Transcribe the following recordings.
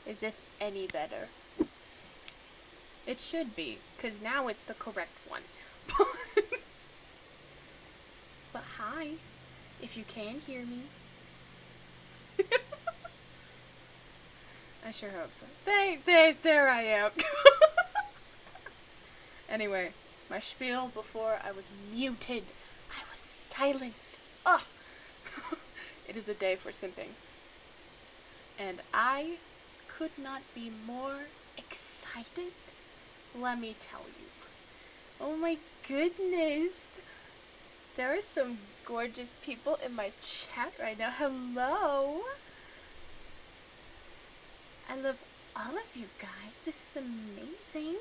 Is this any better? It should be, because now it's the correct one. But hi, if you can hear me. I sure hope so. There I am. Anyway, my spiel before I was muted. I was silenced. Ugh. It is a day for simping. And I could not be more excited. Let me tell you. Oh my goodness. There are some gorgeous people in my chat right now. Hello. I love all of you guys. This is amazing.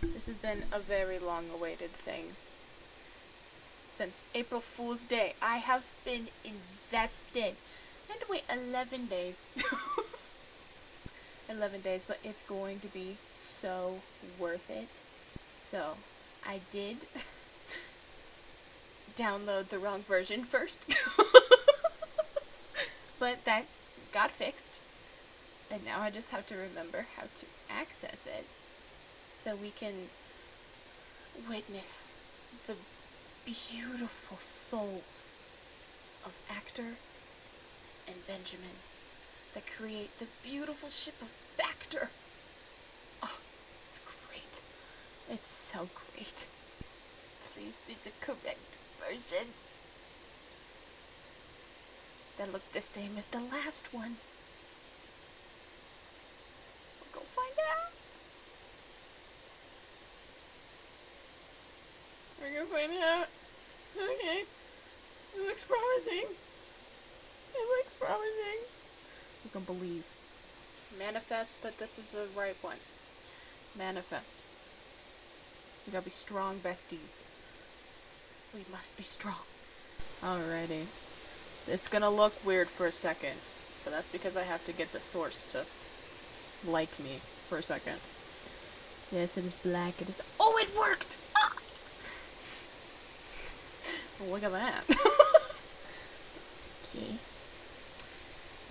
This has been a very long-awaited thing. Since April Fool's Day, I have been invested. I had to wait 11 days. 11 days, but it's going to be so worth it. So, I did download the wrong version first. But that got fixed. And now I just have to remember how to access it so we can witness the beautiful souls of Actor and Benjamin that create the beautiful ship of Bacter. Oh, it's great. It's so great. Please be the correct version. That looked the same as the last one. We'll go find out. We're gonna find out. Okay. It looks promising. It looks promising. You can believe. Manifest that this is the right one. Manifest. We gotta be strong besties. We must be strong. Alrighty. It's gonna look weird for a second, but that's because I have to get the source to like me for a second. Yes, it is black. It is. Oh, it worked! Ah! Look at that. Okay.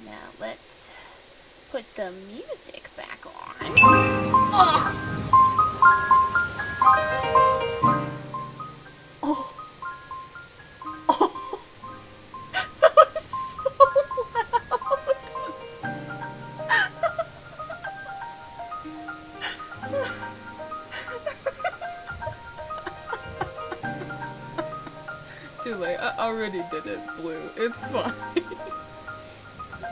Now let's put the music back on. Ugh! Oh! Oh! That was so loud! Too late. I already did it, Blue. It's fine.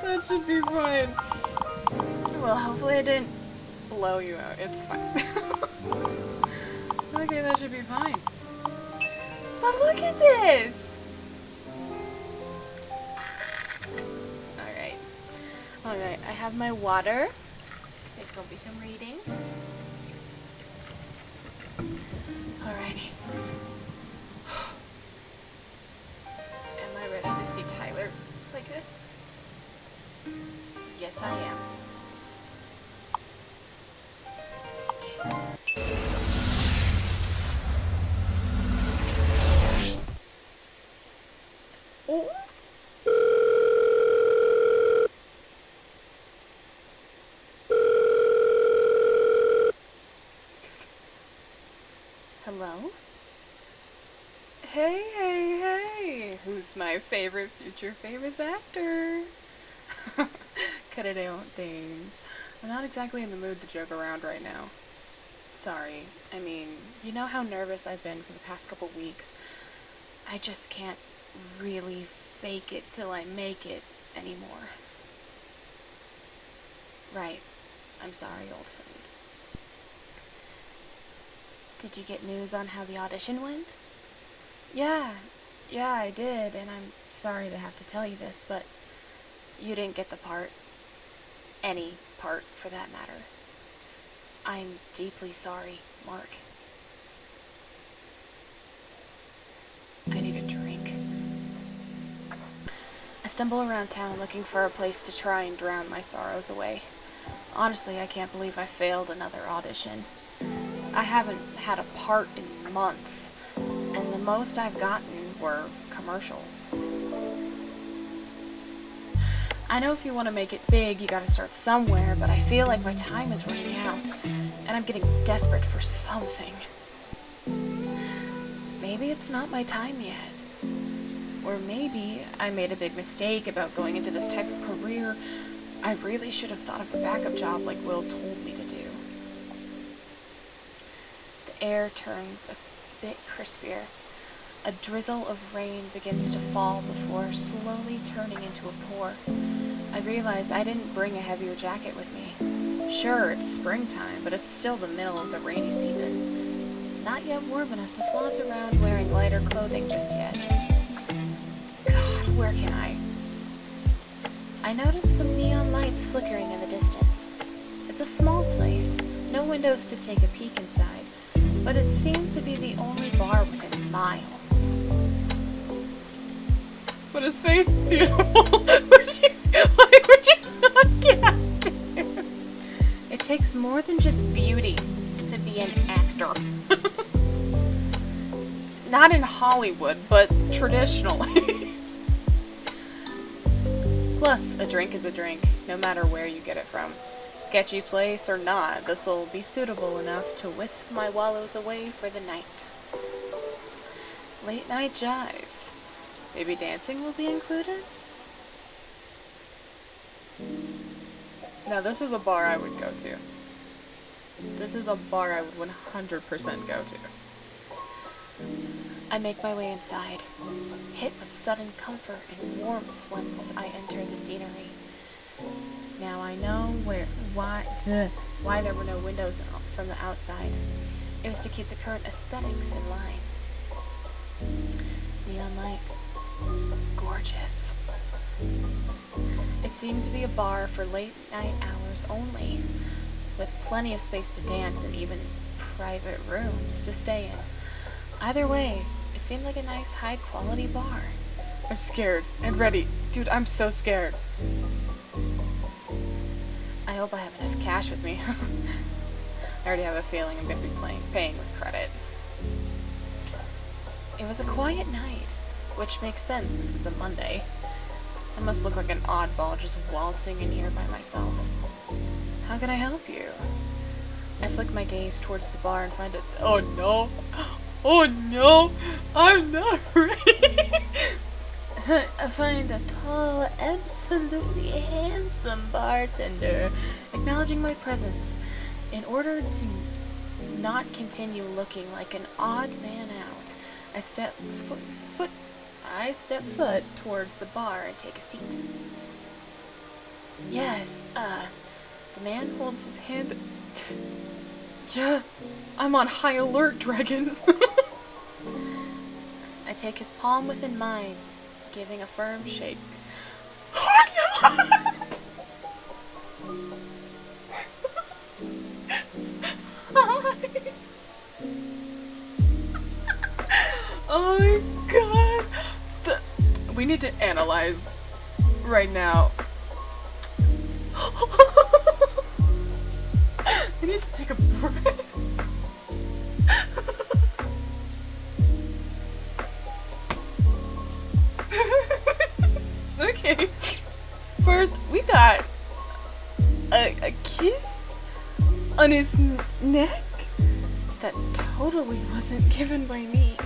That should be fine. Well, hopefully I didn't blow you out. It's fine. Okay, that should be fine. But look at this! Alright. Alright, I have my water. So there's gonna be some reading. Alrighty. Am I ready to see Tyler like this? Yes, I am. Oh. Hello? Hey, hey, hey! Who's my favorite future famous actor? Cut it out, Dames. I'm not exactly in the mood to joke around right now. Sorry. I mean, you know how nervous I've been for the past couple weeks. I just can't really fake it till I make it anymore. Right. I'm sorry, old friend. Did you get news on how the audition went? Yeah, I did, and I'm sorry to have to tell you this, but you didn't get the part. Any part, for that matter. I'm deeply sorry, Mark. I need a drink. I stumble around town looking for a place to try and drown my sorrows away. Honestly, I can't believe I failed another audition. I haven't had a part in months, and the most I've gotten were commercials. I know if you want to make it big, you gotta start somewhere, but I feel like my time is running out, and I'm getting desperate for something. Maybe it's not my time yet. Or maybe I made a big mistake about going into this type of career. I really should have thought of a backup job like Will told me to do. The air turns a bit crispier. A drizzle of rain begins to fall before slowly turning into a pour. I realized I didn't bring a heavier jacket with me. Sure, it's springtime, but it's still the middle of the rainy season. Not yet warm enough to flaunt around wearing lighter clothing just yet. God, where can I noticed some neon lights flickering in the distance. It's a small place, no windows to take a peek inside, but it seemed to be the only bar within miles. But his face, beautiful. Why would you not cast him? It takes more than just beauty to be an actor. Not in Hollywood, but traditionally. Plus, a drink is a drink, no matter where you get it from. Sketchy place or not, this'll be suitable enough to whisk my wallows away for the night. Late night jives. Maybe dancing will be included? Now this is a bar I would go to. This is a bar I would 100% go to. I make my way inside, hit with sudden comfort and warmth once I enter the scenery. Now I know why there were no windows from the outside. It was to keep the current aesthetics in line. Neon lights. Gorgeous. It seemed to be a bar for late night hours only, with plenty of space to dance and even private rooms to stay in. Either way, it seemed like a nice high quality bar. I'm scared and ready. Dude, I'm so scared. I hope I have enough cash with me. I already have a feeling I'm going to be paying with credit. It was a quiet night, which makes sense since it's a Monday. I must look like an oddball just waltzing in here by myself. How can I help you? I flick my gaze towards the bar and find it. Oh no! Oh no! I'm not ready! I find a tall, absolutely handsome bartender acknowledging my presence. In order to not continue looking like an odd man out, I step foot towards the bar and take a seat. Yes, the man holds his hand. Yeah, I'm on high alert, dragon. I take his palm within mine, giving a firm shake. Oh no! Oh my god! We need to analyze right now. I need to take a breath. Okay. First, we got a kiss on his neck that totally wasn't given by me.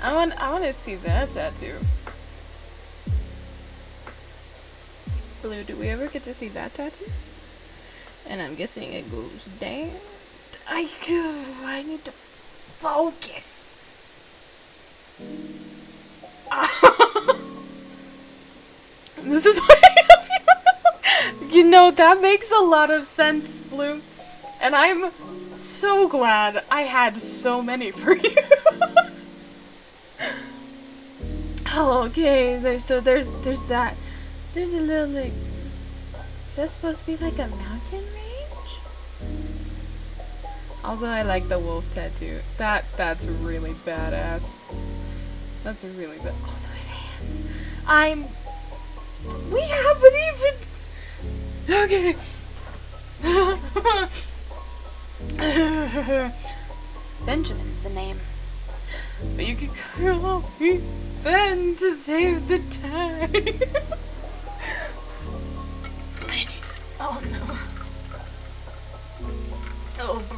I want to see that tattoo. Blue, do we ever get to see that tattoo? And I'm guessing it goes down. I need to focus. This is why I asked you. You know, that makes a lot of sense, Blue. And I'm so glad I had so many for you. Oh, okay. There's that. There's a little, like, is that supposed to be like a mountain range? Also, I like the wolf tattoo. That's really badass. That's really bad. Also, his hands. We haven't even. Okay. Benjamin's the name. But you could call me Ben to save the time.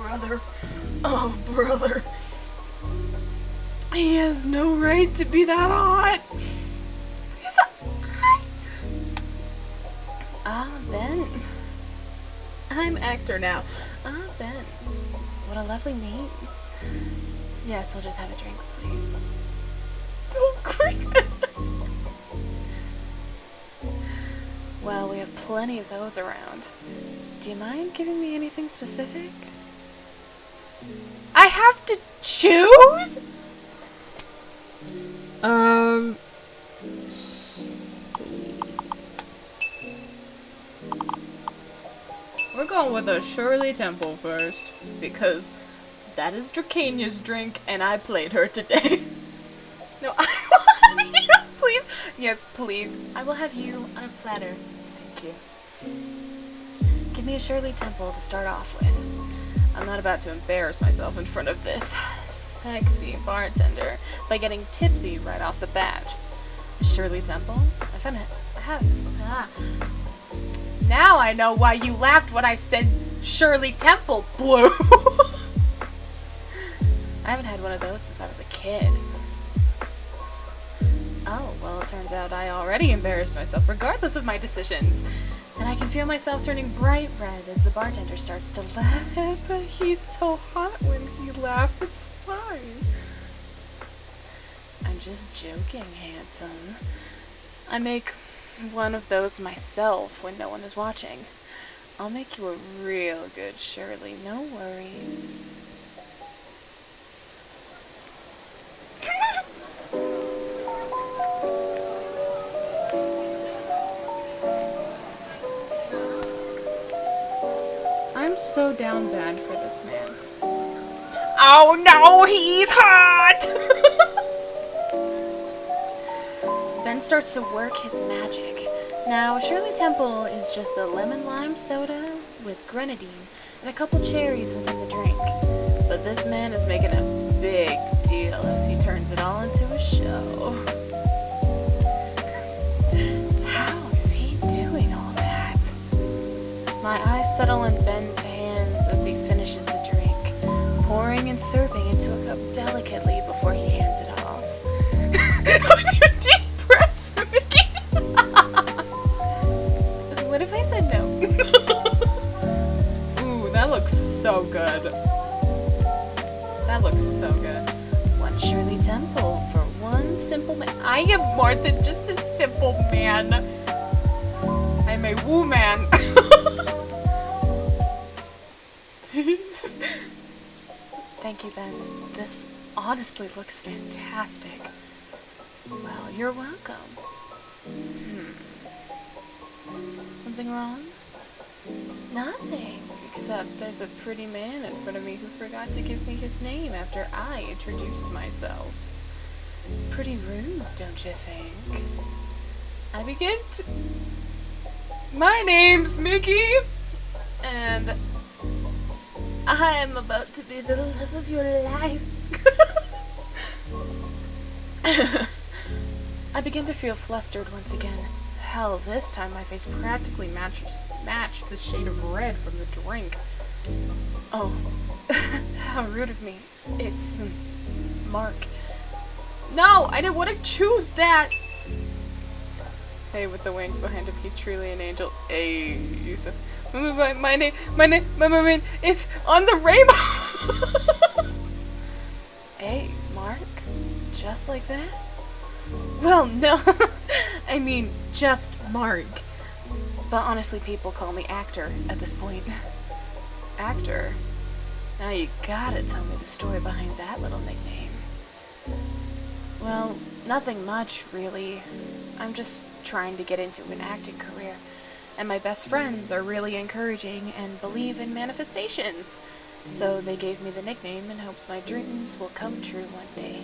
brother. Oh, brother. He has no right to be that hot. He's hot. Ah, Ben. I'm actor now. Ah, Ben. What a lovely name. Yes, I'll just have a drink, please. Don't creep. Well, we have plenty of those around. Do you mind giving me anything specific? I have to choose? We're going with a Shirley Temple first, because that is Drakenia's drink, and I played her today. No, I will have you, please. Yes, please. I will have you on a platter. Thank you. Give me a Shirley Temple to start off with. I'm not about to embarrass myself in front of this sexy bartender by getting tipsy right off the bat. Shirley Temple? I found it. Now I know why you laughed when I said Shirley Temple, Blue. I haven't had one of those since I was a kid. Oh, well, it turns out I already embarrassed myself regardless of my decisions. And I can feel myself turning bright red as the bartender starts to laugh. But he's so hot when he laughs, it's fine. I'm just joking, handsome. I make one of those myself when no one is watching. I'll make you a real good Shirley, no worries. I'm so down bad for this man. Oh no, he's hot! Ben starts to work his magic. Now, Shirley Temple is just a lemon lime soda with grenadine and a couple cherries within the drink. But this man is making a big deal as he turns it all into a show. How is he doing all that? My eyes settle on Ben's hands as he finishes the drink, pouring and serving into a cup delicately before he hands it off. Would you deep breaths, Mickey? What if I said no? Ooh, that looks so good. That looks so good. One Shirley Temple for one simple man. I am more than just a simple man. I'm a woo man. Thank you, Ben. This honestly looks fantastic. Well, you're welcome. Something wrong? Nothing, except there's a pretty man in front of me who forgot to give me his name after I introduced myself. Pretty rude, don't you think? I begin to... My name's Mickey, and I'm about to be the love of your life. I begin to feel flustered once again. Hell, this time my face practically matched the shade of red from the drink. Oh, how rude of me. It's Mark. No, I didn't want to choose that. Hey, with the wings behind him, he's truly an angel. Hey, Yusuf. My name is on the rainbow. Hey, Mark. Just like that? Well, no. I mean, just Mark. But honestly, people call me Actor at this point. Actor? Now you gotta tell me the story behind that little nickname. Well, nothing much, really. I'm just trying to get into an acting career. And my best friends are really encouraging and believe in manifestations. So they gave me the nickname in hopes my dreams will come true one day.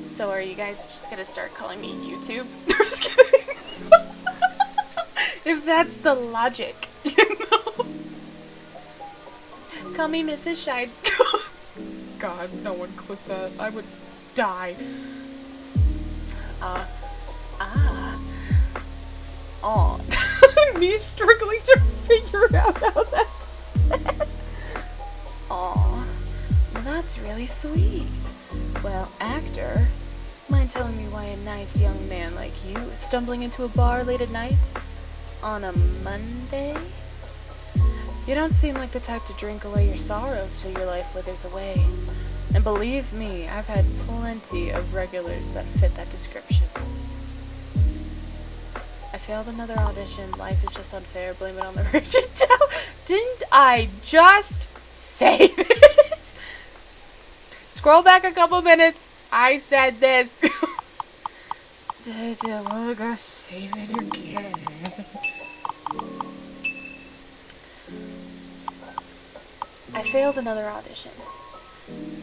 So are you guys just gonna start calling me YouTube? I'm just kidding. If that's the logic, you know? Call me Mrs. Shide. God, no one clip that. I would die. Me struggling to figure out how that's said. that's really sweet. Well, actor, mind telling me why a nice young man like you is stumbling into a bar late at night? On a Monday? You don't seem like the type to drink away your sorrows till your life withers away. And believe me, I've had plenty of regulars that fit that description. I failed another audition. Life is just unfair. Blame it on the rich and tell. Didn't I just say this? Scroll back a couple minutes. I said this. I gotta save it again. I failed another audition.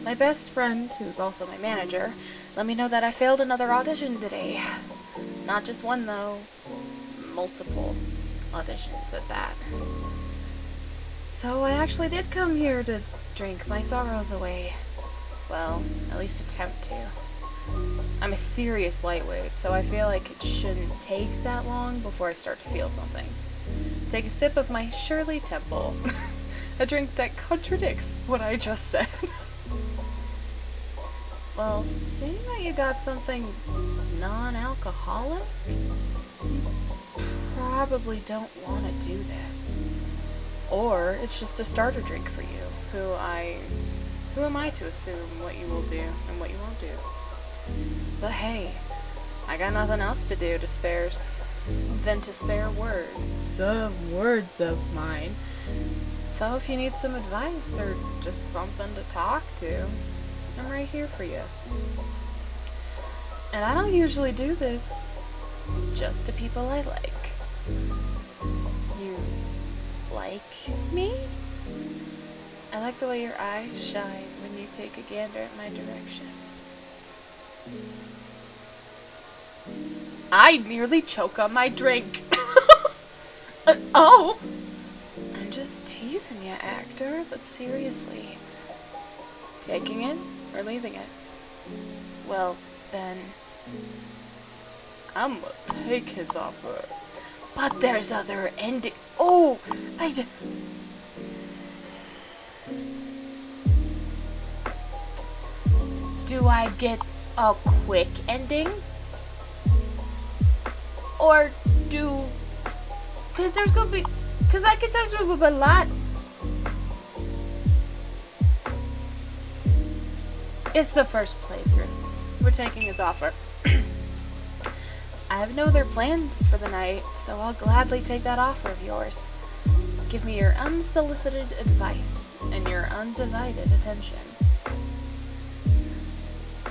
My best friend, who's also my manager, let me know that I failed another audition today. Not just one, though. Multiple auditions at that. So I actually did come here to drink my sorrows away. Well, at least attempt to. I'm a serious lightweight, so I feel like it shouldn't take that long before I start to feel something. Take a sip of my Shirley Temple. A drink that contradicts what I just said. Well, seeing that you got something non-alcoholic, you probably don't want to do this. Or it's just a starter drink for you. Who am I to assume what you will do and what you won't do? But hey, I got nothing else to do than to spare words. Some words of mine. So if you need some advice or just something to talk to, I'm right here for you. And I don't usually do this just to people I like. You like me? I like the way your eyes shine when you take a gander at my direction. I nearly choke on my drink. Oh! I'm just teasing you, actor, but seriously. Taking it or leaving it? Well, then, I'm gonna take his offer. But there's other ending. Oh! Do I get a quick ending? Or because I could talk to him a lot. It's the first playthrough. We're taking his offer. I have no other plans for the night, so I'll gladly take that offer of yours. Give me your unsolicited advice and your undivided attention.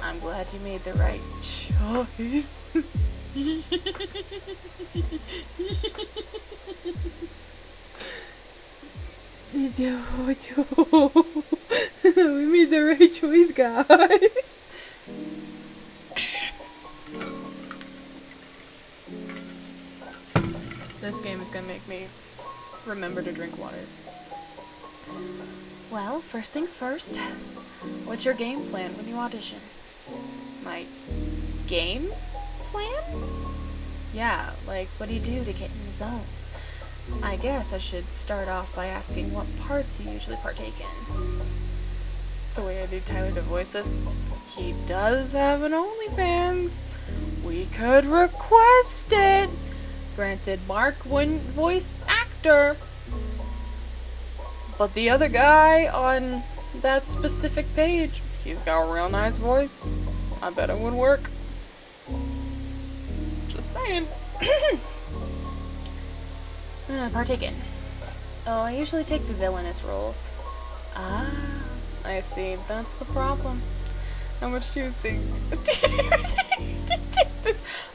I'm glad you made the right choice. We made the right choice, guys. This game is gonna make me remember to drink water. Well, first things first. What's your game plan when you audition? My game plan? Yeah, like what do you do to get in the zone? I guess I should start off by asking what parts you usually partake in. The way I need Tyler to voice this, he does have an OnlyFans. We could request it. Granted, Mark wouldn't voice actor, but the other guy on that specific page, he's got a real nice voice. I bet it would work. Just saying. Partake in. Oh, I usually take the villainous roles. Ah, I see. That's the problem. How much do you think?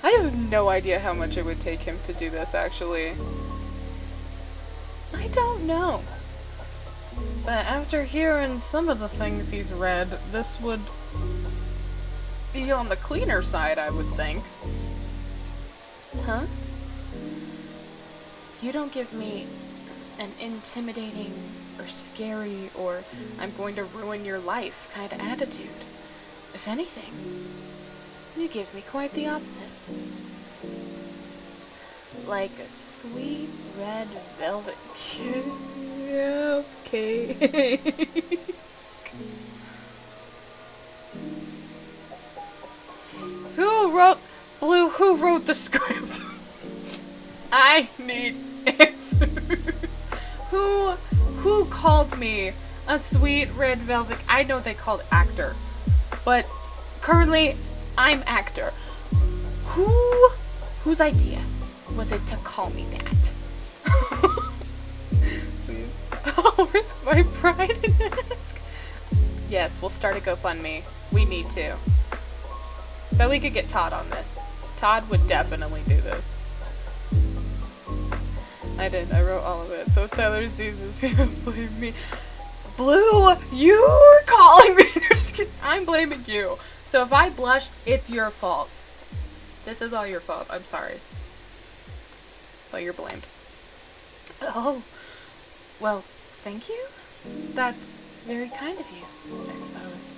I have no idea how much it would take him to do this, actually. I don't know. But after hearing some of the things he's read, this would be on the cleaner side, I would think. Huh? You don't give me an intimidating or scary or I'm going to ruin your life kind of attitude. If anything, you give me quite the opposite. Like a sweet red velvet. Yeah, okay. who wrote the script? I need answers. Who called me a sweet red velvet? I know they called actor, but currently I'm actor. Whose idea was it to call me that? Please. I'll risk my pride and ask. Yes, we'll start a GoFundMe. We need to. Bet we could get Todd on this. Todd would definitely do this. I didn't. I wrote all of it. So Tyler sees this. He don't blame me. Blue, you're calling me. Just kidding. I'm blaming you. So if I blush, it's your fault. This is all your fault. I'm sorry. But you're blamed. Oh. Well, thank you? That's very kind of you, I suppose.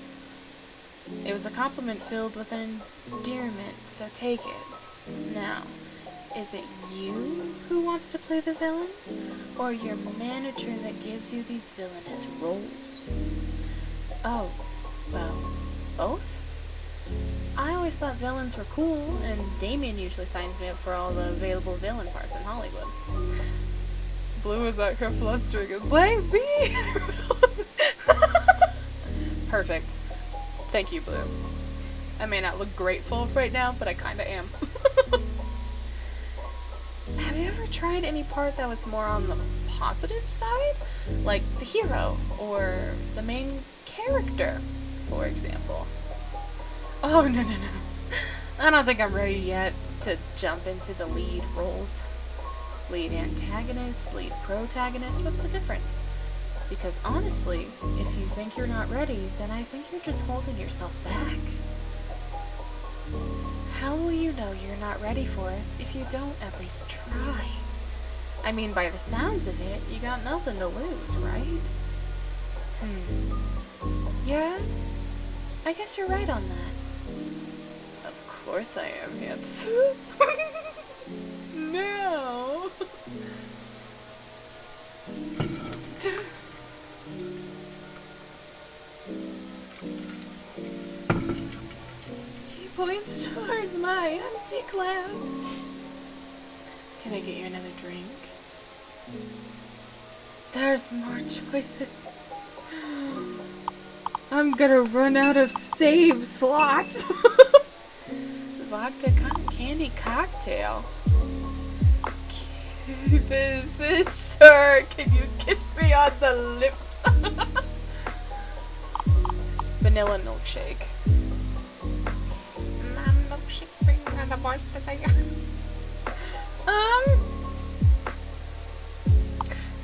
It was a compliment filled with an endearment, so take it. Now, is it you who wants to play the villain? Or your manager that gives you these villainous roles? Oh, well, both? I always thought villains were cool, and Damien usually signs me up for all the available villain parts in Hollywood. Blue is out here flustering and blame me! Perfect. Thank you, Blue. I may not look grateful right now, but I kinda am. Have you ever tried any part that was more on the positive side? Like the hero, or the main character, for example? Oh, no. I don't think I'm ready yet to jump into the lead roles. Lead antagonist, lead protagonist, what's the difference? Because honestly, if you think you're not ready, then I think you're just holding yourself back. How will you know you're not ready for it if you don't at least try? I mean, by the sounds of it, you got nothing to lose, right? Yeah? I guess you're right on that. Of course I am, handsome. No. He points towards my empty glass. Can I get you another drink? There's more choices. I'm gonna run out of save slots. Vodka cotton candy cocktail. This is, sir. Can you kiss me on the lips? Vanilla milkshake. My milkshake brings out the worst that I got.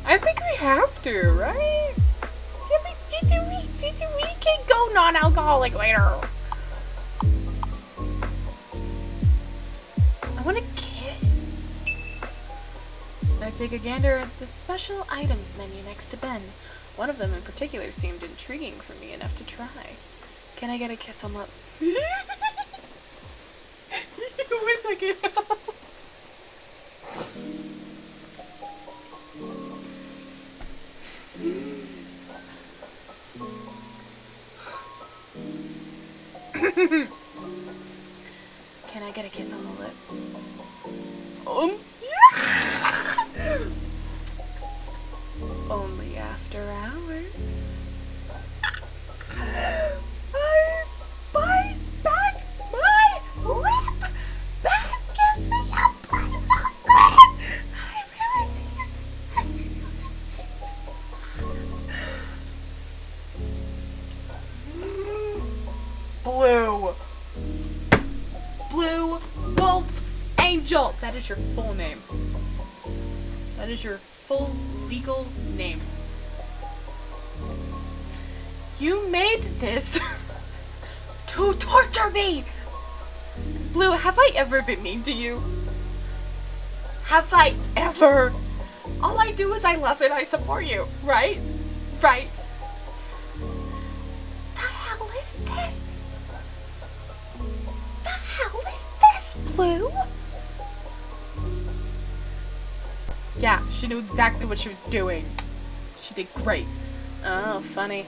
I think we have to, right? We can go non-alcoholic later. I want to kiss. I take a gander at the special items menu next to Ben. One of them in particular seemed intriguing for me enough to try. Can I get a kiss on the... Wait a second. Can I get a kiss on the lips? Only after hours. I bite back my lip. That gives me a playful grin. I really think Blue. Blue Wolf Angel. That is your full name. That is your full legal name. You made this to torture me! Blue, have I ever been mean to you? Have I ever? All I do is I love and I support you, right? Right? The hell is this? The hell is this, Blue? Yeah, she knew exactly what she was doing. She did great. Oh, funny.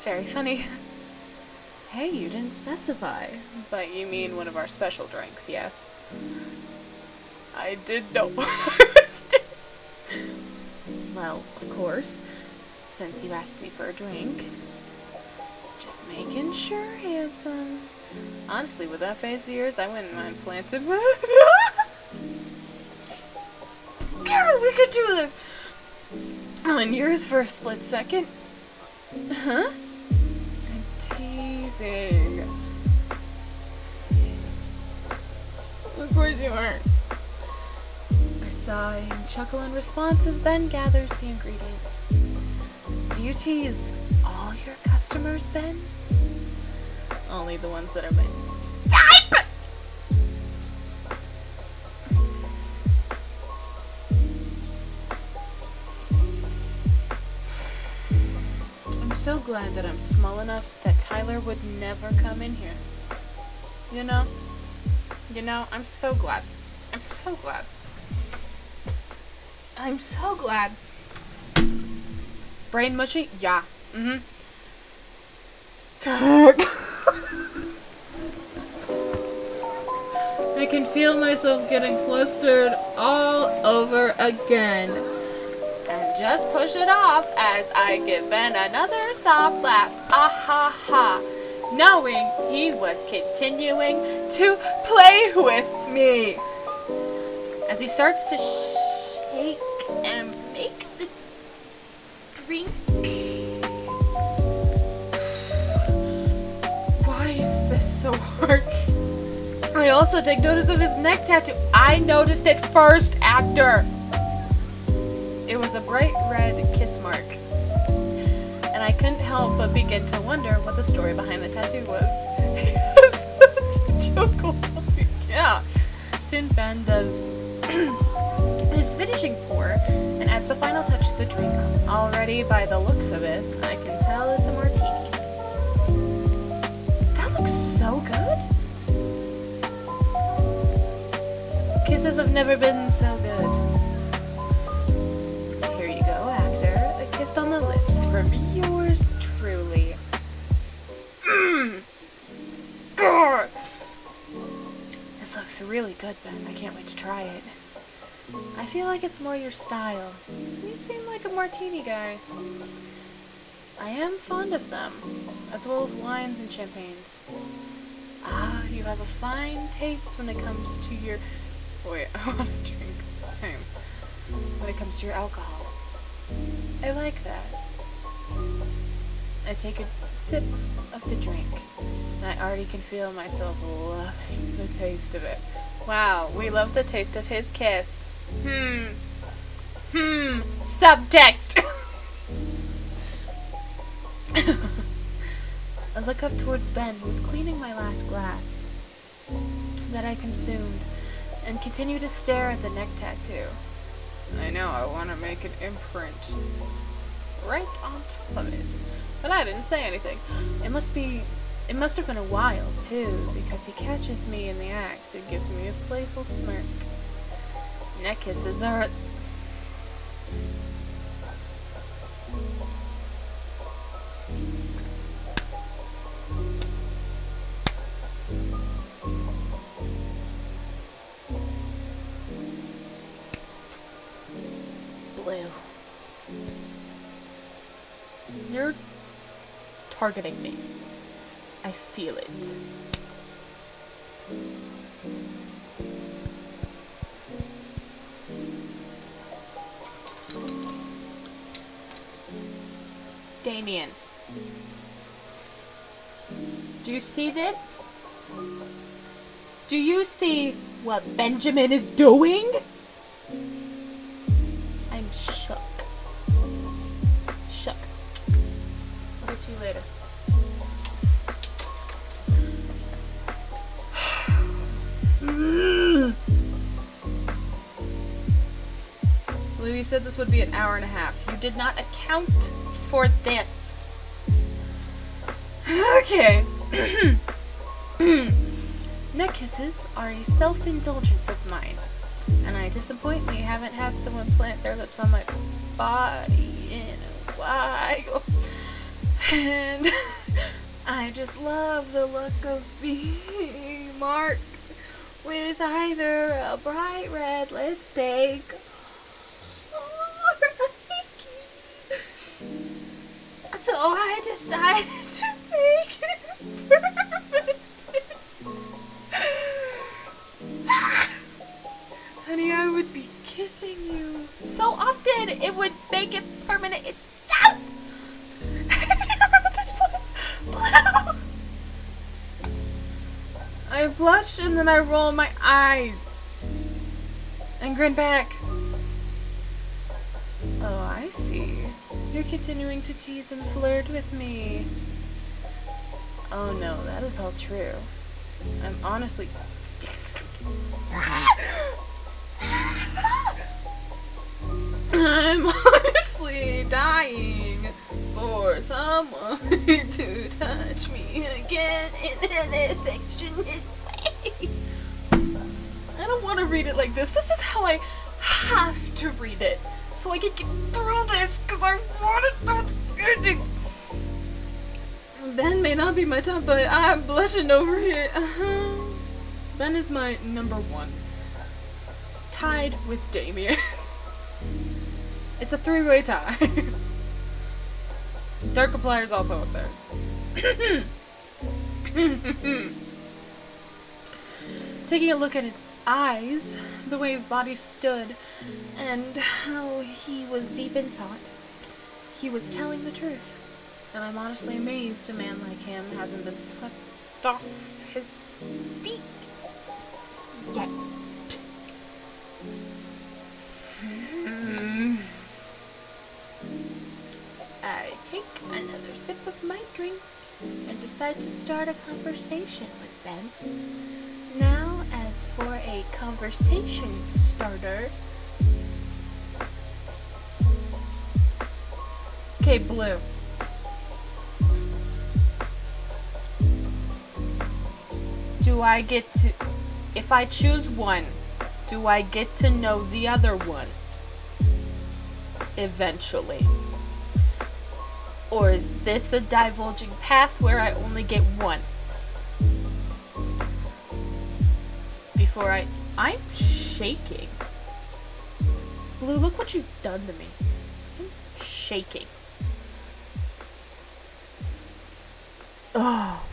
Very funny. Hey, you didn't specify. But you mean one of our special drinks, yes? I did know. Well, of course, since you asked me for a drink. Just making sure, handsome. Honestly, with that face of yours, I wouldn't mind planting with. Gary, we could do this! On yours for a split second? Huh? I'm teasing. Of course you aren't. I sigh and chuckle in response as Ben gathers the ingredients. Do you tease all your customers, Ben? Only the ones that are my type! I'm so glad that I'm small enough that Tyler would never come in here. You know, I'm so glad. I'm so glad. I'm so glad. Brain mushy? Yeah. Talk. I can feel myself getting flustered all over again. And just push it off as I give Ben another soft laugh. Ah ha ha. Knowing he was continuing to play with me. As he starts to shake and make the drink. Why is this so hard? I also take notice of his neck tattoo. I noticed it first, actor. It was a bright red kiss mark. And I couldn't help but begin to wonder what the story behind the tattoo was. Such a joke. Yeah. Soon Ben does his finishing pour and adds the final touch to the drink. Already, by the looks of it, I can tell it's a martini. That looks so good. Kisses have never been so good. Here you go, actor. A kiss on the lips from yours truly. God. This looks really good, Ben. I can't wait to try it. I feel like it's more your style. You seem like a martini guy. I am fond of them, as well as wines and champagnes. Ah, you have a fine taste when it comes to your... Wait, I want to drink the same. When it comes to your alcohol. I like that. I take a sip of the drink, and I already can feel myself loving the taste of it. Wow, we love the taste of his kiss. Subtext! I look up towards Ben, who was cleaning my last glass that I consumed, and continue to stare at the neck tattoo. I know, I want to make an imprint right on top of it, but I didn't say anything. It must have been a while, too, because he catches me in the act and gives me a playful smirk. Neck kisses are... blue. You're targeting me. I feel it. Damien. Do you see this? Do you see what Benjamin is doing? I'm shook. Shook. I'll get to you later. Louis said this would be an hour and a half. You did not account for this. Okay. Neck kisses are a self-indulgence of mine, and I disappointedly haven't had someone plant their lips on my body in a while. And I I just love the look of being marked with either a bright red lipstick or a hickey. So I decided to make it permanent. Honey, I would be kissing you so often it would make it permanent itself. This blue. I blush and then I roll my eyes and grin back. Oh, I see. You're continuing to tease and flirt with me. Oh no, that is all true. I'm honestly... I'm honestly dying for someone to touch me again in an affectionate way. I don't want to read it like this. This is how I have to read it, so I can get through this, because I want to do the endings. Ben may not be my top, but I'm blushing over here. Ben is my number one. Tied with Damien. It's a three-way tie. Markiplier is also up there. Taking a look at his eyes, the way his body stood, and how he was deep in thought, he was telling the truth. And I'm honestly amazed a man like him hasn't been swept off his feet yet. I take another sip of my drink and decide to start a conversation with Ben. Now, as for a conversation starter... Okay, Blue. Do I get to... If I choose one, do I get to know the other one? Eventually. Or is this a divulging path where I only get one? Before I'm shaking. Blue, look what you've done to me. I'm shaking. Oh.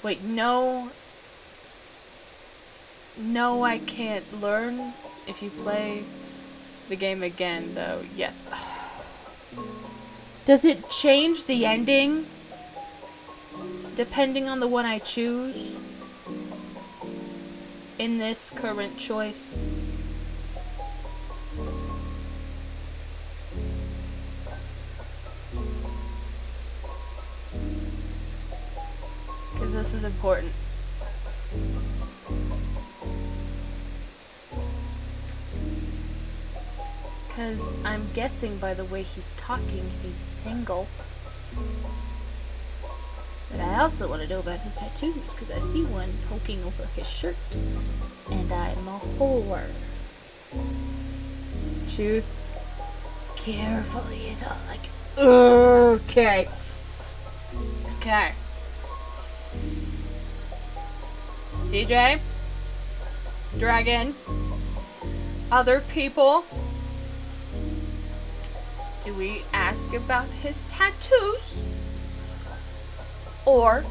Wait, no. No, I can't learn if you play the game again, though. Yes. Does it change the ending depending on the one I choose in this current choice? Because this is important. Because I'm guessing by the way he's talking, he's single. But I also want to know about his tattoos, because I see one poking over his shirt. And I'm a whore. Choose carefully is all like... Okay. Okay. DJ? Dragon? Other people? Do we ask about his tattoos? Or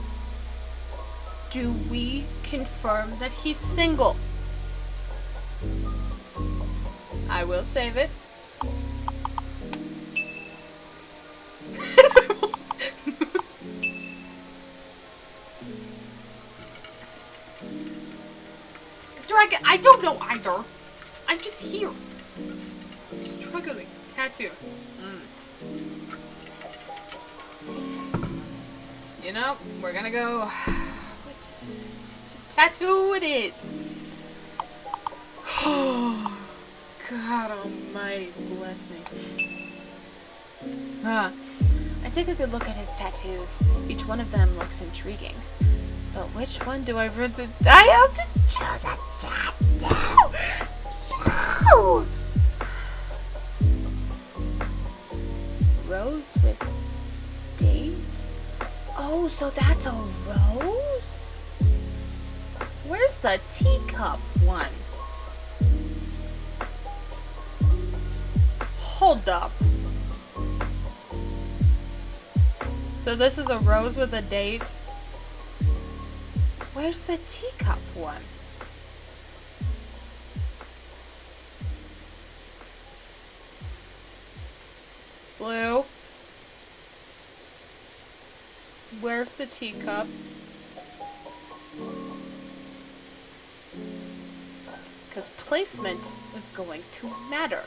do we confirm that he's single? I will save it. Dragon, I don't know either. I'm just here. Struggling. Tattoo. You know, we're gonna go... What tattoo it is? Oh, God almighty, bless me. I take a good look at his tattoos. Each one of them looks intriguing. But which one do I really... I have to choose a tattoo! No! Rose with Dave? Oh, so that's a rose? Where's the teacup one? Hold up. So this is a rose with a date? Where's the teacup one? Blue? Where's the teacup? Because placement is going to matter.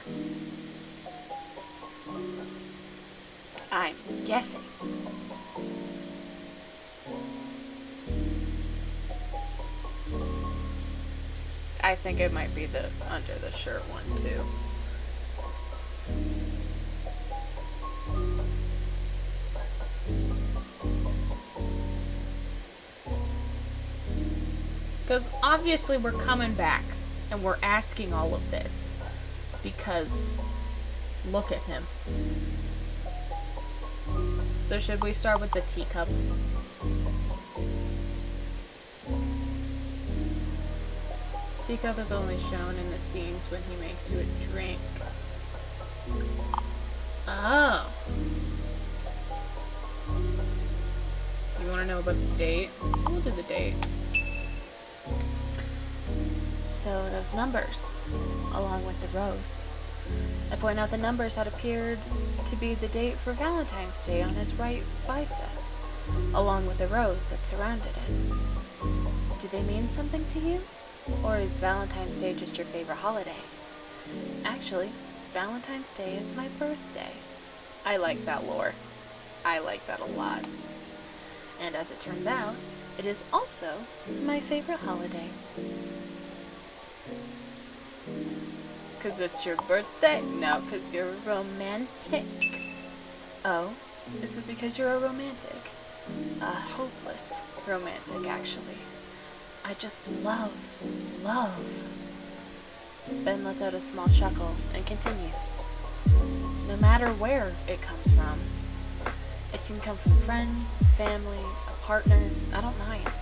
I'm guessing. I think it might be the under the shirt one too. Because obviously we're coming back and we're asking all of this because look at him. So should we start with the teacup? Teacup is only shown in the scenes when he makes you a drink. Oh. You want to know about the date? We'll do the date. So those numbers, along with the rose. I point out the numbers that appeared to be the date for Valentine's Day on his right bicep, along with the rose that surrounded it. Do they mean something to you? Or is Valentine's Day just your favorite holiday? Actually, Valentine's Day is my birthday. I like that lore. I like that a lot. And as it turns out, it is also my favorite holiday. Because it's your birthday? No, because you're romantic. Oh, is it because you're a romantic? A hopeless romantic, actually. I just love. Ben lets out a small chuckle and continues. No matter where it comes from. It can come from friends, family, a partner, I don't mind.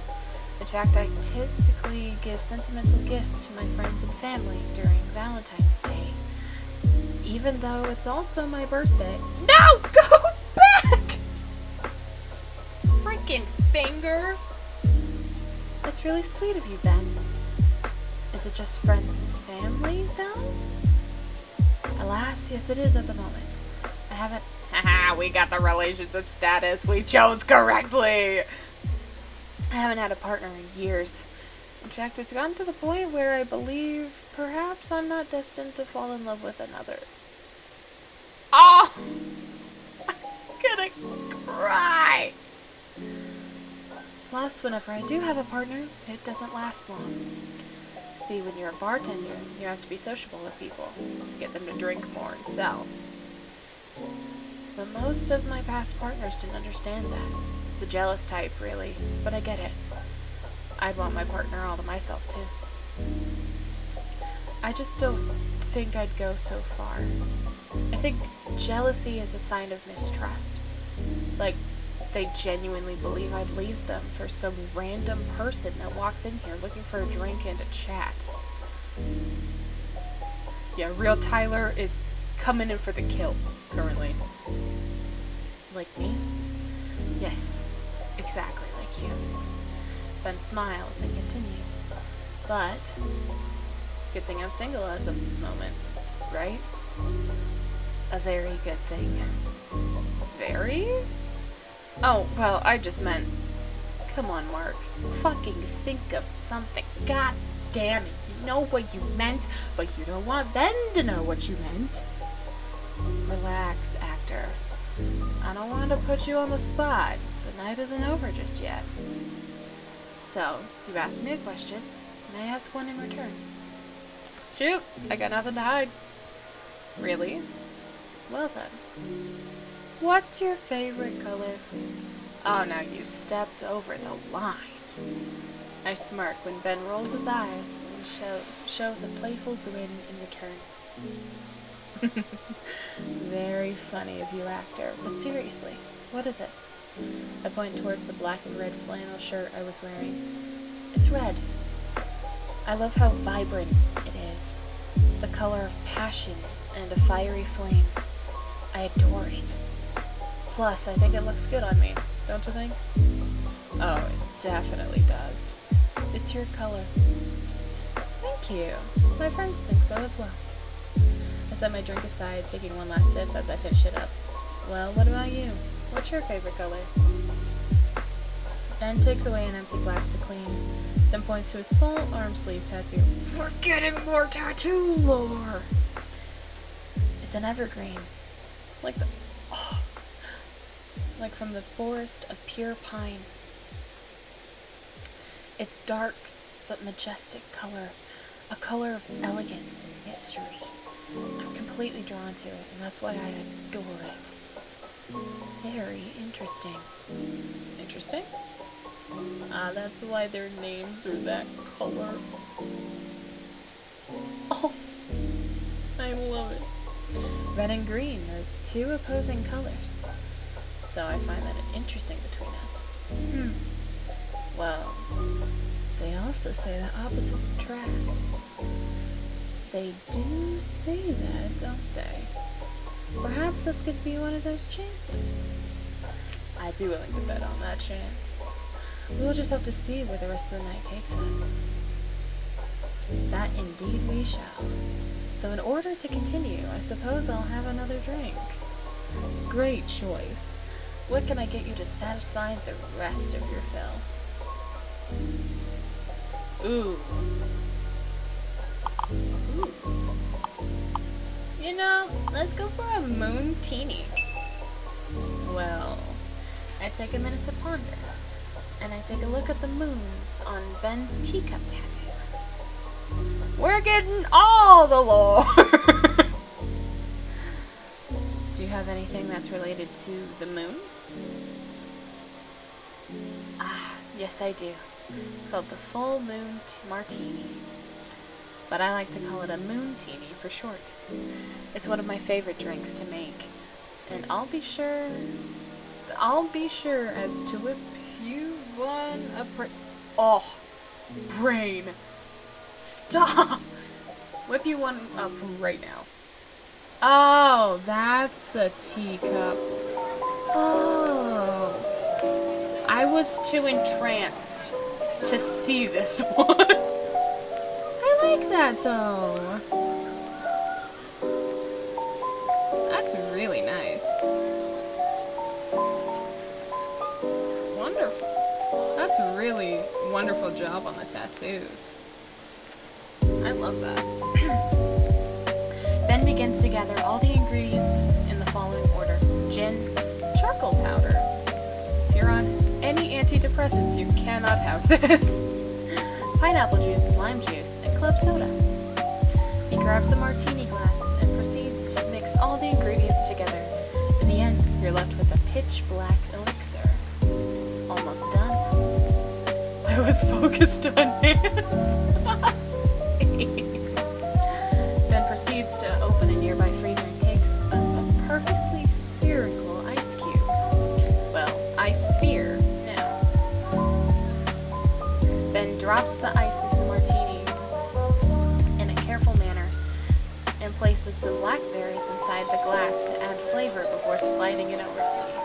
In fact, I typically give sentimental gifts to my friends and family during Valentine's Day. Even though it's also my birthday. No! Go back! Freaking finger! That's really sweet of you, Ben. Is it just friends and family, though? Alas, yes it is at the moment. I haven't... Haha, we got the relationship status. We chose correctly! I haven't had a partner in years. In fact, it's gotten to the point where I believe perhaps I'm not destined to fall in love with another. Oh! I'm gonna cry! Plus, whenever I do have a partner, it doesn't last long. See, when you're a bartender, you have to be sociable with people to get them to drink more and sell. But most of my past partners didn't understand that. The jealous type, really, but I get it. I'd want my partner all to myself, too. I just don't think I'd go so far. I think jealousy is a sign of mistrust. Like, they genuinely believe I'd leave them for some random person that walks in here looking for a drink and a chat. Yeah, real Tyler is coming in for the kill, currently. Like me? Yes, exactly like you. Ben smiles and continues. But, good thing I'm single as of this moment, right? A very good thing. Very? Oh, well, I just meant, come on, Mark. Fucking think of something. God damn it. You know what you meant, but you don't want Ben to know what you meant. Relax, actor. I don't want to put you on the spot. The night isn't over just yet. So, you asked me a question, and I ask one in return. Shoot, I got nothing to hide. Really? Well then. What's your favorite color? Oh, now you stepped over the line. I smirk when Ben rolls his eyes and shows a playful grin in return. Very funny of you, actor. But seriously, what is it? I point towards the black and red flannel shirt I was wearing. It's red. I love how vibrant it is. The color of passion and a fiery flame. I adore it. Plus, I think it looks good on me, don't you think? Oh, it definitely does. It's your color. Thank you. My friends think so as well. I set my drink aside, taking one last sip as I finish it up. Well, what about you? What's your favorite color? Ben takes away an empty glass to clean, then points to his full arm sleeve tattoo. We're getting more tattoo lore! It's an evergreen. Like from the forest of pure pine. Its dark but majestic color, a color of elegance and mystery. I'm completely drawn to it, and that's why I adore it. Very interesting. Interesting? That's why their names are that color. Oh, I love it. Red and green are two opposing colors, so I find that interesting between us. Well, they also say that opposites attract. They do say that, don't they? Perhaps this could be one of those chances. I'd be willing to bet on that chance. We'll just have to see where the rest of the night takes us. That indeed we shall. So in order to continue, I suppose I'll have another drink. Great choice. What can I get you to satisfy the rest of your fill? Ooh. You know, let's go for a moon teeny. Well, I take a minute to ponder, and I take a look at the moons on Ben's teacup tattoo. We're getting all the lore! Do you have anything that's related to the moon? Ah, yes I do. It's called the Full Moon Martini. But I like to call it a moon-teeny for short. It's one of my favorite drinks to make. And I'll be sure as to whip you one brain. Stop! Whip you one up right now. Oh, that's the teacup. Oh. I was too entranced to see this one. I like that though. That's really nice. Wonderful. That's a really wonderful job on the tattoos. I love that. Ben begins to gather all the ingredients in the following order. Gin, charcoal powder. If you're on any antidepressants, you cannot have this. Pineapple juice, lime juice, and club soda. He grabs a martini glass and proceeds to mix all the ingredients together. In the end, you're left with a pitch black elixir. Almost done. I was focused on hands. Ben proceeds to open a nearby freezer and takes a perfectly spherical ice cube. Well, ice sphere now. Ben drops the ice into the martini in a careful manner and places some blackberries inside the glass to add flavor before sliding it over to you.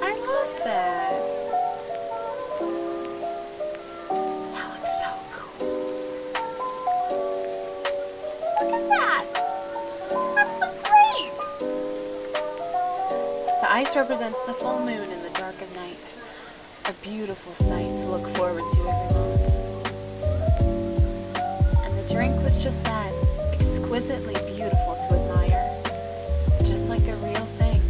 I love that. That looks so cool. Look at that. That's so great. The ice represents the full moon in the dark of night. A beautiful sight to look forward to every month. And the drink was just that, exquisitely beautiful to admire, just like the real thing.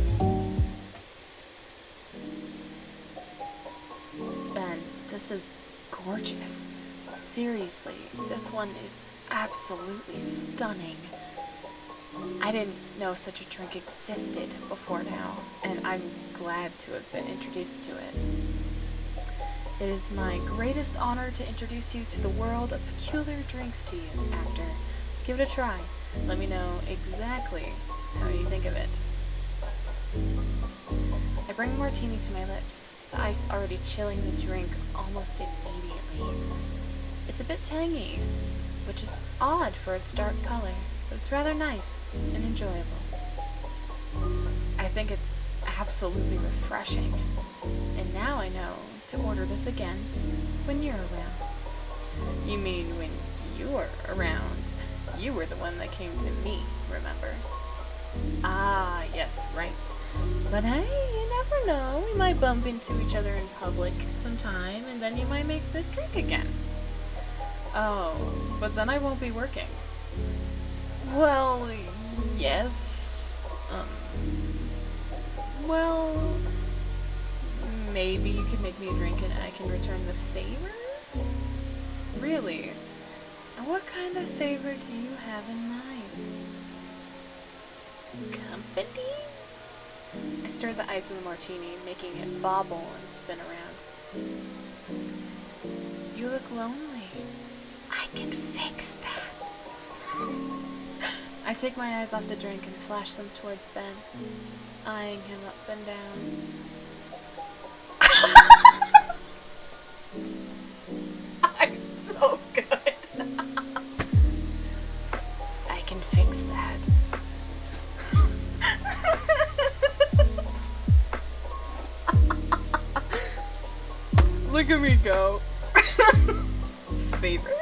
Ben, this is gorgeous. Seriously, this one is absolutely stunning. I didn't know such a drink existed before now, and I'm glad to have been introduced to it. It is my greatest honor to introduce you to the world of peculiar drinks to you, actor. Give it a try. Let me know exactly how you think of it. I bring a martini to my lips, the ice already chilling the drink almost immediately. It's a bit tangy, which is odd for its dark color, but it's rather nice and enjoyable. I think it's absolutely refreshing, and now I know to order this again when you're around. You mean when you were around? You were the one that came to me, remember? Ah, yes, right. But hey, you never know. We might bump into each other in public sometime, and then you might make this drink again. Oh, but then I won't be working. Well, yes. Well, maybe you could make me a drink and I can return the favor? Really? And what kind of favor do you have in mind? Company? I stirred the ice in the martini, making it bobble and spin around. You look lonely. I can fix that. I take my eyes off the drink and flash them towards Ben, eyeing him up and down. I'm so good. I can fix that. Look at me go. Favorite?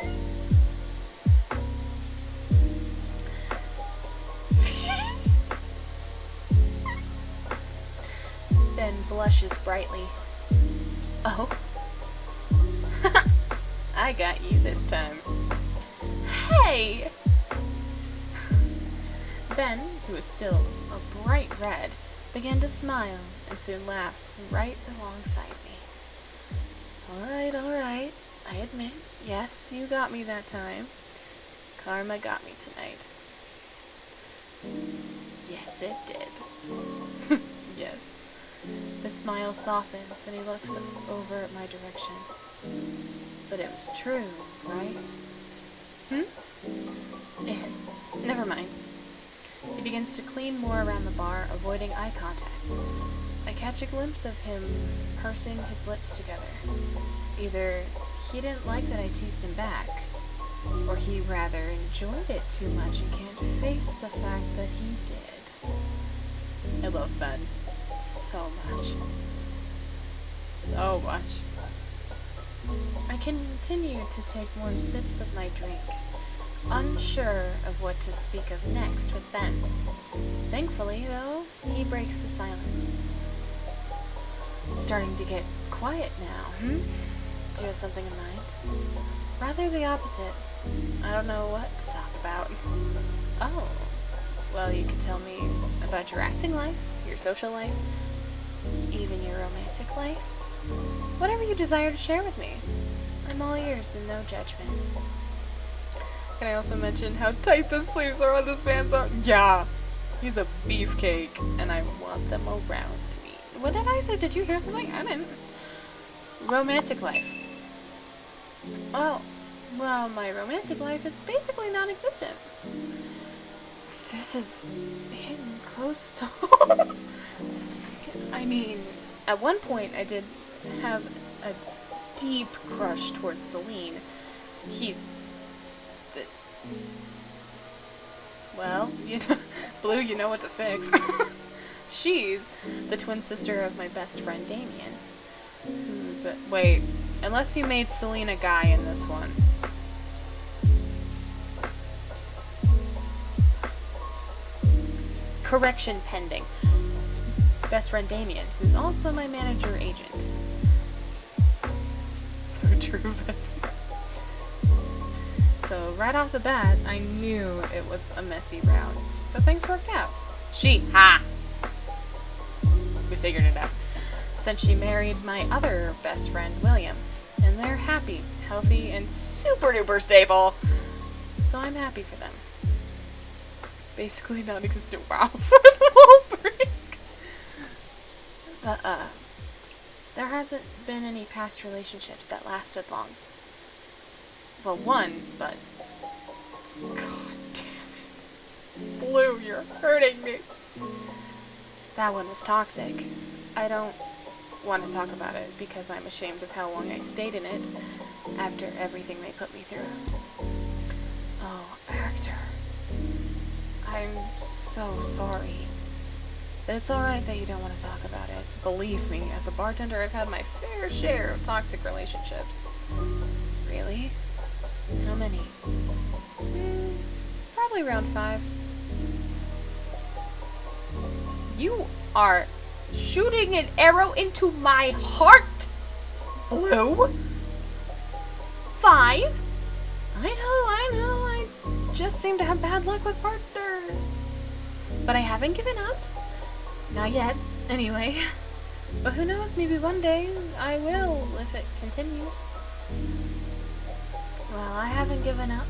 Ben blushes brightly. Oh? I got you this time. Hey! Ben, who is still a bright red, began to smile and soon laughs right alongside me. Alright, I admit, yes, you got me that time. Karma got me tonight. Yes, it did. Yes. The smile softens and he looks over at my direction. But it was true, right? Never mind. He begins to clean more around the bar, avoiding eye contact. I catch a glimpse of him pursing his lips together. Either he didn't like that I teased him back, or he rather enjoyed it too much and can't face the fact that he did. I love Ben so much. So much. I continue to take more sips of my drink, unsure of what to speak of next with Ben. Thankfully, though, he breaks the silence. It's starting to get quiet now, Do you have something in mind? Rather the opposite. I don't know what to talk about. Oh, well, you could tell me about your acting life, your social life, even your romantic life. Whatever you desire to share with me. I'm all ears and no judgment. Can I also mention how tight the sleeves are on this man's arm? Yeah, he's a beefcake, and I want them around me. What did I say? Did you hear something? I didn't. Romantic life. Oh, well, my romantic life is basically non-existent. This is hitting close to home. I mean, at one point I did have a deep crush towards Celine. He's the... Well, you know, Blue, you know what to fix. She's the twin sister of my best friend Damien. Who's a... Wait, unless you made Celine a guy in this one. Correction pending. Best friend Damien, who's also my manager agent. So true, Bessie. So right off the bat, I knew it was a messy route, but things worked out. We figured it out. Since she married my other best friend, William, and they're happy, healthy, and super duper stable. So I'm happy for them. Basically non-existent wow for the whole break. But, there hasn't been any past relationships that lasted long. Well, one, but... God damn it. Blue, you're hurting me. That one was toxic. I don't want to talk about it because I'm ashamed of how long I stayed in it after everything they put me through. Oh, actor. I'm so sorry. But it's alright that you don't want to talk about it. Believe me, as a bartender, I've had my fair share of toxic relationships. Really? How many? Probably around 5. You are shooting an arrow into my heart, Blue. 5? I know, I just seem to have bad luck with partners. But I haven't given up. Not yet, anyway. But who knows, maybe one day I will, if it continues. Well, I haven't given up.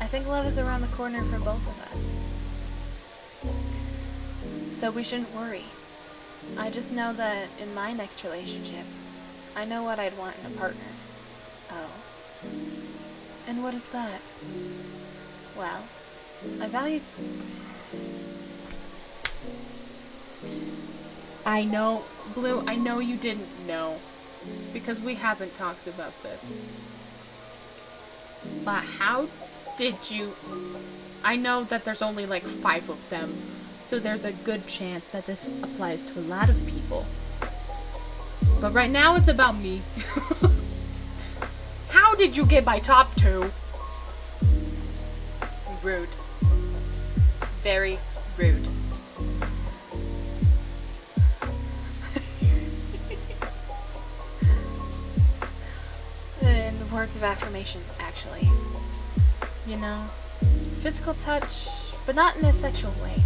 I think love is around the corner for both of us. So we shouldn't worry. I just know that in my next relationship, I know what I'd want in a partner. Oh. And what is that? Well, I value... I know, Blue, I know you didn't know. Because we haven't talked about this. But how did you... I know that there's only like 5 of them. So there's a good chance that this applies to a lot of people. But right now it's about me. How did you get my top 2? Rude. Very rude. And words of affirmation, actually. You know, physical touch, but not in a sexual way.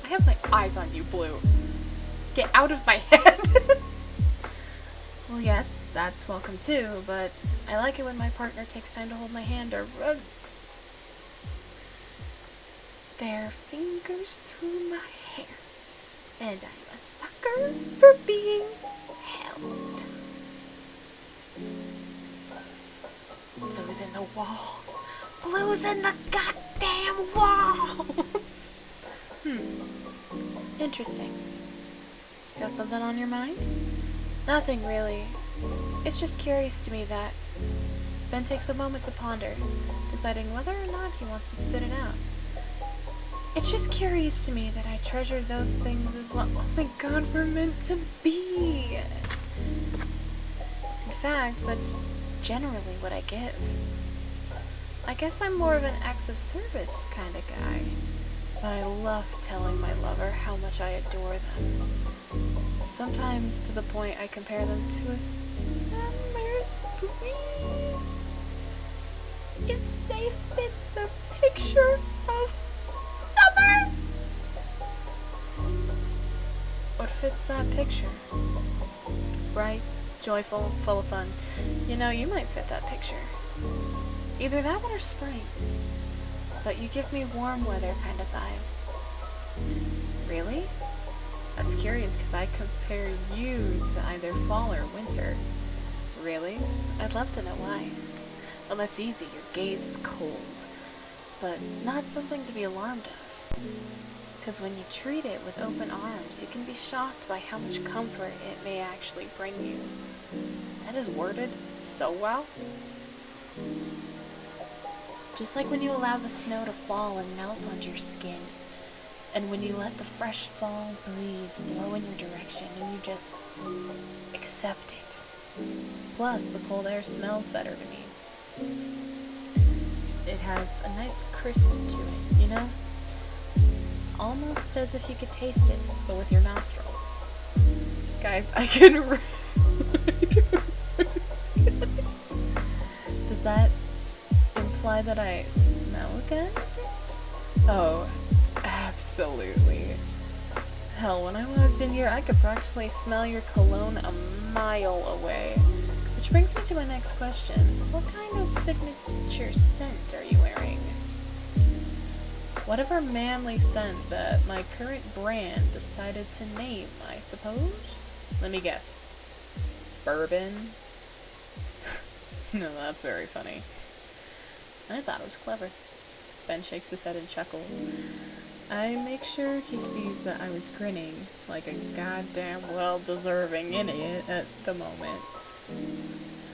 I have my eyes on you, Blue. Get out of my head. Well, yes, that's welcome too, but I like it when my partner takes time to hold my hand or run their fingers through my hair. And I'm a sucker for being held. Blues in the walls. Blues in the goddamn walls. Interesting. Got something on your mind? Nothing really. It's just curious to me that Ben takes a moment to ponder, deciding whether or not he wants to spit it out. It's just curious to me that I treasure those things as well. Oh my god, we're meant to be! In fact, that's generally what I give. I guess I'm more of an acts of service kind of guy, but I love telling my lover how much I adore them. Sometimes to the point I compare them to a summer breeze. If they fit the picture of summer. What fits that picture? Bright, joyful, full of fun. You know, you might fit that picture. Either that one or spring. But you give me warm weather kind of vibes. Really? That's curious because I compare you to either fall or winter. Really? I'd love to know why. Well, that's easy. Your gaze is cold. But not something to be alarmed of. Because when you treat it with open arms, you can be shocked by how much comfort it may actually bring you. That is worded so well. Just like when you allow the snow to fall and melt onto your skin. And when you let the fresh fall breeze blow in your direction and you just accept it. Plus, the cold air smells better to me. It has a nice crisp to it, you know? Almost as if you could taste it, but with your nostrils. Guys, I can... Does that imply that I smell again? Oh, absolutely. Hell, when I walked in here, I could practically smell your cologne a mile away. Which brings me to my next question. What kind of signature scent are you wearing? Whatever manly scent that my current brand decided to name, I suppose? Let me guess. Bourbon? No, that's very funny. I thought it was clever. Ben shakes his head and chuckles. I make sure he sees that I was grinning like a goddamn well-deserving idiot at the moment.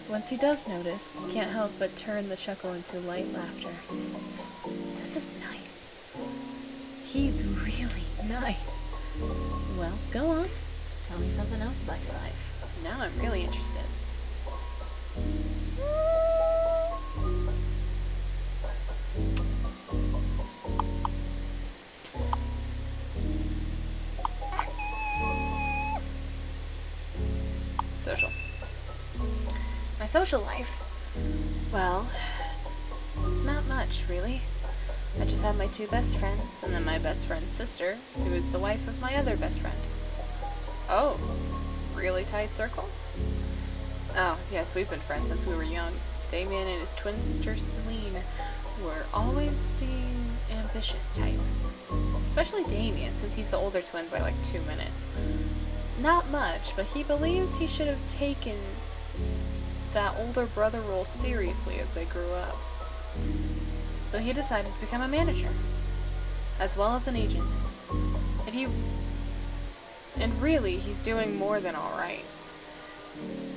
Once he does notice, he can't help but turn the chuckle into light laughter. This is nice. He's really nice. Well, go on. Tell me something else about your life. Now I'm really interested. Social. My social life? Well, it's not much, really. I just have my 2 best friends, and then my best friend's sister, who is the wife of my other best friend. Oh, really tight circle? Oh, yes, we've been friends since we were young. Damien and his twin sister, Celine, were always the ambitious type. Especially Damien, since he's the older twin by like 2 minutes. Not much, but he believes he should have taken that older brother role seriously as they grew up. So he decided to become a manager, as well as an agent. And really, he's doing more than alright.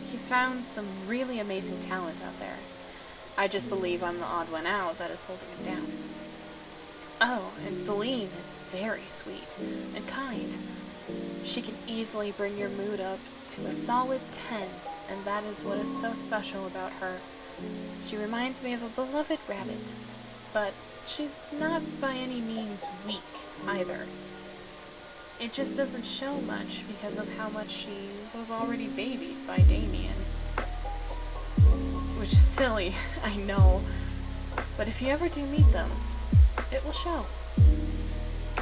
He's found some really amazing talent out there. I just believe I'm the odd one out that is holding him down. Oh, and Celine is very sweet and kind. She can easily bring your mood up to a solid 10, and that is what is so special about her. She reminds me of a beloved rabbit, but she's not by any means weak either. It just doesn't show much because of how much she was already babied by Damien. Which is silly, I know, but if you ever do meet them, it will show.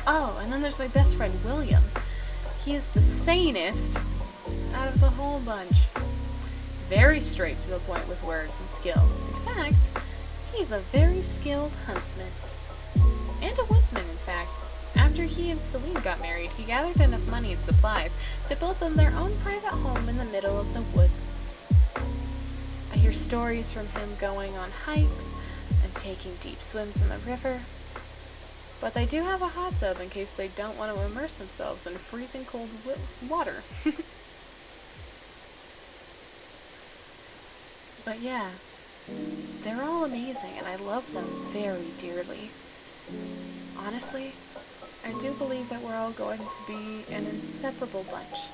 Oh, and then there's my best friend, William. He is the sanest out of the whole bunch. Very straight to the point with words and skills. In fact, he's a very skilled huntsman. And a woodsman, in fact. After he and Celine got married, he gathered enough money and supplies to build them their own private home in the middle of the woods. I hear stories from him going on hikes and taking deep swims in the river. But they do have a hot tub in case they don't want to immerse themselves in freezing cold water. But yeah, they're all amazing and I love them very dearly. Honestly, I do believe that we're all going to be an inseparable bunch.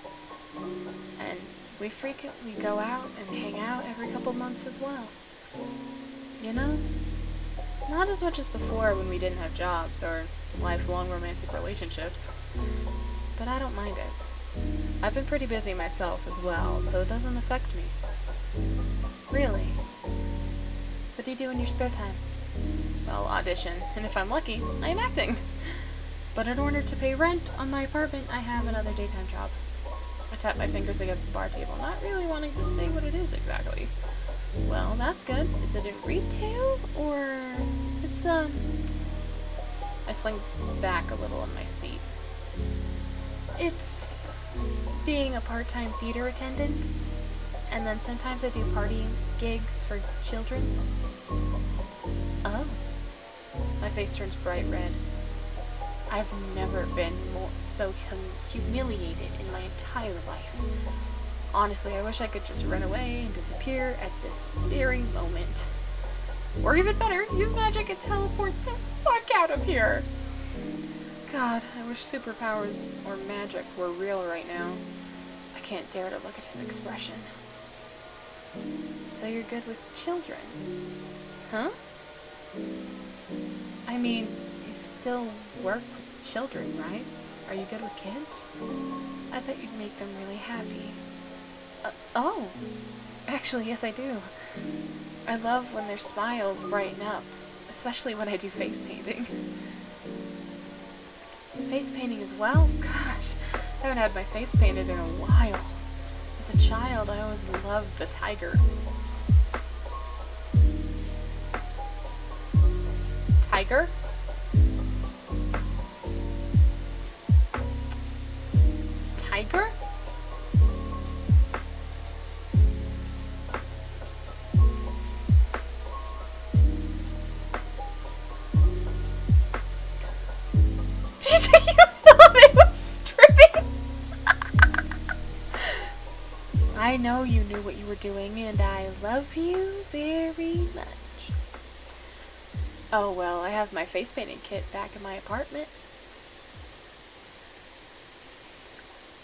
And we frequently go out and hang out every couple months as well. You know? Not as much as before when we didn't have jobs or lifelong romantic relationships. But I don't mind it. I've been pretty busy myself as well, so it doesn't affect me. Really? What do you do in your spare time? Well, audition, and if I'm lucky, I am acting. But in order to pay rent on my apartment, I have another daytime job. I tap my fingers against the bar table, not really wanting to say what it is exactly. Well, that's good. Is it in retail, or it's, I sling back a little in my seat. It's being a part-time theater attendant, and then sometimes I do party gigs for children. Oh. My face turns bright red. I've never been so humiliated in my entire life. Honestly, I wish I could just run away and disappear at this very moment. Or even better, use magic and teleport the fuck out of here! God, I wish superpowers or magic were real right now. I can't dare to look at his expression. So you're good with children? Huh? I mean, you still work with children, right? Are you good with kids? I bet you'd make them really happy. Oh! Actually, yes I do. I love when their smiles brighten up, especially when I do face painting. Face painting as well? Gosh, I haven't had my face painted in a while. As a child, I always loved the tiger. Tiger? Tiger? know you knew what you were doing, and I love you very much. Oh well, I have my face painting kit back in my apartment.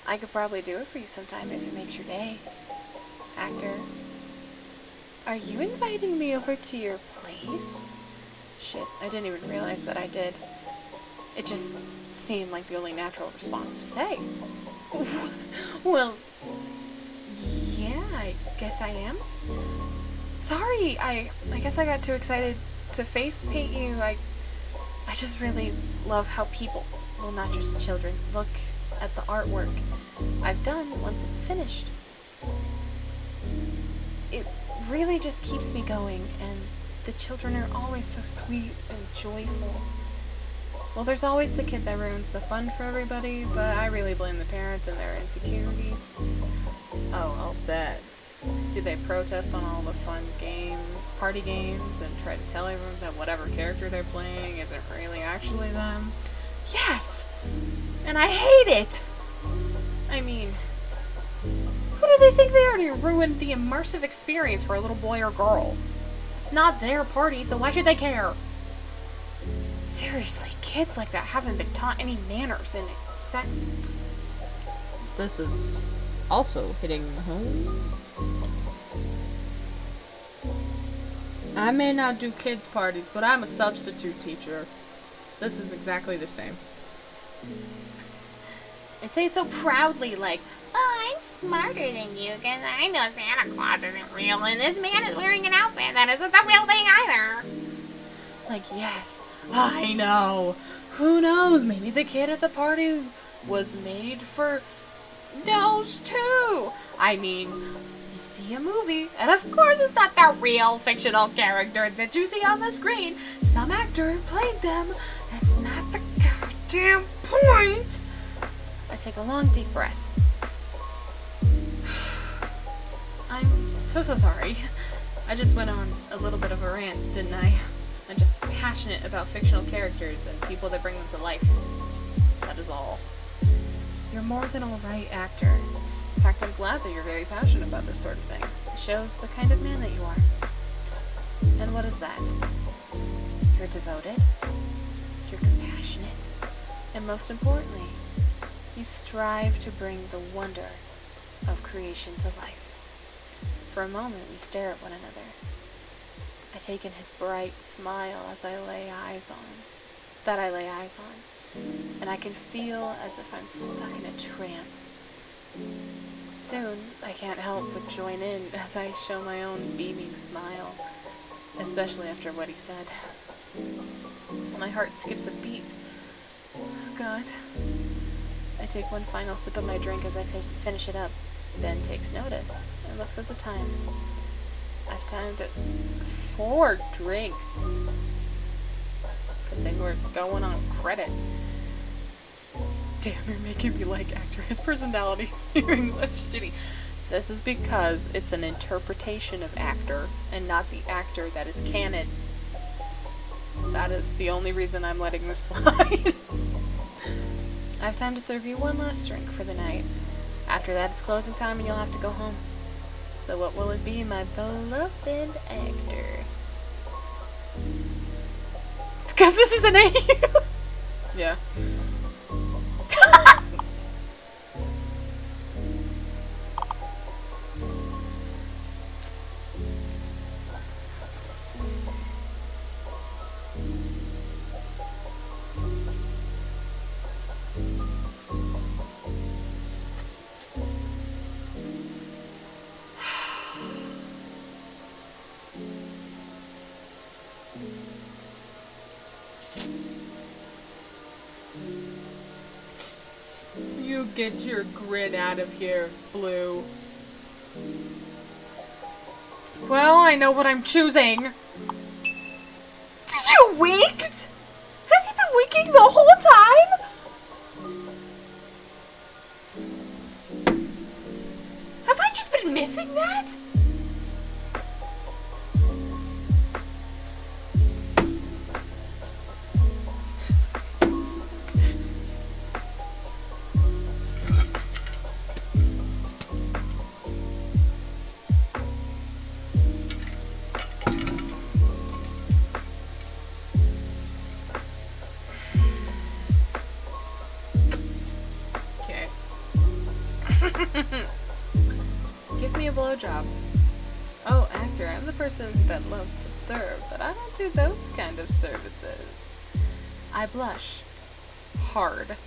I could probably do it for you sometime if it makes your day. Actor. Are you inviting me over to your place? Shit, I didn't even realize that I did. It just seemed like the only natural response to say. Well, yeah, I guess I am. Sorry, I guess I got too excited to face paint you. I just really love how people, well, not just children, look at the artwork I've done once it's finished. It really just keeps me going, and the children are always so sweet and joyful. Well, there's always the kid that ruins the fun for everybody, but I really blame the parents and their insecurities. Oh, I'll bet. Do they protest on all the fun games, party games, and try to tell everyone that whatever character they're playing isn't really actually them? Yes! And I hate it! I mean, who do they think they are to ruin the immersive experience for a little boy or girl? It's not their party, so why should they care? Seriously, kids like that haven't been taught any manners in it. This is also hitting home. I may not do kids' parties, but I'm a substitute teacher. This is exactly the same. And say it so proudly, like, Oh, I'm smarter than you because I know Santa Claus isn't real and this man is wearing an outfit that isn't the real thing either. like, yes, I know. Who knows? Maybe the kid at the party was made for those too. I mean, you see a movie, and of course it's not the real fictional character that you see on the screen. Some actor played them. That's not the goddamn point. I take a long, deep breath. I'm so sorry. I just went on a little bit of a rant, didn't I? I'm just passionate about fictional characters and people that bring them to life. That is all. You're more than alright, actor. In fact, I'm glad that you're very passionate about this sort of thing. It shows the kind of man that you are. And what is that? You're devoted, you're compassionate, and most importantly, you strive to bring the wonder of creation to life. For a moment, we stare at one another. I take in his bright smile as I lay eyes on, and I can feel as if I'm stuck in a trance. Soon, I can't help but join in as I show my own beaming smile, especially after what he said. My heart skips a beat. Oh, God. I take one final sip of my drink as I finish it up. Ben takes notice and looks at the time. I've timed it 4 drinks. Good thing we're going on credit. Damn, you're making me like actor. His personality's hearing less shitty. This is because it's an interpretation of actor and not the actor that is canon. That is the only reason I'm letting this slide. I have time to serve you one last drink for the night. After that, it's closing time and you'll have to go home. So what will it be, my beloved actor? It's because this is an AU. Yeah. You get your grin out of here, Blue. Well, I know what I'm choosing. Did you winked? Has he been winking the whole time? Have I just been missing that? Give me a blowjob. Oh, actor, I'm the person that loves to serve, but I don't do those kind of services. I blush. Hard.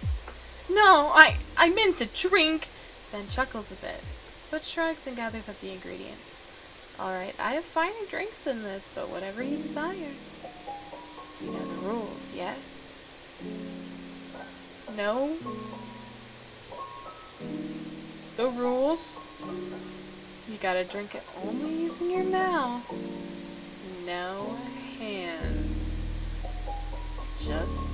No, I meant the drink. Ben chuckles a bit, but shrugs and gathers up the ingredients. Alright, I have finer drinks than this, but whatever you desire. You know the rules, yes? No? The rules? You gotta drink it only using your mouth. No hands. Just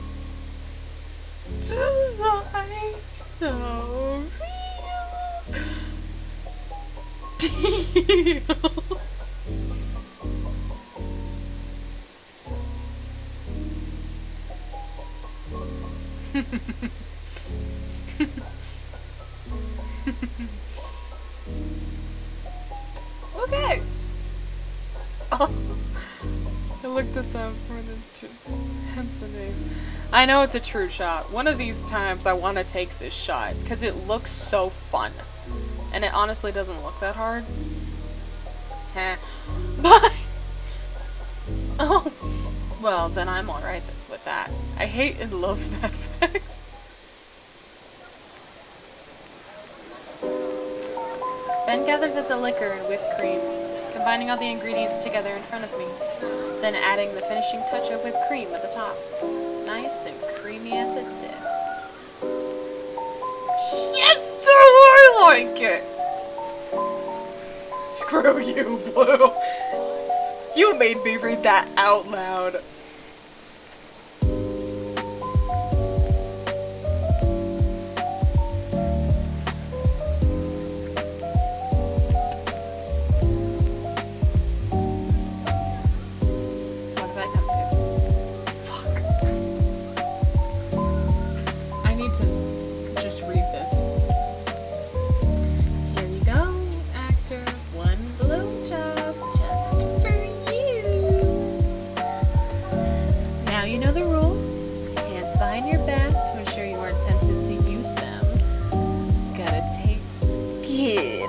like the real deal. Okay. Oh, I looked this up for hence the name. I know it's a true shot. One of these times I want to take this shot because it looks so fun, and it honestly doesn't look that hard. Heh. But oh, well then I'm alright with that. I hate and love that fact. Ben gathers up the liquor and whipped cream, combining all the ingredients together in front of me, then adding the finishing touch of whipped cream at the top. Nice and creamy at the tip. Yes, I like it! Screw you, Blue. You made me read that out loud.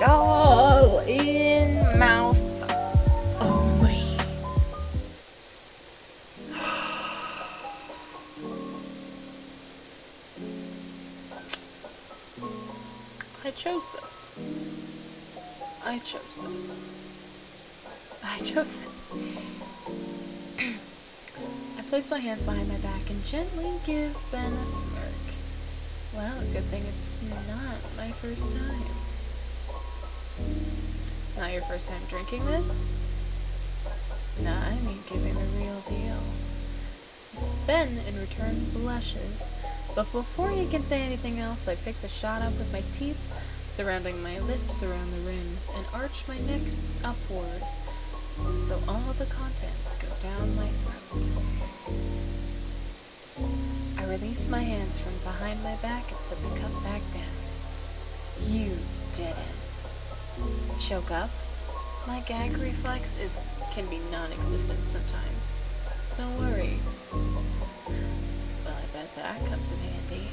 All in mouth only. I chose this. I chose this. I chose this. I place my hands behind my back and gently give Ben a smirk. Well, good thing it's not my first time. Not your first time drinking this? No, I mean giving the real deal. Ben, in return, blushes, but before he can say anything else, I pick the shot up with my teeth, surrounding my lips around the rim, and arch my neck upwards, so all the contents go down my throat. I release my hands from behind my back and set the cup back down. You didn't. Choke up? My gag reflex can be non-existent sometimes. Don't worry. Well, I bet that comes in handy.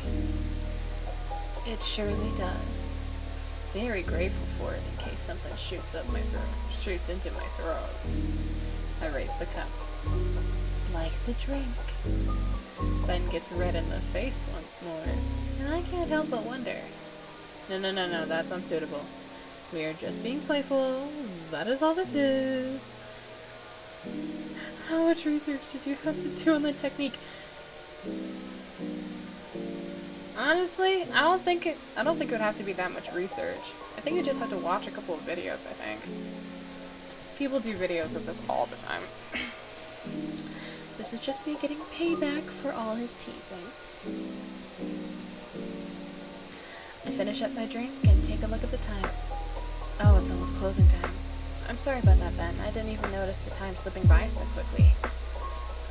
It surely does. Very grateful for it in case something shoots into my throat. I raise the cup. Like the drink. Ben gets red in the face once more, and I can't help but wonder. No, that's unsuitable. We are just being playful. That is all this is. How much research did you have to do on the technique? Honestly, I don't think it would have to be that much research. I think you just have to watch a couple of videos, I think. People do videos of this all the time. This is just me getting payback for all his teasing. I finish up my drink and take a look at the time. Oh, it's almost closing time. I'm sorry about that, Ben. I didn't even notice the time slipping by so quickly.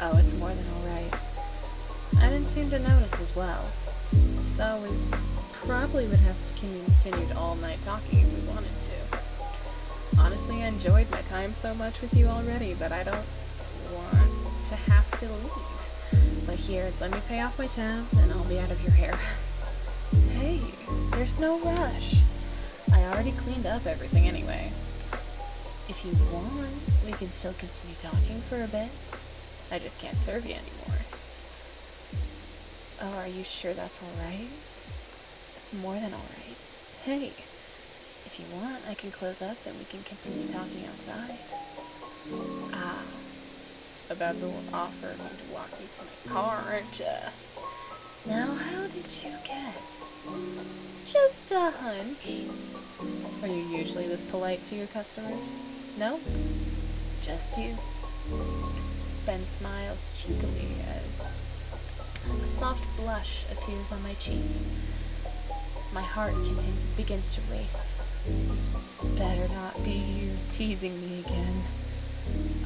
Oh, it's more than alright. I didn't seem to notice as well. So we probably would have to continue all night talking if we wanted to. Honestly, I enjoyed my time so much with you already that I don't want to have to leave. But here, let me pay off my tab and I'll be out of your hair. Hey, there's no rush. I already cleaned up everything anyway. If you want, we can still continue talking for a bit. I just can't serve you anymore. Oh, are you sure that's alright? It's more than alright. Hey, if you want, I can close up and we can continue talking outside. Ah, about to offer me to walk me to my car, aren't ya? Now, how did you guess? Just a hunch. Are you usually this polite to your customers? No? Just you? Ben smiles cheekily as a soft blush appears on my cheeks. My heart begins to race. This better not be you teasing me again.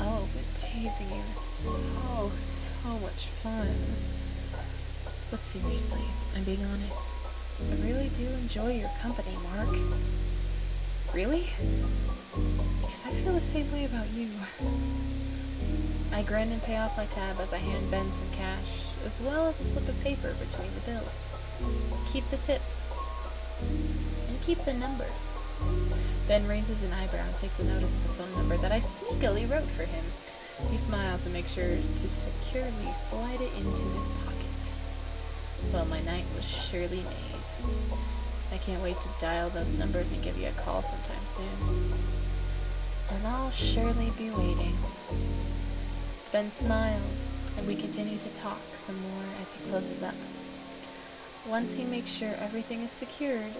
Oh, but teasing you is so much fun. But seriously, I'm being honest. I really do enjoy your company, Mark. Really? Because I feel the same way about you. I grin and pay off my tab as I hand Ben some cash, as well as a slip of paper between the bills. Keep the tip. And keep the number. Ben raises an eyebrow and takes a notice of the phone number that I sneakily wrote for him. He smiles and makes sure to securely slide it into his pocket. Well, my night was surely made. I can't wait to dial those numbers and give you a call sometime soon. And I'll surely be waiting. Ben smiles, and we continue to talk some more as he closes up. Once he makes sure everything is secured,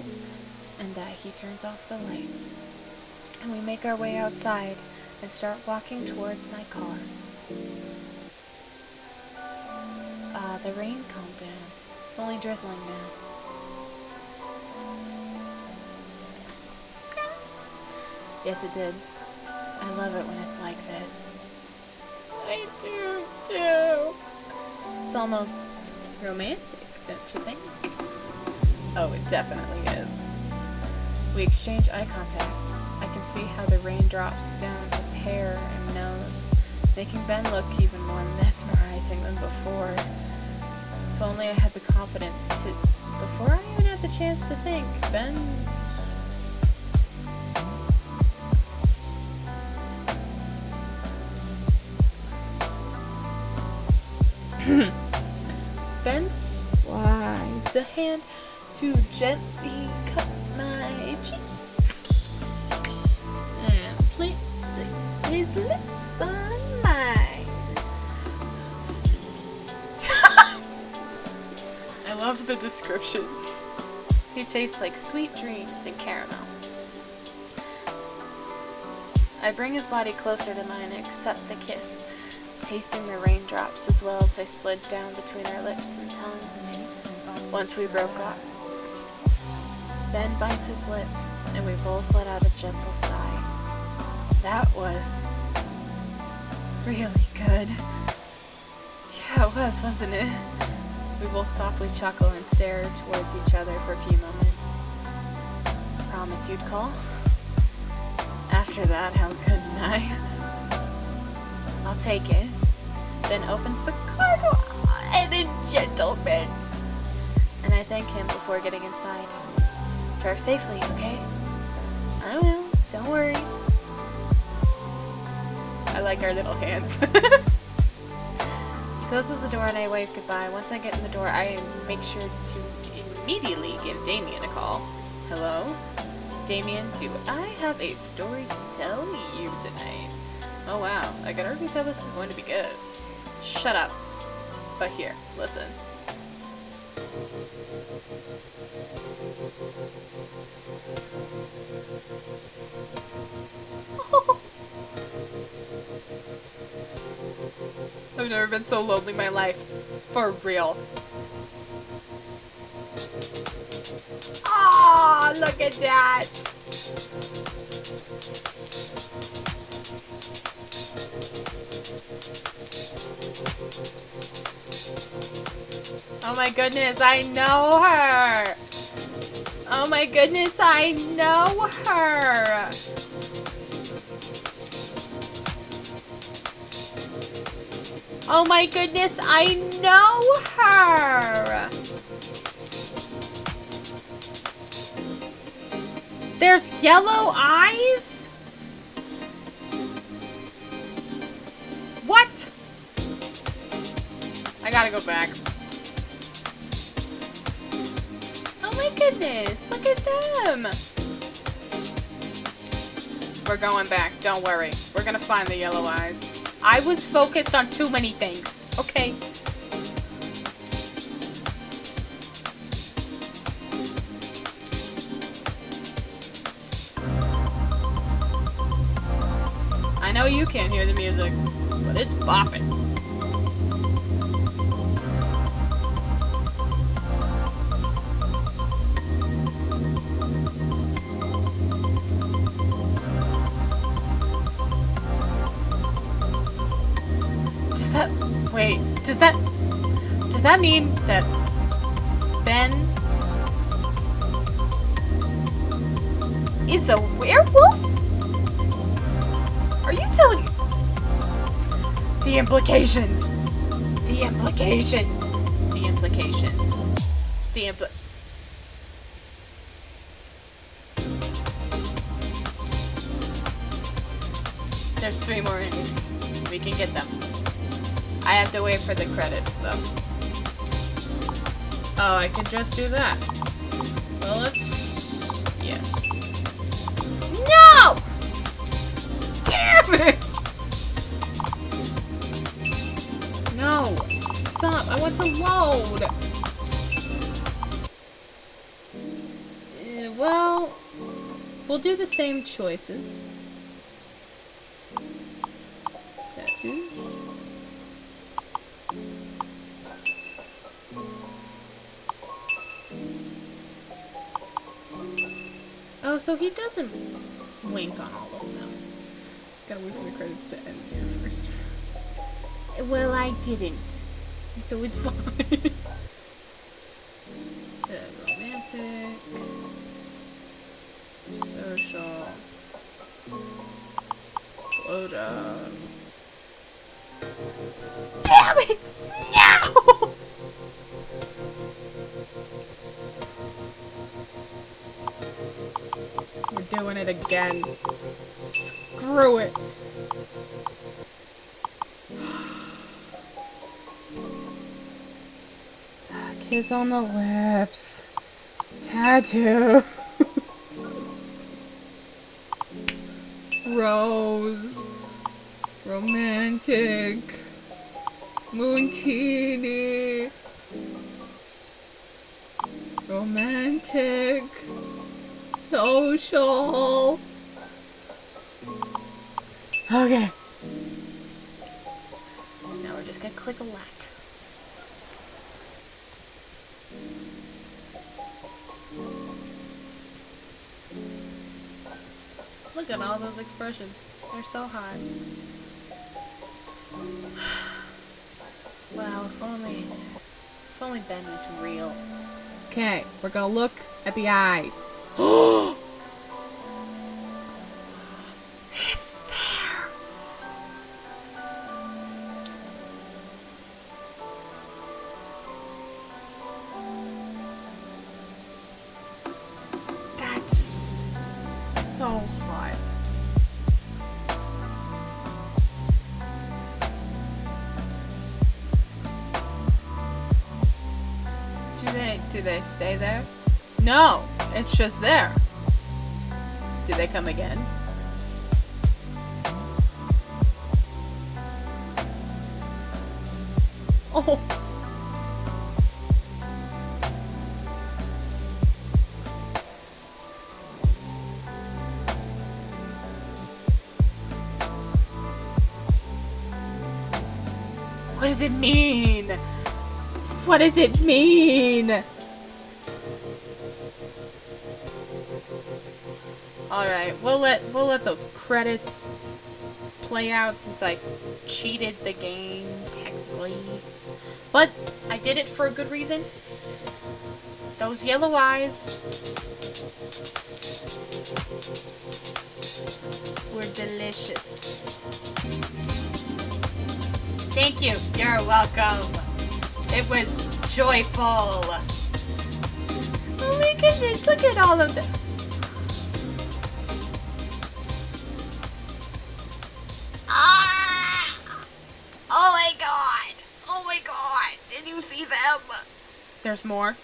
and that he turns off the lights, and we make our way outside and start walking towards my car. The rain calmed down. It's only drizzling now. Yes, it did. I love it when it's like this. I do too. It's almost romantic, don't you think? Oh, it definitely is. We exchange eye contact. I can see how the rain drops down his hair and nose, making Ben look even more mesmerizing than before. If only I had the confidence to... Before I even had the chance to think, Ben's... Ben slides a hand to gently cut my cheek and plants his lips on mine. I love the description. He tastes like sweet dreams and caramel. I bring his body closer to mine and accept the kiss, tasting the raindrops as well as they slid down between our lips and tongues. Once we broke up, Ben bites his lip, and we both let out a gentle sigh. That was really good. Yeah, it was, wasn't it? We both softly chuckle and stare towards each other for a few moments. Promise you'd call? After that, how couldn't I? I'll take it. Then opens the car door and a gentleman. And I thank him before getting inside. Drive safely, okay? I will. Don't worry. I like our little hands. He closes the door and I wave goodbye. Once I get in the door, I make sure to immediately give Damien a call. Hello? Damien, do I have a story to tell you tonight? Oh wow, I can already tell this is going to be good. Shut up. But here, listen. I've never been so lonely in my life. For real. Oh, look at that! Oh my goodness, I know her! Oh my goodness, I know her! Oh my goodness, I know her! There's yellow eyes? What? I gotta go back. Oh my goodness, look at them. We're going back, don't worry. We're gonna find the yellow eyes. I was focused on too many things, okay? I know you can't hear the music, but it's bopping. Does that mean that Ben is a werewolf? Are you telling me? The implications. There's 3 more endings. We can get them. I have to wait for the credits, though. Oh, I could just do that. Well, let's... Yes. No! Damn it! No! Stop! I want to load! Well... We'll do the same choices. Tattoos. Oh, so he doesn't wink on all of them. Gotta wait for the credits to end here first. Well, I didn't. So it's fine. Romantic. Social. Load up. Damn it! No! We're doing it again. Screw it. Kiss on the lips. Tattoo. Rose. Romantic. Moontini. Romantic. Social. Okay. Now we're just gonna click a lot. Look at all those expressions. They're so hot. Wow, if only Ben was real. Okay, we're gonna look at the eyes. It's there. That's so hot. Do they stay there? No, it's just there. Do they come again? Oh. What does it mean? What does it mean? Alright, we'll let those credits play out since I cheated the game, technically. But I did it for a good reason. Those yellow eyes were delicious. Thank you. You're welcome. It was joyful. Oh my goodness, look at all of them. There's more.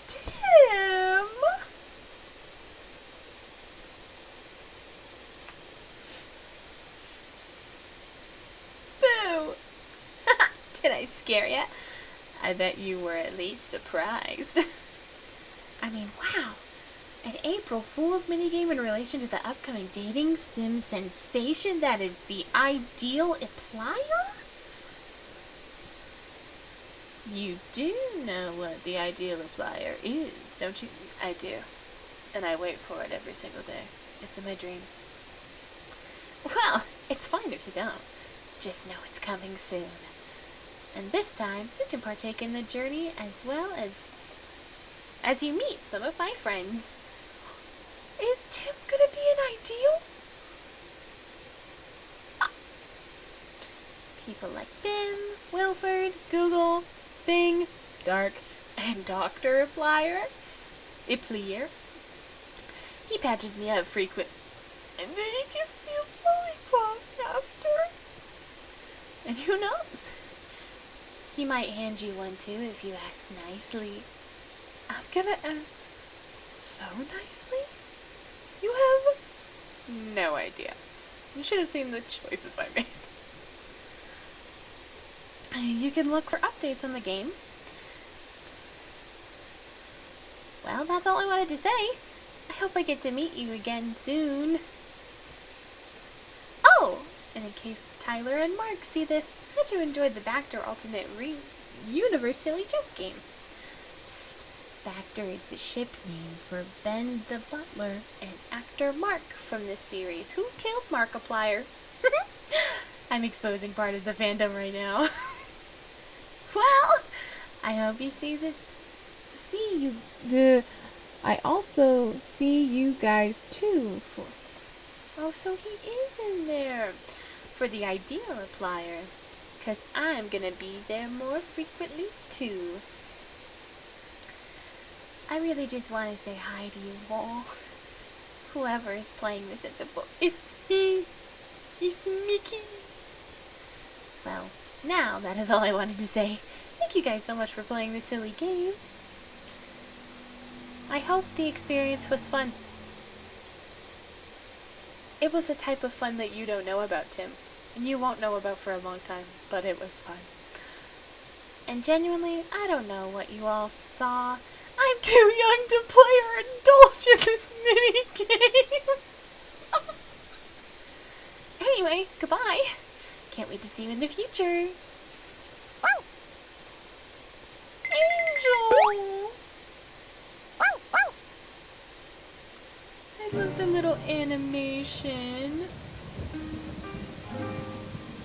Tim! Boo! Did I scare ya? I bet you were at least surprised. I mean, wow. An April Fool's minigame in relation to the upcoming dating sim sensation that is the ideal applier? You do know what the ideal applier is, don't you? I do. And I wait for it every single day. It's in my dreams. Well, it's fine if you don't. Just know it's coming soon. And this time, you can partake in the journey as well as you meet some of my friends. Is Tim gonna be an ideal? People like Bim, Wilford, Google, Bing, Dark, and Dr. Applier. He patches me up frequent, and then he gives me a lollipop after. And who knows? He might hand you one too if you ask nicely. I'm gonna ask so nicely? You have no idea. You should have seen the choices I made. You can look for updates on the game. Well, that's all I wanted to say. I hope I get to meet you again soon. Oh, and in case Tyler and Mark see this, I hope you enjoyed the Bacter Alternate Universe Silly Joke game. Psst, Bacter is the ship name for Ben the Butler and actor Mark from this series, who killed Markiplier. I'm exposing part of the fandom right now. Well, I hope you I also see you guys too oh, so he is in there for the ideal applier, 'cause I'm gonna be there more frequently too. I really just want to say hi to you all. Whoever is playing this at the book, it's me. It's Mickey. Well, now that is all I wanted to say. Thank you guys so much for playing this silly game. I hope the experience was fun. It was a type of fun that you don't know about, Tim, and you won't know about for a long time, but it was fun. And genuinely, I don't know what you all saw. I'm too young to play or indulge in this mini-game. Anyway, goodbye. Can't wait to see you in the future. Wow. Angel! Wow, wow. I love the little animation.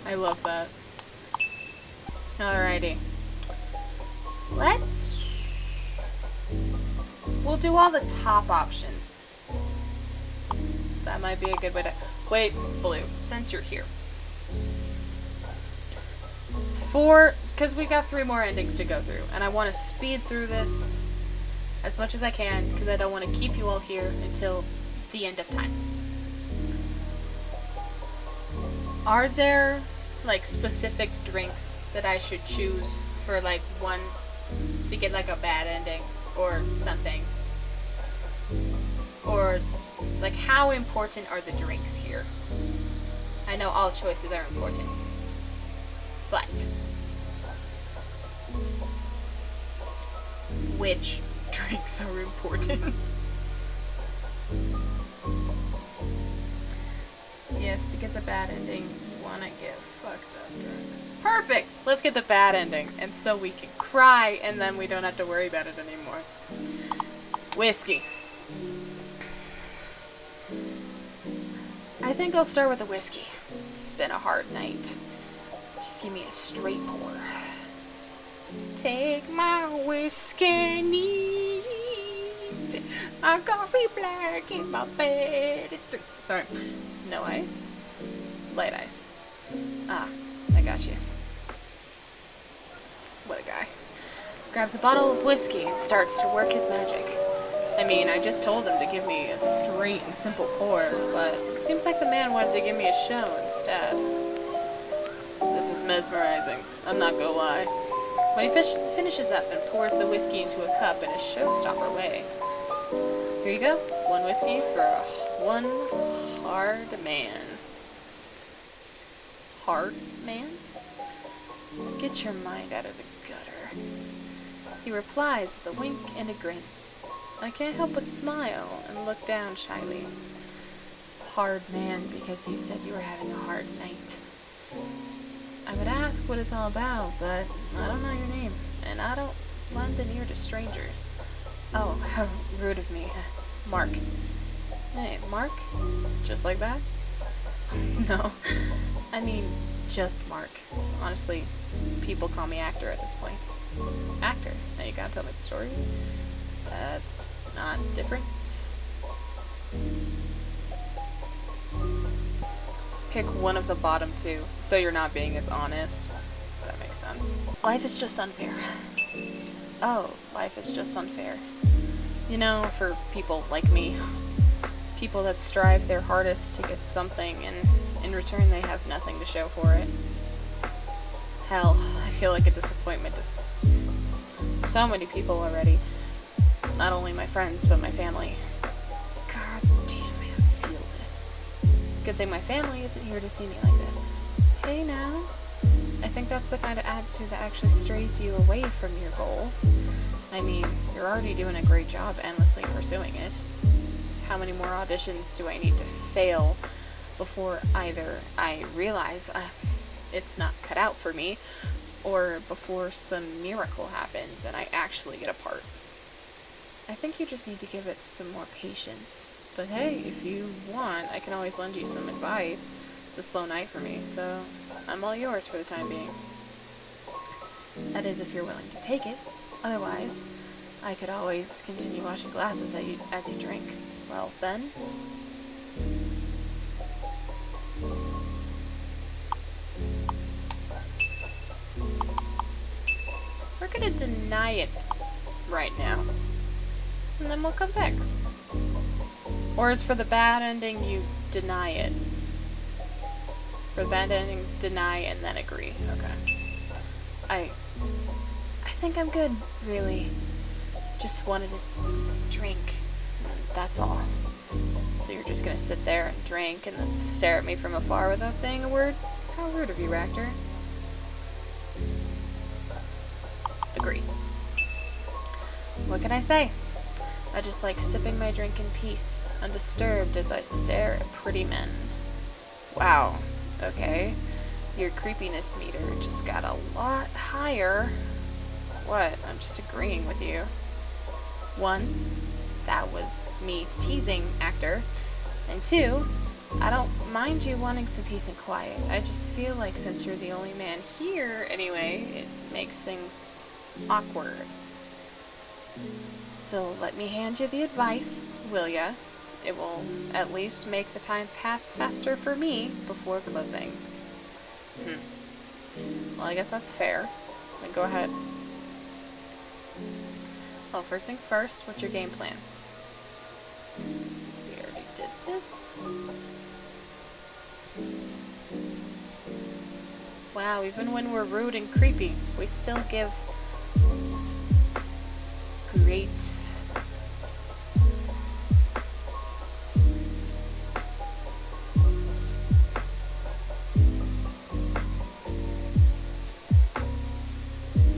I love that. Alrighty. We'll do all the top options. That might be a good way to... Wait, Blue, since you're here. Because we got 3 more endings to go through, and I want to speed through this as much as I can, because I don't want to keep you all here until the end of time. Are there, like, specific drinks that I should choose for, like, one to get, like, a bad ending or something? Or, like, how important are the drinks here? I know all choices are important, but which drinks are important? Yes, to get the bad ending, you want to get fucked up drunk. Perfect! Let's get the bad ending, and so we can cry, and then we don't have to worry about it anymore. Whiskey. I think I'll start with the whiskey. It's been a hard night. Just give me a straight pour. Take my whiskey neat. A coffee black in my bed. Sorry. No ice. Light ice. Ah, I got you. What a guy. Grabs a bottle of whiskey and starts to work his magic. I mean, I just told him to give me a straight and simple pour, but it seems like the man wanted to give me a show instead. This is mesmerizing, I'm not gonna lie. When he finishes up and pours the whiskey into a cup in a showstopper way. Here you go, 1 whiskey for 1 hard man. Hard man? Get your mind out of the gutter. He replies with a wink and a grin. I can't help but smile and look down shyly. Hard man, because you said you were having a hard night. I would ask what it's all about, but I don't know your name, and I don't lend an ear to strangers. Oh, how rude of me. Mark. Hey, Mark? Just like that? No. I mean, just Mark. Honestly, people call me Actor at this point. Actor? Now you gotta tell me the story? That's not different. Pick one of the bottom 2, so you're not being as honest. That makes sense. Life is just unfair. Oh, life is just unfair. You know, for people like me. People that strive their hardest to get something, and in return they have nothing to show for it. Hell, I feel like a disappointment to so many people already. Not only my friends, but my family. God damn, I feel this. Good thing my family isn't here to see me like this. Hey now. I think that's the kind of attitude that actually strays you away from your goals. I mean, you're already doing a great job endlessly pursuing it. How many more auditions do I need to fail before either I realize it's not cut out for me, or before some miracle happens and I actually get a part? I think you just need to give it some more patience. But hey, if you want, I can always lend you some advice. It's a slow night for me, so I'm all yours for the time being. That is, if you're willing to take it. Otherwise, I could always continue washing glasses as you drink. Well, then... we're gonna deny it right now. And then we'll come back. Or is for the bad ending, you deny it? For the bad ending, deny and then agree. Okay. I think I'm good, really. Just wanted to drink. That's all. So you're just gonna sit there and drink and then stare at me from afar without saying a word? How rude of you, Ractor. Agree. What can I say? I just like sipping my drink in peace, undisturbed as I stare at pretty men. Wow, okay. Your creepiness meter just got a lot higher. What? I'm just agreeing with you. 1, that was me teasing, Actor. And 2, I don't mind you wanting some peace and quiet. I just feel like since you're the only man here anyway, it makes things awkward. So let me hand you the advice, will ya? It will at least make the time pass faster for me before closing. Well, I guess that's fair. Then go ahead. Well, first things first, what's your game plan? We already did this. Wow, even when we're rude and creepy, we still give great...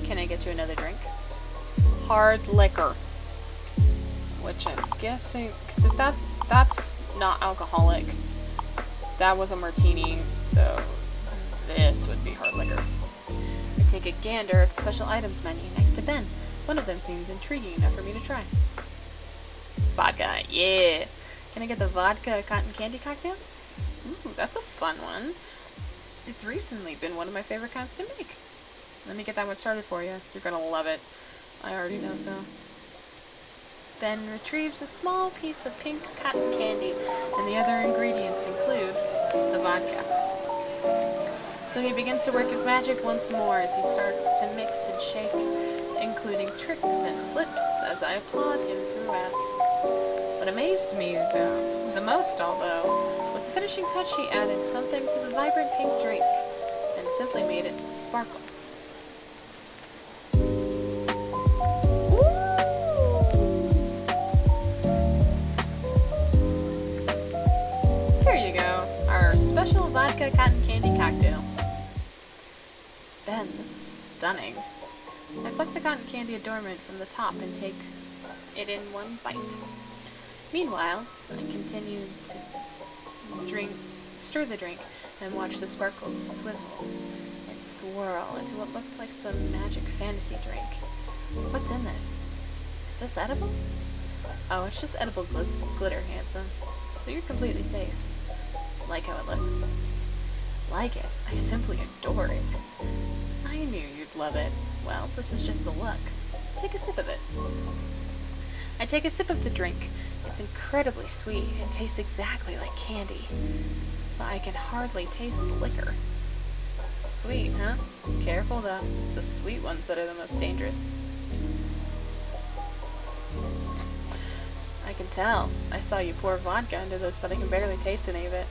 Can I get you another drink? Hard liquor. Which I'm guessing... because if that's not alcoholic, that was a martini, so this would be hard liquor. I take a gander at the special items menu next to Ben. One of them seems intriguing enough for me to try. Vodka, yeah. Can I get the vodka cotton candy cocktail? Ooh, that's a fun one. It's recently been one of my favorite kinds to make. Let me get that one started for you. You're gonna love it. I already know so. Ben retrieves a small piece of pink cotton candy, and the other ingredients include the vodka. So he begins to work his magic once more as he starts to mix and shake, including tricks and flips as I applaud him throughout. What amazed me, the most, although, was the finishing touch he added something to the vibrant pink drink, and simply made it sparkle. Here you go, our special vodka cotton candy cocktail. Ben, this is stunning. I pluck the cotton candy adornment from the top and take it in one bite. Meanwhile, I continued to stir the drink, and watch the sparkles swivel and swirl into what looked like some magic fantasy drink. What's in this? Is this edible? Oh, it's just edible glitter, handsome. So you're completely safe. Like how it looks. Like it. I simply adore it. I knew you'd love it. Well, this is just the look. Take a sip of it. I take a sip of the drink. It's incredibly sweet and tastes exactly like candy. But I can hardly taste the liquor. Sweet, huh? Careful though. It's the sweet ones that are the most dangerous. I can tell. I saw you pour vodka into this, but I can barely taste any of it.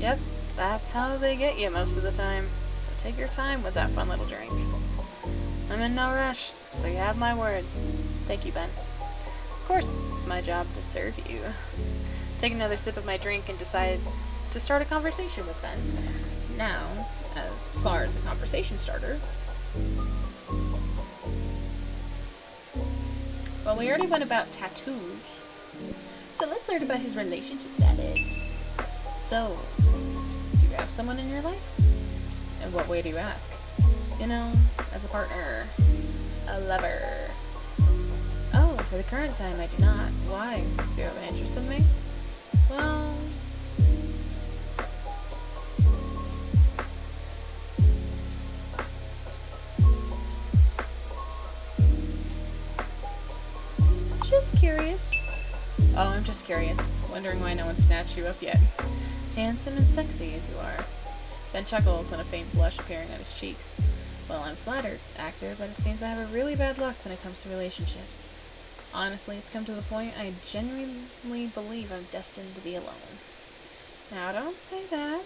Yep, that's how they get you most of the time. So take your time with that fun little drink. I'm in no rush, so you have my word. Thank you, Ben. Of course, it's my job to serve you. Take another sip of my drink and decide to start a conversation with Ben. Now, as far as a conversation starter, well, we already went about tattoos, so let's learn about his relationship status. So, do you have someone in your life? In what way do you ask? You know, as a partner, a lover. Oh, for the current time, I do not. Why? Do you have an interest in me? Well, just curious. Oh, I'm just curious. Wondering why no one snatched you up yet. Handsome and sexy as you are. Ben chuckles and a faint blush appearing on his cheeks. Well, I'm flattered, actor, but it seems I have a really bad luck when it comes to relationships. Honestly, it's come to the point I genuinely believe I'm destined to be alone. Now, don't say that.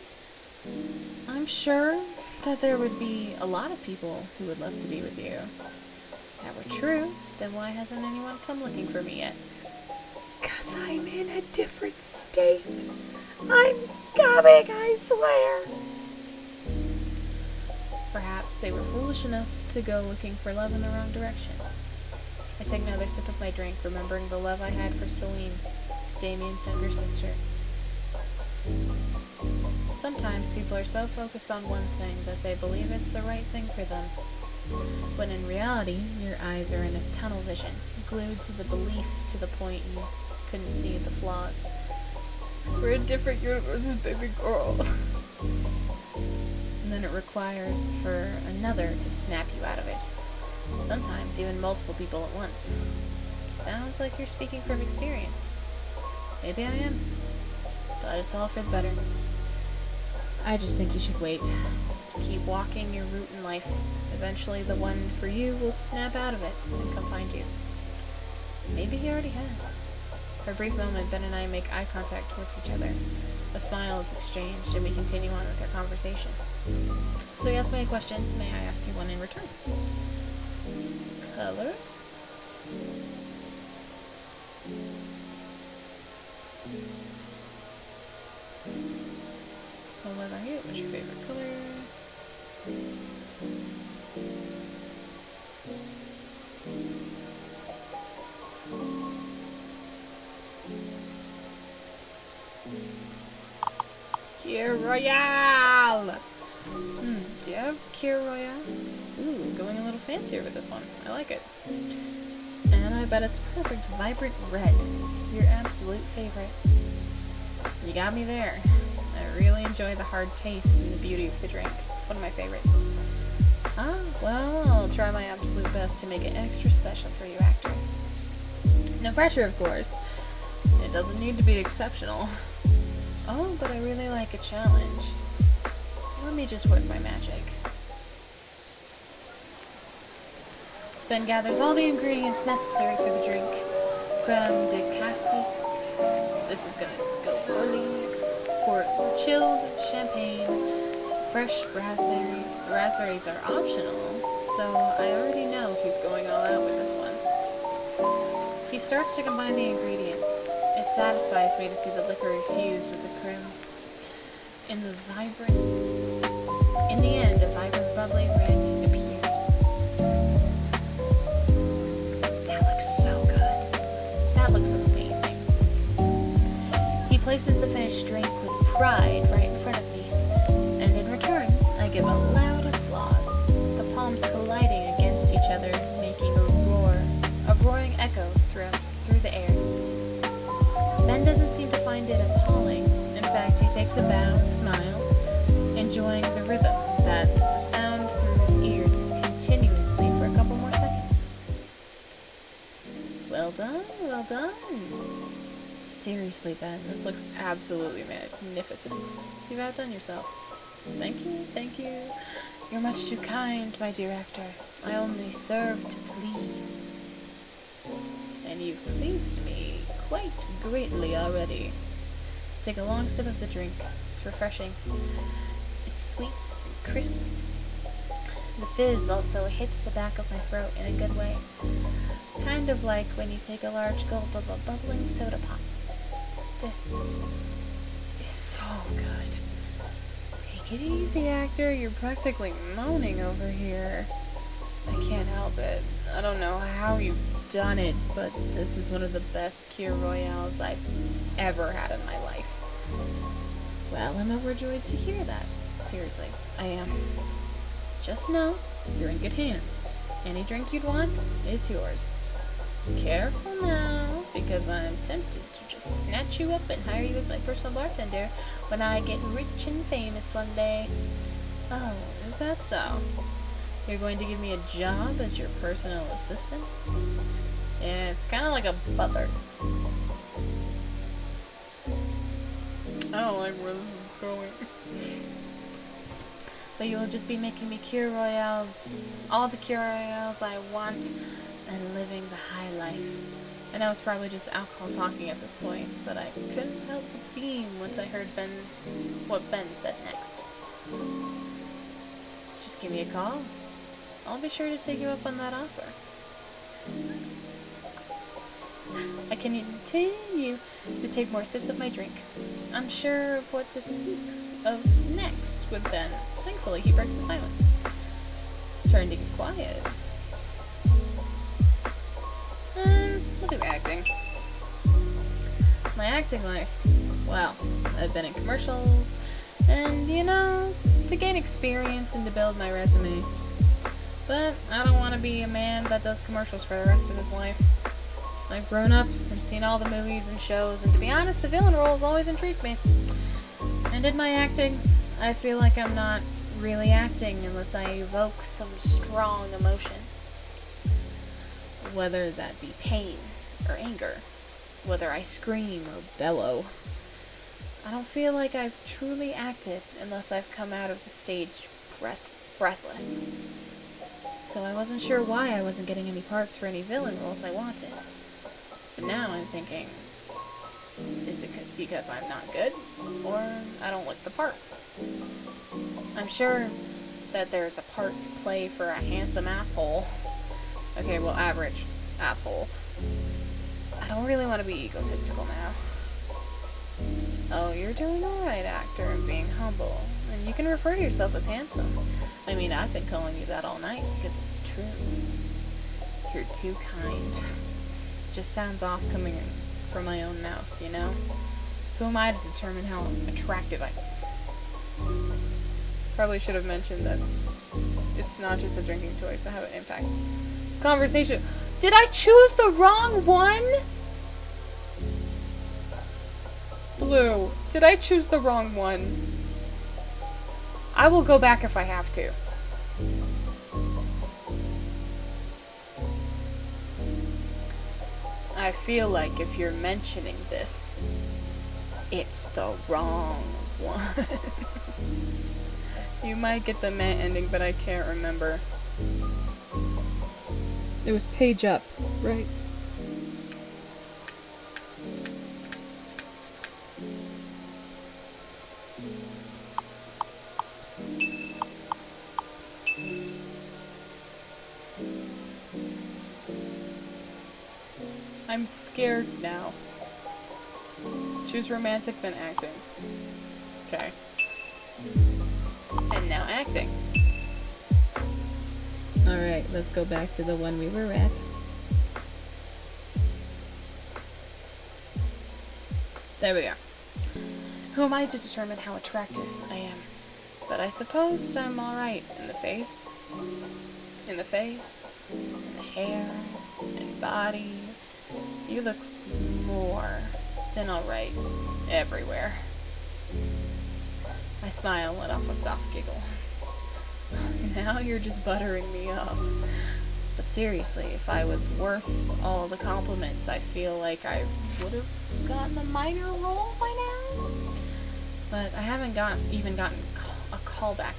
I'm sure that there would be a lot of people who would love to be with you. If that were true, then why hasn't anyone come looking for me yet? 'Cause I'm in a different state. I'm coming, I swear. Perhaps they were foolish enough to go looking for love in the wrong direction. I take another sip of my drink, remembering the love I had for Celine, Damien's younger sister. Sometimes people are so focused on one thing that they believe it's the right thing for them, when in reality, your eyes are in a tunnel vision, glued to the belief to the point you couldn't see the flaws. It's 'cause we're in different universes, baby girl. And then it requires for another to snap you out of it. Sometimes even multiple people at once. Sounds like you're speaking from experience. Maybe I am, but it's all for the better. I just think you should wait. Keep walking your route in life. Eventually the one for you will snap out of it and come find you. Maybe he already has. For a brief moment, Ben and I make eye contact towards each other. A smile is exchanged and we continue on with our conversation. So he asked me a question. May I ask you one in return? Color? Well, what about you? What's your favorite color? Kir Royale! Do you have Kir Royale? Ooh, going a little fancier with this one. I like it. And I bet it's perfect vibrant red. Your absolute favorite. You got me there. I really enjoy the hard taste and the beauty of the drink. It's one of my favorites. Ah, well, I'll try my absolute best to make it extra special for you, actor. No pressure, of course. It doesn't need to be exceptional. Oh, but I really like a challenge. Let me just work my magic. Ben gathers all the ingredients necessary for the drink. creme de cassis. This is gonna go bully. Pour chilled champagne, fresh raspberries. The raspberries are optional, so I already know he's going all out with this one. He starts to combine the ingredients. It satisfies me to see the liquor fuse with the creme. In the end, a vibrant, bubbly red appears. That looks so good. That looks amazing. He places the finished drink with pride right in front of me, and in return, I give a loud applause, the palms colliding against each other, making a roaring echo through the air. Ben doesn't seem to find it appalling. In fact, he takes a bow and smiles, enjoying the rhythm, the sound through his ears continuously for a couple more seconds. Well done, well done. Seriously, Ben, this looks absolutely magnificent. You've outdone yourself. Thank you, thank you. You're much too kind, my dear actor. I only serve to please. And you've pleased me quite greatly already. Take a long sip of the drink. It's refreshing. It's sweet and crisp. The fizz also hits the back of my throat in a good way. Kind of like when you take a large gulp of a bubbling soda pop. This is so good. Take it easy, actor. You're practically moaning over here. I can't help it. I don't know how you've done it, but this is one of the best Kir Royales I've ever had in my life. Well, I'm overjoyed to hear that. Seriously, I am. Just know, you're in good hands. Any drink you'd want, it's yours. Careful now, because I'm tempted to just snatch you up and hire you as my personal bartender when I get rich and famous one day. Oh, is that so? You're going to give me a job as your personal assistant? Yeah, it's kind of like a butler. I don't like where this is going. But you'll just be making me Kir Royales, all the Kir Royales I want, and living the high life. I know it's probably just alcohol talking at this point, but I couldn't help but beam once I heard what Ben said next. Just give me a call. I'll be sure to take you up on that offer. I can continue to take more sips of my drink, unsure of what to speak of next with Ben. Thankfully, he breaks the silence. Starting to get quiet. We'll do acting. My acting life. Well, I've been in commercials, and to gain experience and to build my resume. But I don't want to be a man that does commercials for the rest of his life. I've grown up and seen all the movies and shows, and to be honest, the villain roles always intrigued me. And in my acting, I feel like I'm not really acting unless I evoke some strong emotion. Whether that be pain or anger, whether I scream or bellow. I don't feel like I've truly acted unless I've come out of the stage breathless. So I wasn't sure why I wasn't getting any parts for any villain roles I wanted. But now I'm thinking, is it because I'm not good, or I don't like the part? I'm sure that there's a part to play for a handsome asshole. Okay, well, average asshole. I don't really want to be egotistical now. Oh, you're doing alright, actor, and being humble. And you can refer to yourself as handsome. I mean, I've been calling you that all night because it's true. You're too kind. Just sounds off coming from my own mouth, Who am I to determine how attractive I am? Probably should have mentioned it's not just a drinking toy, to have an impact. Conversation. Did I choose the wrong one? Blue, did I choose the wrong one? I will go back if I have to. I feel like if you're mentioning this, it's the wrong one. You might get the matte ending, but I can't remember. It was page up, right? I'm scared now. Choose romantic, then acting. Okay. And now acting. Alright, let's go back to the one we were at. There we go. Who am I to determine how attractive I am? But I suppose I'm alright in the face. In the face, in the hair, and body. You look more than alright everywhere. I smile and let off a soft giggle. Now you're just buttering me up. But seriously, if I was worth all the compliments, I feel like I would have gotten a minor role by now. But I haven't even gotten a callback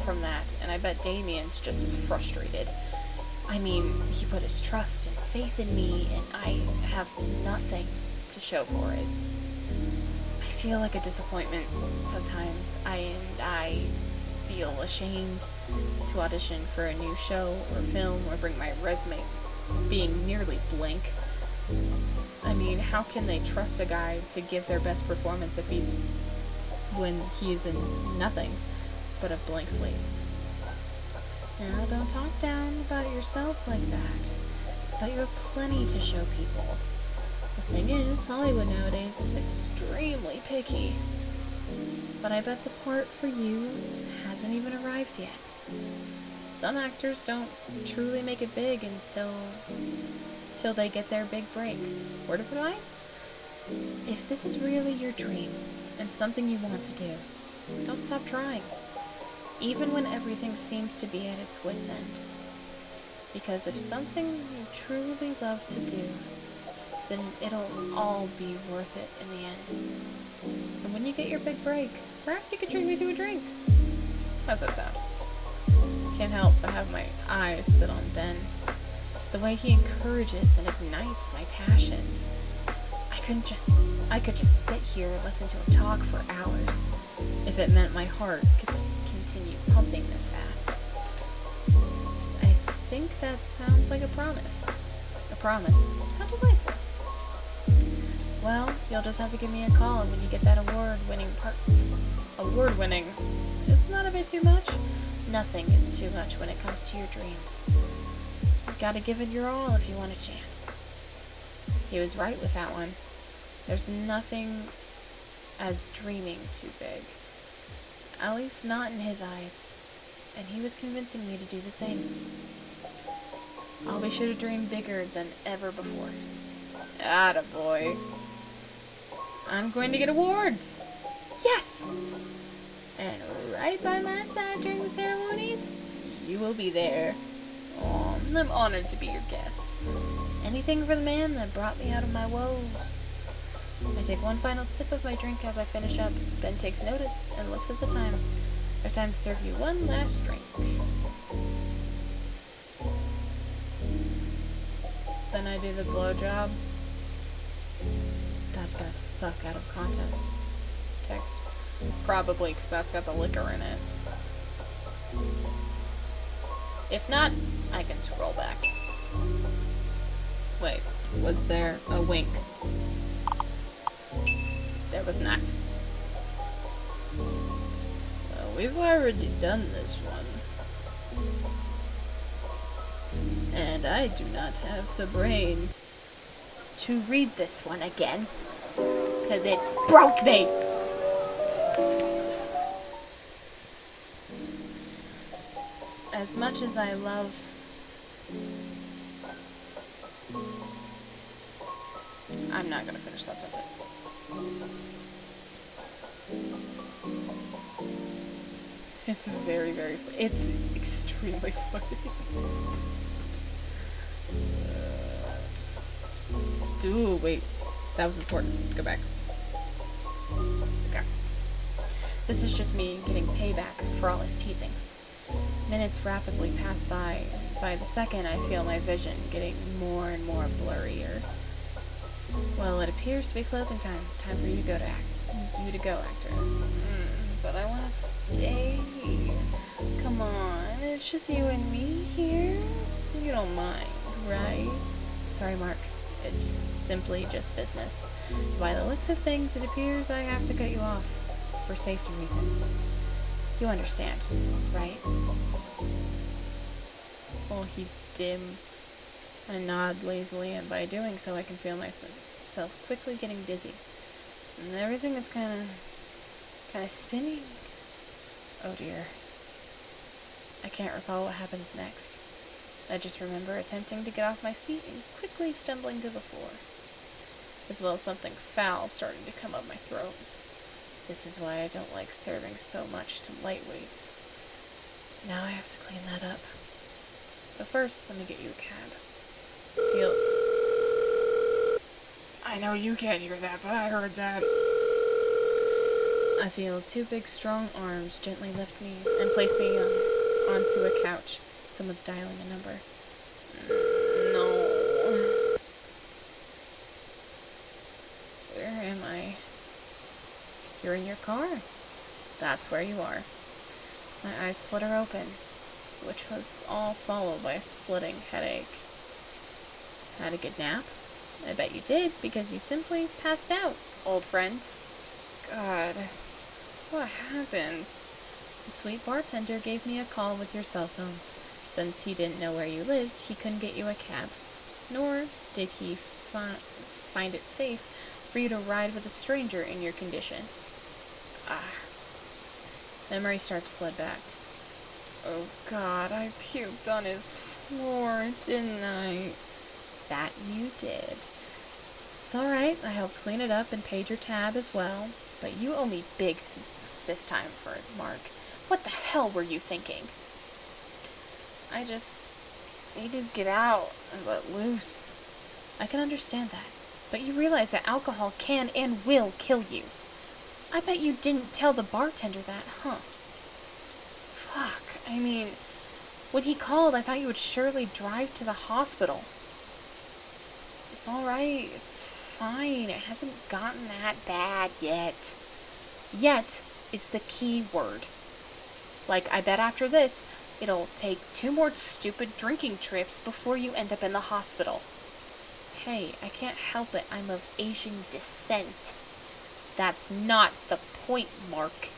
from that, and I bet Damien's just as frustrated. I mean, he put his trust and faith in me, and I have nothing to show for it. I feel like a disappointment sometimes. I feel ashamed to audition for a new show or film or bring my resume being nearly blank. I mean, how can they trust a guy to give their best performance when he's in nothing but a blank slate? Now, don't talk down about yourself like that, but you have plenty to show people. The thing is, Hollywood nowadays is extremely picky. But I bet the part for you hasn't even arrived yet. Some actors don't truly make it big until they get their big break. Word of advice? If this is really your dream and something you want to do, don't stop trying. Even when everything seems to be at its wit's end. Because if something you truly love to do, then it'll all be worth it in the end. And when you get your big break, perhaps you could treat me to a drink. How's that sound? Can't help but have my eyes sit on Ben. The way he encourages and ignites my passion. I could just sit here and listen to him talk for hours, if it meant my heart could continue pumping this fast. I think that sounds like a promise. A promise. How delightful. Well, you'll just have to give me a call when you get that award-winning part. Award-winning? Isn't that a bit too much? Nothing is too much when it comes to your dreams. You've got to give it your all if you want a chance. He was right with that one. There's nothing as dreaming too big. At least not in his eyes. And he was convincing me to do the same. I'll be sure to dream bigger than ever before. Attaboy. I'm going to get awards! Yes! And right by my side during the ceremonies, you will be there. Oh, I'm honored to be your guest. Anything for the man that brought me out of my woes. I take one final sip of my drink as I finish up. Ben takes notice and looks at the time. I have time to serve you one last drink. Then I do the blowjob. That's gonna suck out of context. Text. Probably, because that's got the liquor in it. If not, I can scroll back. Wait, was there a wink? There was not. Well, we've already done this one. And I do not have the brain to read this one again. 'Cause it broke me! As much as I love... I'm not gonna finish that sentence. It's very, very... It's extremely funny. Ooh, wait. That was important. Go back. Okay. This is just me getting payback for all his teasing. Minutes rapidly pass by, and by the second I feel my vision getting more and more blurrier. Well, it appears to be closing time. Time for you to go, actor. But I want to stay. Come on, it's just you and me here. You don't mind. right? Sorry, Mark. It's simply just business. By the looks of things, it appears I have to cut you off for safety reasons. You understand, right? Oh, he's dim. I nod lazily, and by doing so, I can feel myself quickly getting dizzy. And everything is kind of spinning. Oh dear. I can't recall what happens next. I just remember attempting to get off my seat and quickly stumbling to the floor, as well as something foul starting to come up my throat. This is why I don't like serving so much to lightweights. Now I have to clean that up. But first, let me get you a cab. I know you can't hear that, but I heard that. I feel two big, strong arms gently lift me and place me onto a couch. Someone's dialing a number. No. Where am I? You're in your car. That's where you are. My eyes flutter open, which was all followed by a splitting headache. Had a good nap? I bet you did, because you simply passed out, old friend. God, what happened? The sweet bartender gave me a call with your cell phone. Since he didn't know where you lived, he couldn't get you a cab. Nor did he find it safe for you to ride with a stranger in your condition. Memories start to flood back. Oh God, I puked on his floor, didn't I? That you did. It's alright, I helped clean it up and paid your tab as well. But you owe me big this time for it, Mark. What the hell were you thinking? I just needed to get out and let loose. I can understand that. But you realize that alcohol can and will kill you. I bet you didn't tell the bartender that, huh? Fuck, I mean, when he called, I thought you would surely drive to the hospital. It's alright, it's fine. It hasn't gotten that bad yet. Yet is the key word. Like, I bet after this, it'll take 2 more stupid drinking trips before you end up in the hospital. Hey, I can't help it. I'm of Asian descent. That's not the point, Mark.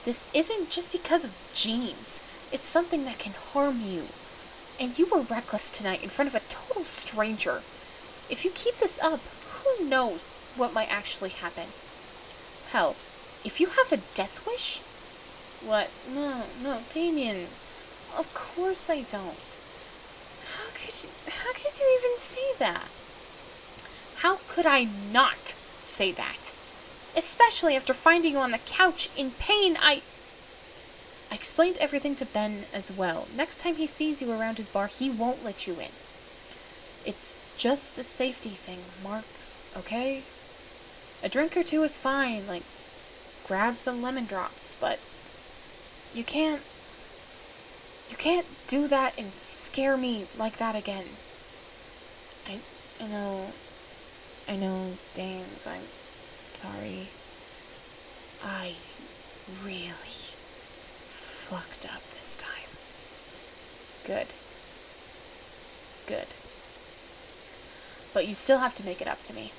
This isn't just because of genes. It's something that can harm you. And you were reckless tonight in front of a total stranger. If you keep this up, who knows what might actually happen? Hell, if you have a death wish? What? No, Damien. Of course I don't. How could you even say that? How could I not say that? Especially after finding you on the couch in pain. I explained everything to Ben as well. Next time he sees you around his bar, he won't let you in. It's just a safety thing, Mark, okay? A drink or two is fine, like, grab some lemon drops, but you can't do that and scare me like that again. I know, Dames, I'm sorry. I really fucked up this time. Good. But you still have to make it up to me.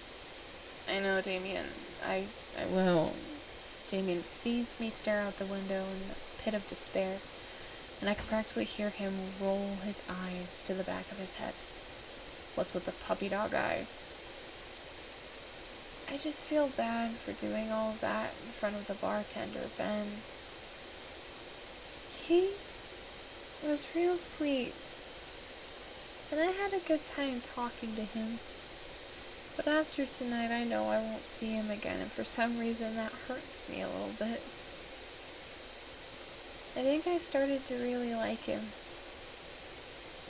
I know, Damien. I will. Damien sees me stare out the window in a pit of despair, and I can practically hear him roll his eyes to the back of his head. What's with the puppy dog eyes? I just feel bad for doing all of that in front of the bartender, Ben. He was real sweet, and I had a good time talking to him. But after tonight, I know I won't see him again, and for some reason that hurts me a little bit. I think I started to really like him.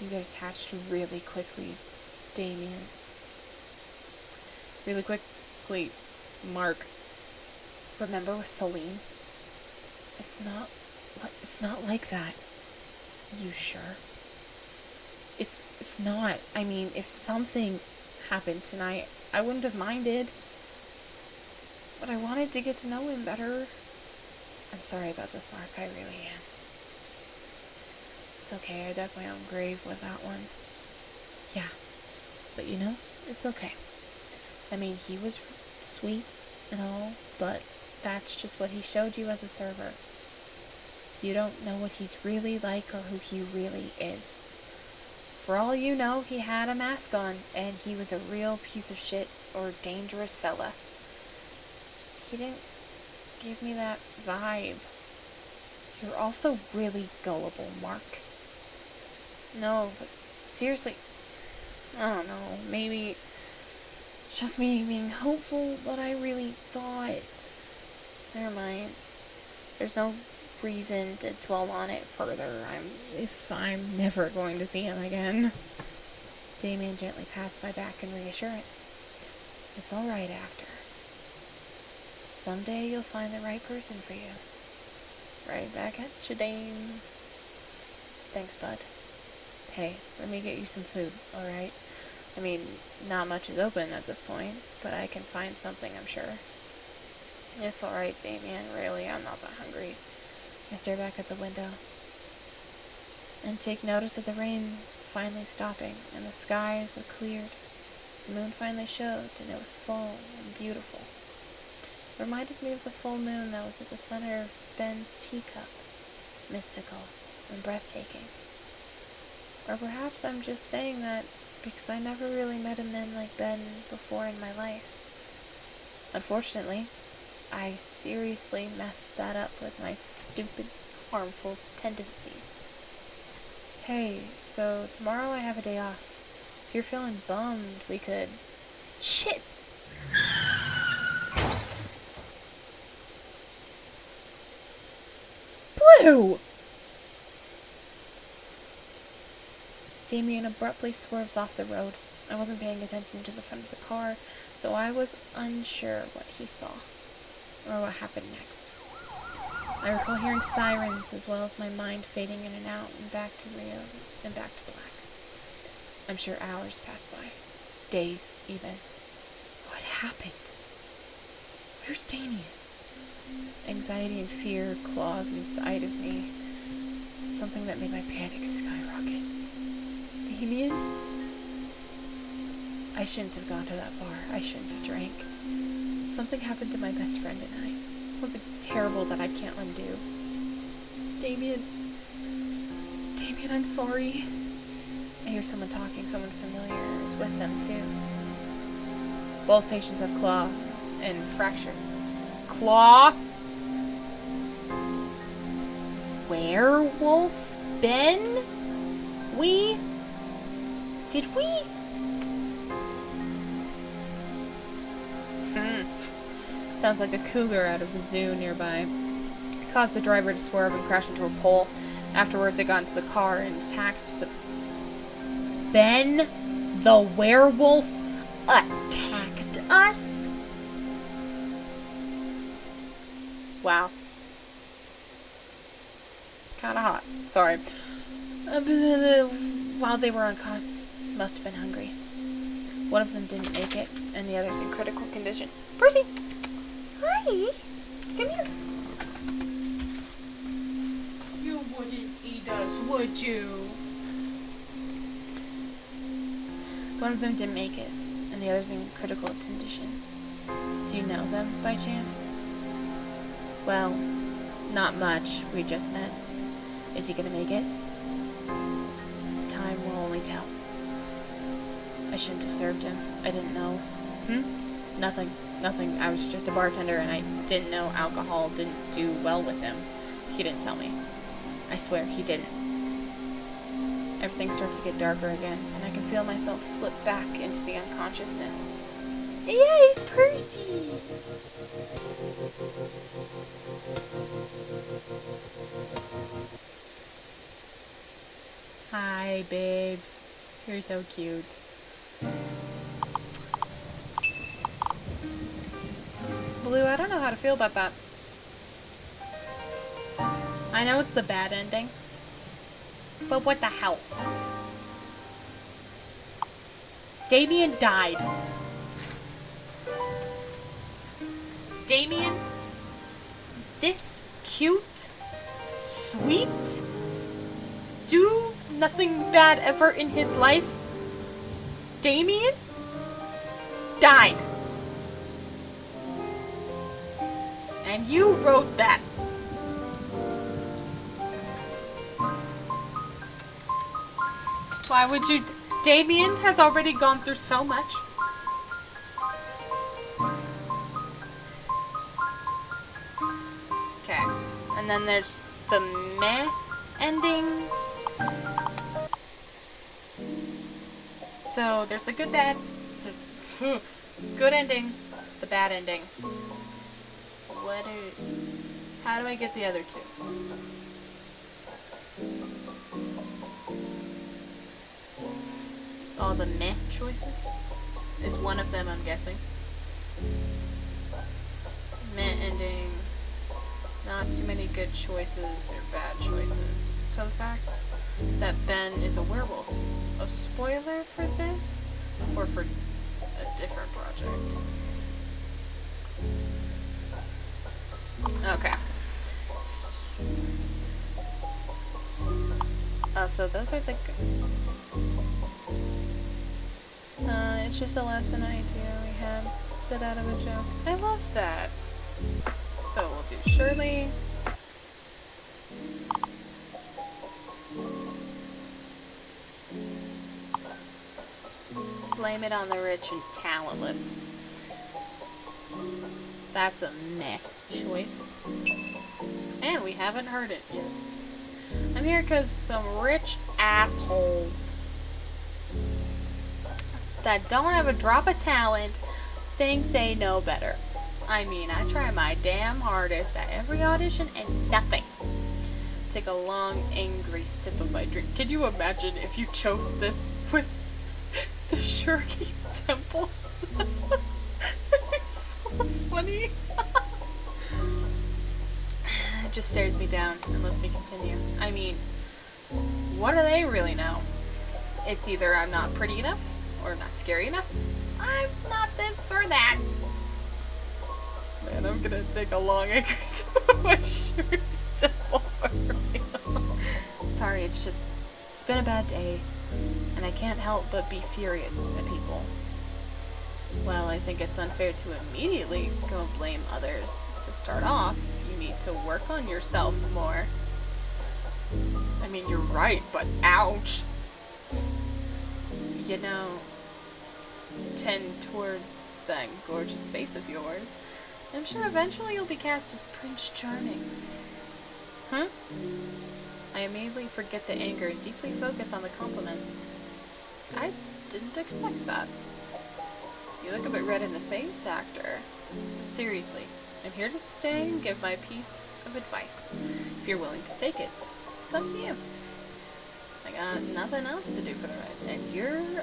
You get attached really quickly, Damien. Really quickly, Mark. Remember with Celine? It's not like that. You sure? It's not. I mean, if something happened tonight, I wouldn't have minded. But I wanted to get to know him better. I'm sorry about this, Mark. I really am. It's okay. I dug my own grave with that one. Yeah. But you know, it's okay. I mean, he was sweet and all, but that's just what he showed you as a server. You don't know what he's really like or who he really is. For all you know, he had a mask on, and he was a real piece of shit or dangerous fella. He didn't give me that vibe. You're also really gullible, Mark. No, but seriously, I don't know, maybe it's just me being hopeful, but I really thought... Never mind. There's no reason to dwell on it further. If I'm never going to see him again. Damien gently pats my back in reassurance. It's alright after. Someday you'll find the right person for you. Right back at you, dames. Thanks, bud. Hey, let me get you some food, alright? I mean, not much is open at this point, but I can find something, I'm sure. It's alright, Damien. Really, I'm not that hungry. I stare back at the window and take notice of the rain finally stopping, and the skies have cleared. The moon finally showed, and it was full and beautiful. It reminded me of the full moon that was at the center of Ben's teacup. Mystical and breathtaking. Or perhaps I'm just saying that because I never really met a man like Ben before in my life. Unfortunately, I seriously messed that up with my stupid, harmful tendencies. Hey, so tomorrow I have a day off. If you're feeling bummed, we could... Shit! Blue! Damien abruptly swerves off the road. I wasn't paying attention to the front of the car, so I was unsure what he saw, or what happened next. I recall hearing sirens, as well as my mind fading in and out, and back to real, and back to black. I'm sure hours passed by. Days, even. What happened? Where's Damien? Anxiety and fear claws inside of me. Something that made my panic skyrocket. Damien? I shouldn't have gone to that bar. I shouldn't have drank. Something happened to my best friend and I. Something terrible that I can't undo. Damien, I'm sorry. I hear someone talking. Someone familiar is with them, too. Both patients have claw and fracture. Claw? Werewolf? Ben? Did we? Sounds like a cougar out of the zoo nearby. It caused the driver to swerve and crash into a pole. Afterwards, it got into the car and attacked the... Ben, the werewolf, attacked us? Wow. Kinda hot. Sorry. While they were unconscious, must have been hungry. One of them didn't make it, and the other's in critical condition. Percy! Hi! Come here. You wouldn't eat us, would you? One of them didn't make it, and the other's in critical condition. Do you know them, by chance? Well, not much. We just met. Is he gonna make it? Time will only tell. I shouldn't have served him. I didn't know. Nothing. I was just a bartender and I didn't know alcohol didn't do well with him. He didn't tell me. I swear, he didn't. Everything starts to get darker again, and I can feel myself slip back into the unconsciousness. Yes, Percy! Hi, babes. You're so cute. Blue, I don't know how to feel about that. I know it's the bad ending, but what the hell? Damien died. Damien, this cute, sweet, do nothing bad ever in his life, Damien died. And you wrote that. Why would you? Damien has already gone through so much. Okay. And then there's the meh ending. So there's a good bad, good ending, the bad ending. How do I get the other two? All the meh choices is one of them, I'm guessing. Meh ending, not too many good choices or bad choices. So the fact that Ben is a werewolf, a spoiler for this or for a different project? Okay. So those are the it's just a last minute idea we had set out of a joke. I love that. So we'll do Shirley. Blame it on the rich and talentless. That's a meh choice. And we haven't heard it yet. I'm here because some rich assholes that don't have a drop of talent think they know better. I mean, I try my damn hardest at every audition and nothing. Take a long, angry sip of my drink. Can you imagine if you chose this with the Shirley Temple? It's so funny. It just stares me down and lets me continue. I mean, what do they really know? It's either I'm not pretty enough or I'm not scary enough. I'm not this or that. Man, I'm gonna take a long angry sip of my Shirley Temple for real. Sorry, it's been a bad day, and I can't help but be furious at people. Well, I think it's unfair to immediately go blame others. To start off, you need to work on yourself more. I mean, you're right, but ouch! You know, tend towards that gorgeous face of yours. I'm sure eventually you'll be cast as Prince Charming. Huh? I immediately forget the anger and deeply focus on the compliment. I didn't expect that. You look a bit red in the face, actor. But seriously, I'm here to stay and give my piece of advice. If you're willing to take it, it's up to you. I got nothing else to do for the ride, and you're...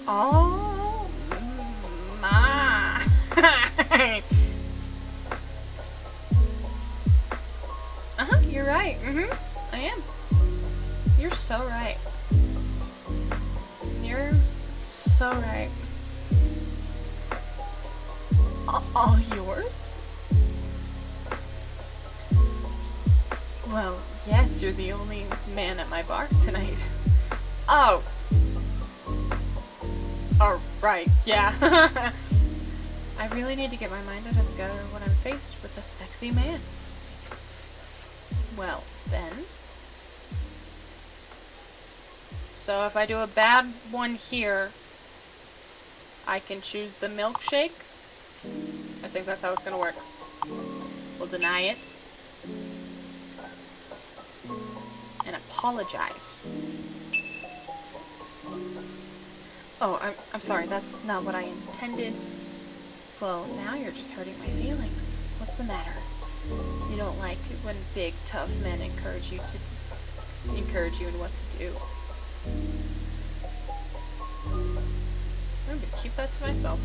Oh my... You're right. I am. You're so right. You're so right. All yours? Well, yes, you're the only man at my bar tonight. Oh. Oh, right, yeah. I really need to get my mind out of the gutter when I'm faced with a sexy man. Well, then. So if I do a bad one here, I can choose the milkshake. I think that's how it's gonna work. We'll deny it. And apologize. Oh, I'm sorry, that's not what I intended. Well, now you're just hurting my feelings. What's the matter? You don't like it when big, tough men encourage you in what to do. I'm gonna keep that to myself.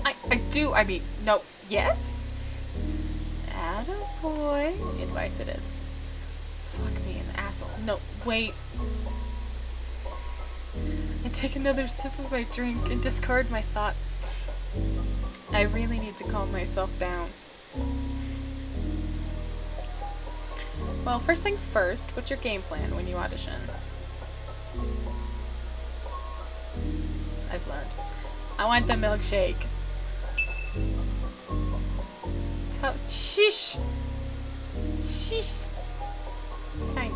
I do, I mean, no, yes? Attaboy. Advice it is. Fuck me, an asshole. No, wait. I take another sip of my drink and discard my thoughts. I really need to calm myself down. Well, first things first, what's your game plan when you audition? learned. I want the milkshake. Sheesh. Sheesh. It's fine.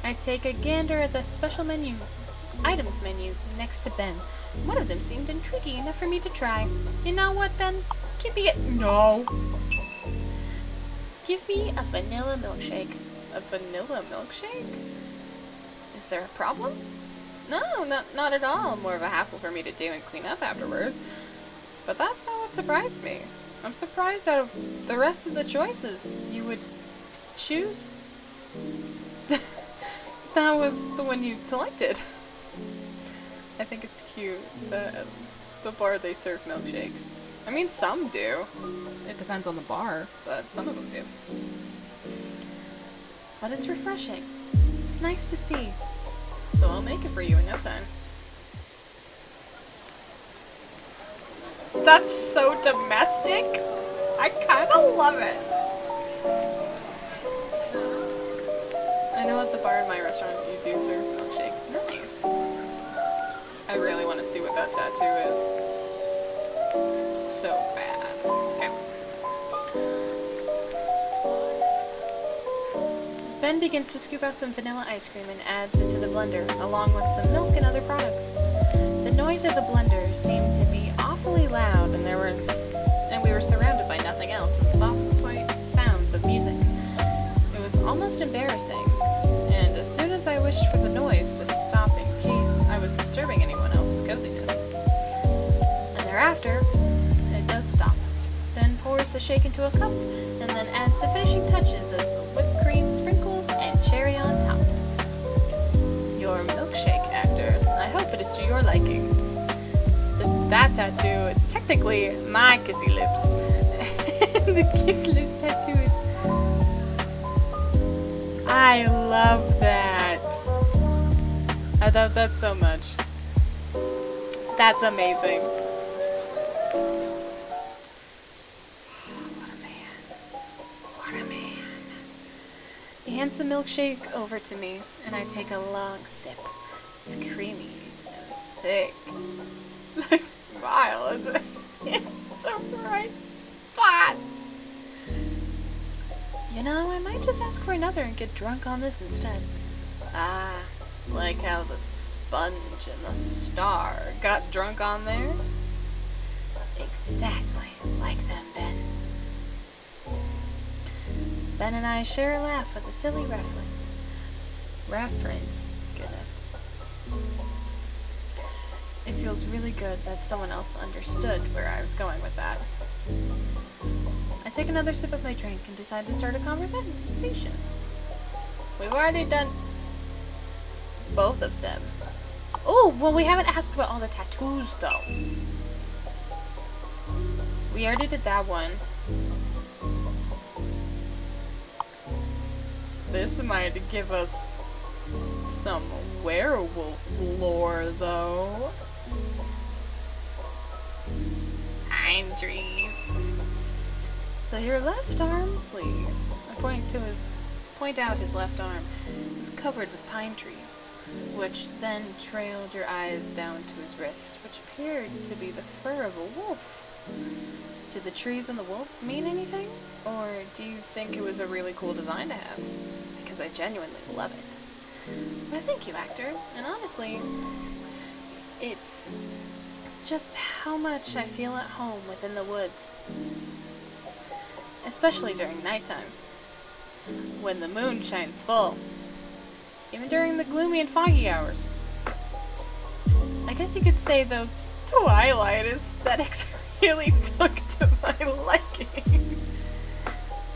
I take a gander at the special items menu next to Ben. One of them seemed intriguing enough for me to try. You know what, Ben? Give me no. Give me a vanilla milkshake. A vanilla milkshake? Is there a problem? No, not at all. More of a hassle for me to do and clean up afterwards. But that's not what surprised me. I'm surprised out of the rest of the choices you would choose. That was the one you selected. I think it's cute. The bar, they serve milkshakes. I mean, some do. It depends on the bar, but some of them do. But it's refreshing. It's nice to see. So I'll make it for you in no time. That's so domestic. I kind of love it. I know at the bar in my restaurant you do serve milkshakes. Nice. I really want to see what that tattoo is. So bad. Okay. Ben begins to scoop out some vanilla ice cream and adds it to the blender, along with some milk and other products. The noise of the blender seemed to be awfully loud, and we were surrounded by nothing else and soft, quiet sounds of music. It was almost embarrassing, and as soon as I wished for the noise to stop in case I was disturbing anyone else's coziness. And thereafter, it does stop. Ben pours the shake into a cup, and then adds the finishing touches of the whipped cream, sprinkles, and cherry on top. Your milkshake, actor. I hope it is to your liking. That tattoo is technically my kissy lips. The kiss lips tattoo is... I love that. I love that so much. That's amazing. What a man. What a man. He hands the milkshake over to me, and I take a long sip. It's creamy and thick. I smile as it hits the right spot. You know, I might just ask for another and get drunk on this instead. Ah, like how the sponge and the star got drunk on theirs? Exactly like them, Ben. Ben and I share a laugh at the silly reference. Goodness. It feels really good that someone else understood where I was going with that. I take another sip of my drink and decide to start a conversation. We've already done both of them. Oh, well, we haven't asked about all the tattoos, though. We already did that one. This might give us some werewolf lore, though. Pine trees. So your left arm sleeve, I point out his left arm, was covered with pine trees, which then trailed your eyes down to his wrists, which appeared to be the fur of a wolf. Did the trees and the wolf mean anything? Or do you think it was a really cool design to have? Because I genuinely love it. Well, thank you, actor. And honestly, it's just how much I feel at home within the woods. Especially during nighttime, when the moon shines full. Even during the gloomy and foggy hours. I guess you could say those Twilight aesthetics really took to my liking.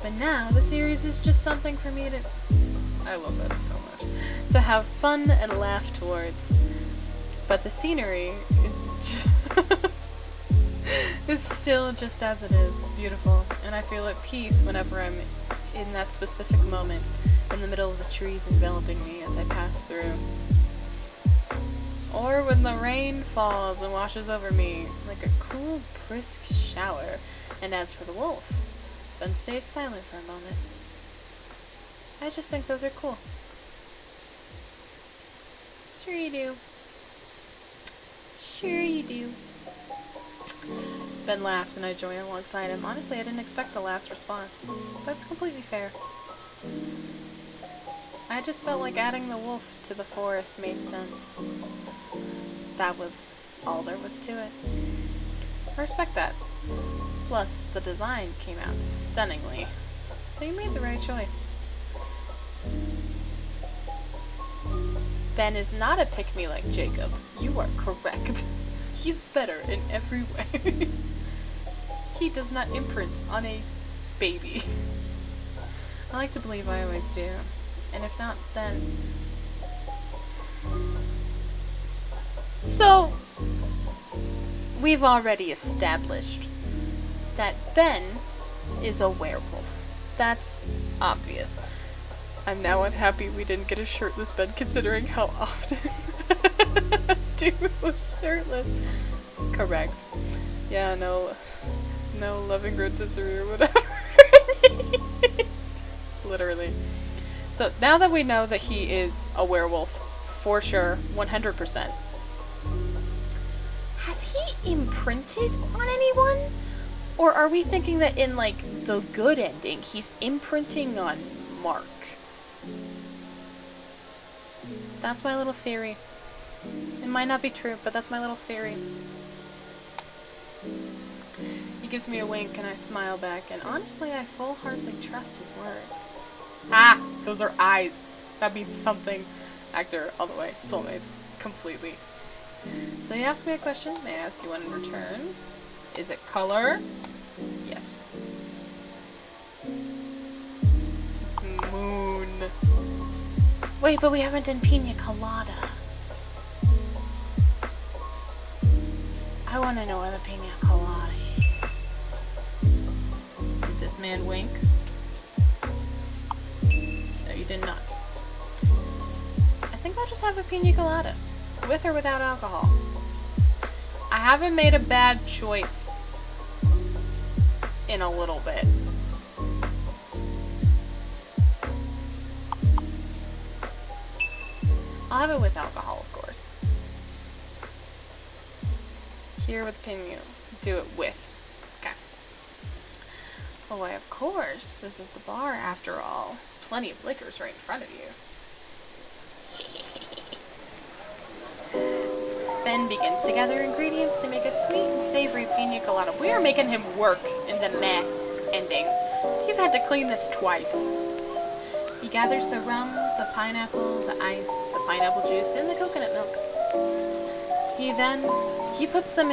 But now, the series is just something for me to... I love that so much. To have fun and laugh towards. But the scenery is is still just as it is, beautiful. And I feel at peace whenever I'm in that specific moment, in the middle of the trees enveloping me as I pass through. Or when the rain falls and washes over me like a cool, brisk shower. And as for the wolf, Ben stays silent for a moment. I just think those are cool. Sure you do. Sure you do. Ben laughs and I join alongside him. Honestly, I didn't expect the last response. That's completely fair. I just felt like adding the wolf to the forest made sense. That was all there was to it. I respect that. Plus, the design came out stunningly. So you made the right choice. Ben is not a pick-me like Jacob. You are correct. He's better in every way. He does not imprint on a baby. I like to believe I always do. And if not, then... So, we've already established that Ben is a werewolf. That's obvious. I'm now unhappy we didn't get a shirtless Ben, considering how often dude was shirtless. Correct. Yeah, no loving rotisserie or whatever. Literally. So now that we know that he is a werewolf, for sure, 100%. Has he imprinted on anyone? Or are we thinking that in, like, the good ending, he's imprinting on Mark? That's my little theory. It might not be true, but that's my little theory. He gives me a wink and I smile back, and honestly, I full-heartedly trust his words. Ah! Those are eyes. That means something. Actor, all the way. Soulmates. Completely. So you ask me a question, may I ask you one in return? Is it color? Yes. Moon. Wait, but we haven't done pina colada. I want to know what a pina colada is. Did this man wink? No, you did not. I think I'll just have a pina colada. With or without alcohol. I haven't made a bad choice in a little bit. I'll have it with alcohol, of course. Here with pina, do it with. Okay. Oh, why, of course. This is the bar, after all. Plenty of liquors right in front of you. Ben begins to gather ingredients to make a sweet and savory pina colada. We are making him work in the meh ending. He's had to clean this twice. He gathers the rum, the pineapple, the ice, the pineapple juice, and the coconut milk. He puts them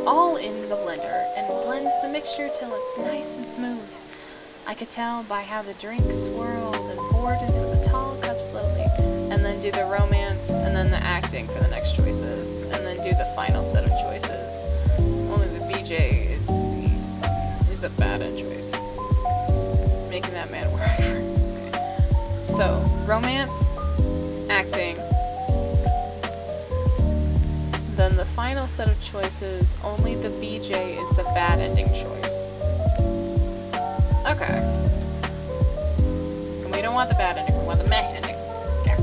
all in the blender and blends the mixture till it's nice and smooth. I could tell by how the drink swirled and poured into the tall cup slowly, and then do the romance, and then the acting for the next choices, and then do the final set of choices. Only the BJ is a bad end choice. Making that man wherever. Okay. So, romance, acting, then the final set of choices, only the BJ is the bad ending choice. Okay. And we don't want the bad ending, we want the meh ending. Okay.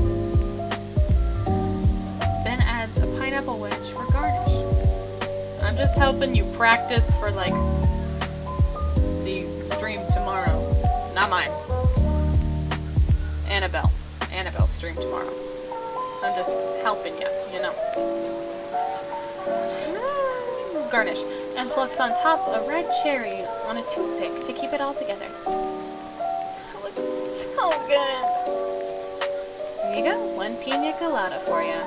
Ben adds a pineapple wedge for garnish. I'm just helping you practice for, like, the stream tomorrow. Not mine. Annabelle's stream tomorrow. I'm just helping you, you know. Garnish, and plucks on top a red cherry on a toothpick to keep it all together. That looks so good. Here you go, one pina colada for you.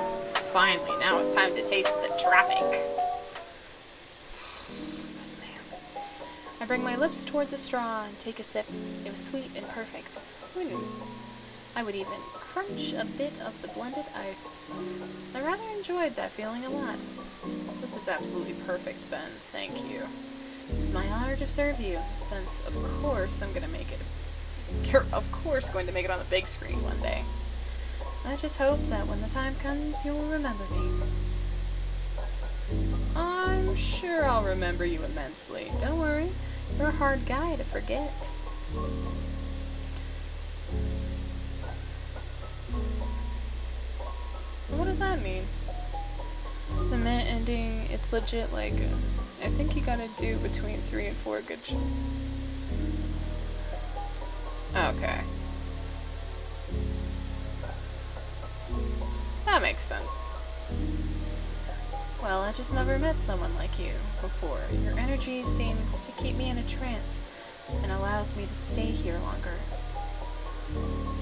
Finally, now it's time to taste the traffic. This man. I bring my lips toward the straw and take a sip. It was sweet and perfect. Who knew? I would even crunch a bit of the blended ice. I rather enjoyed that feeling a lot. This is absolutely perfect, Ben. Thank you. It's my honor to serve you, since, of course, I'm gonna make it. You're, of course, going to make it on the big screen one day. I just hope that when the time comes, you'll remember me. I'm sure I'll remember you immensely. Don't worry. You're a hard guy to forget. What does that mean? The meh ending It's legit like, I think you gotta do between 3 and 4 good shows. Okay. That makes sense. Well, I just never met someone like you before. Your energy seems to keep me in a trance and allows me to stay here longer.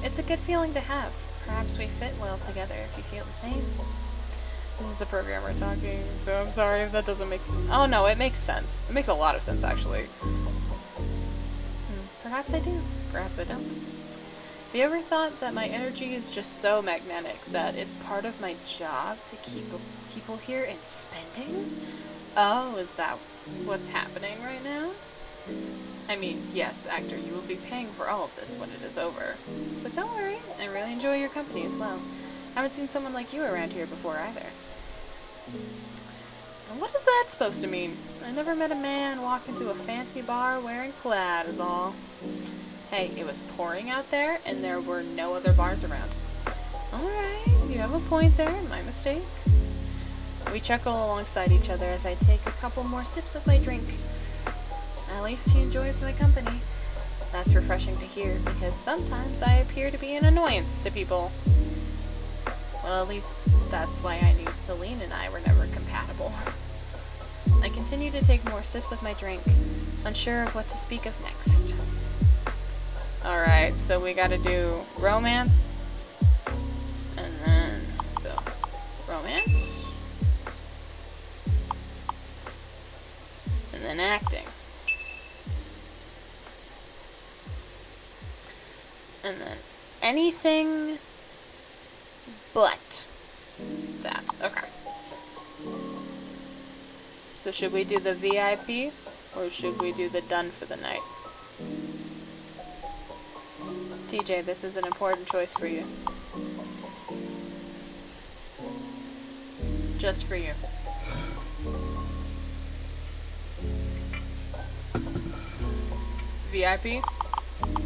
It's a good feeling to have. Perhaps we fit well together if you feel the same. This is the programmer talking, so I'm sorry if that doesn't make sense. Oh no, it makes sense. It makes a lot of sense, actually. Perhaps I do. Perhaps I don't. Have you ever thought that my energy is just so magnetic that it's part of my job to keep people here in spending? Oh, is that what's happening right now? I mean, yes, actor, you will be paying for all of this when it is over. But don't worry, I really enjoy your company as well. I haven't seen someone like you around here before either. And what is that supposed to mean? I never met a man walk into a fancy bar wearing plaid is all. Hey, it was pouring out there and there were no other bars around. Alright, you have a point there, my mistake. We chuckle alongside each other as I take a couple more sips of my drink. At least he enjoys my company. That's refreshing to hear, because sometimes I appear to be an annoyance to people. Well, at least that's why I knew Celine and I were never compatible. I continue to take more sips of my drink, unsure of what to speak of next. Alright, so we gotta do romance, and then, so, romance, and then acting. And then anything but that. Okay. So should we do the VIP or should we do the done for the night? TJ, this is an important choice for you. Just for you. VIP?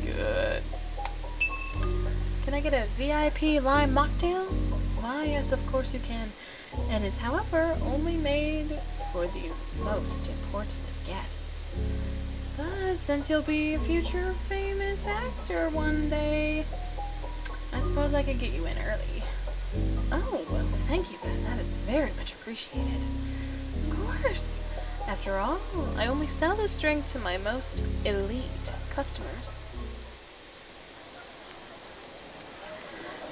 Good. Can I get a VIP lime mocktail? Why, yes, of course you can. It is, however, only made for the most important of guests. But since you'll be a future famous actor one day, I suppose I could get you in early. Oh, well, thank you, Ben. That is very much appreciated. Of course. After all, I only sell this drink to my most elite customers.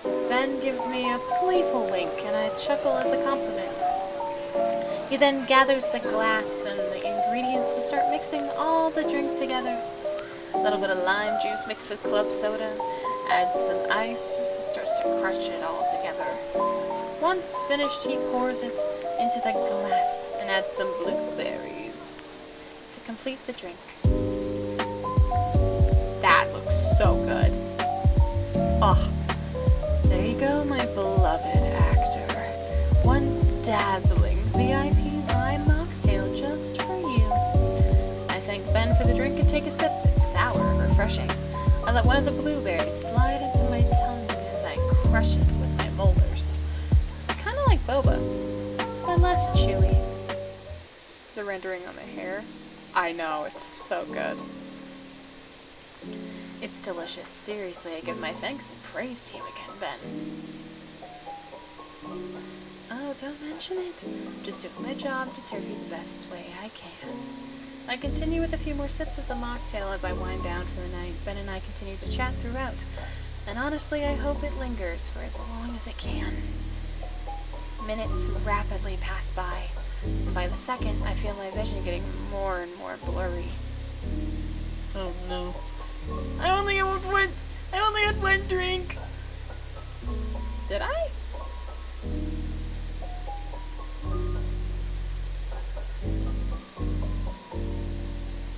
Ben gives me a playful wink, and I chuckle at the compliment. He then gathers the glass and the ingredients to start mixing all the drink together. A little bit of lime juice mixed with club soda, adds some ice, and starts to crush it all together. Once finished, he pours it into the glass and adds some blueberries to complete the drink. That looks so good. Oh. There you go, my beloved actor. One dazzling VIP lime mocktail just for you. I thank Ben for the drink and take a sip. It's sour and refreshing. I let one of the blueberries slide into my tongue as I crush it with my molars. Kinda like boba, but less chewy. The rendering on the hair. I know, it's so good. It's delicious. Seriously, I give my thanks and praise to you again, Ben. Oh, don't mention it. Just doing my job to serve you the best way I can. I continue with a few more sips of the mocktail as I wind down for the night. Ben and I continue to chat throughout. And honestly, I hope it lingers for as long as it can. Minutes rapidly pass by. And by the second, I feel my vision getting more and more blurry. Oh no. I only had one drink. Did I?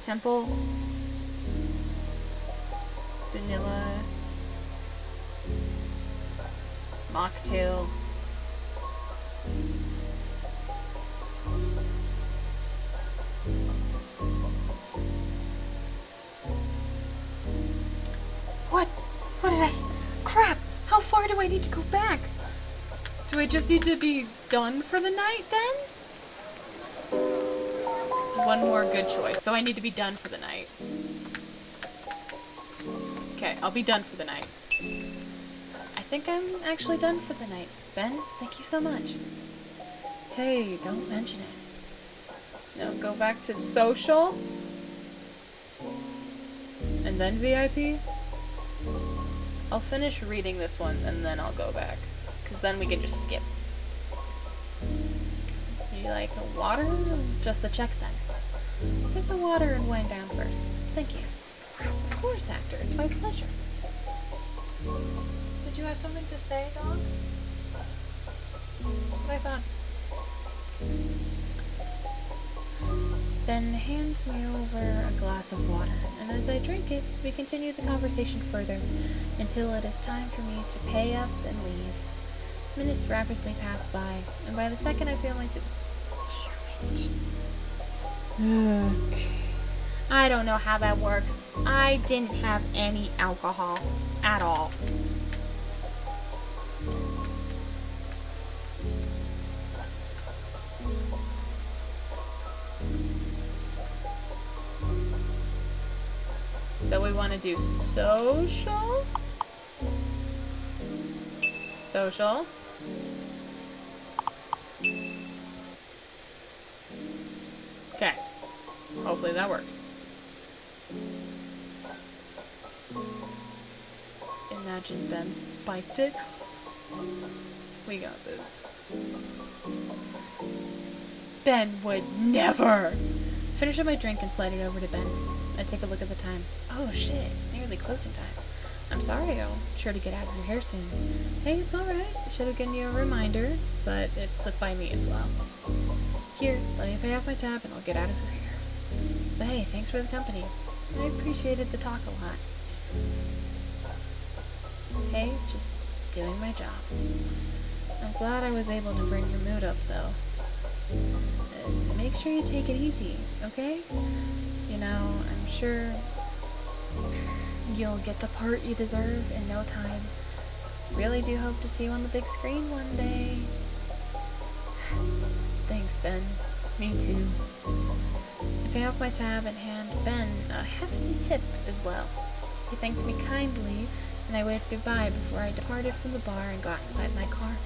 Temple. Vanilla. Mocktail. What did I... Crap! How far do I need to go back? Do I just need to be done for the night, then? one more good choice. So I need to be done for the night. Okay, I'll be done for the night. I think I'm actually done for the night. Ben, thank you so much. Hey, don't mention it. Now go back to social. And then VIP. I'll finish reading this one and then I'll go back. Because then we can just skip. You like water? Just a check then. Take the water and wind down first. Thank you. Of course, actor. It's my pleasure. Did you have something to say, dog? That's what I thought. Ben hands me over a glass of water, and as I drink it, we continue the conversation further until it is time for me to pay up and leave. Minutes rapidly pass by, and by the second I feel myself... Okay. I don't know how that works. I didn't have any alcohol at all. So we want to do social? Social. Okay. Hopefully that works. Imagine Ben spiked it. We got this. Ben would never! Finish up my drink and slide it over to Ben. I take a look at the time. Oh shit, it's nearly closing time. I'm sorry, I'll sure to get out of your hair soon. Hey, it's alright. I should have given you a reminder, but it slipped by me as well. Here, let me pay off my tab and I'll get out of your hair. But hey, thanks for the company. I appreciated the talk a lot. Hey, just doing my job. I'm glad I was able to bring your mood up, though. Make sure you take it easy, okay? You know, I'm sure you'll get the part you deserve in no time. Really do hope to see you on the big screen one day. Thanks, Ben. Me too. I pay off my tab and hand Ben a hefty tip as well. He thanked me kindly, and I waved goodbye before I departed from the bar and got inside my car.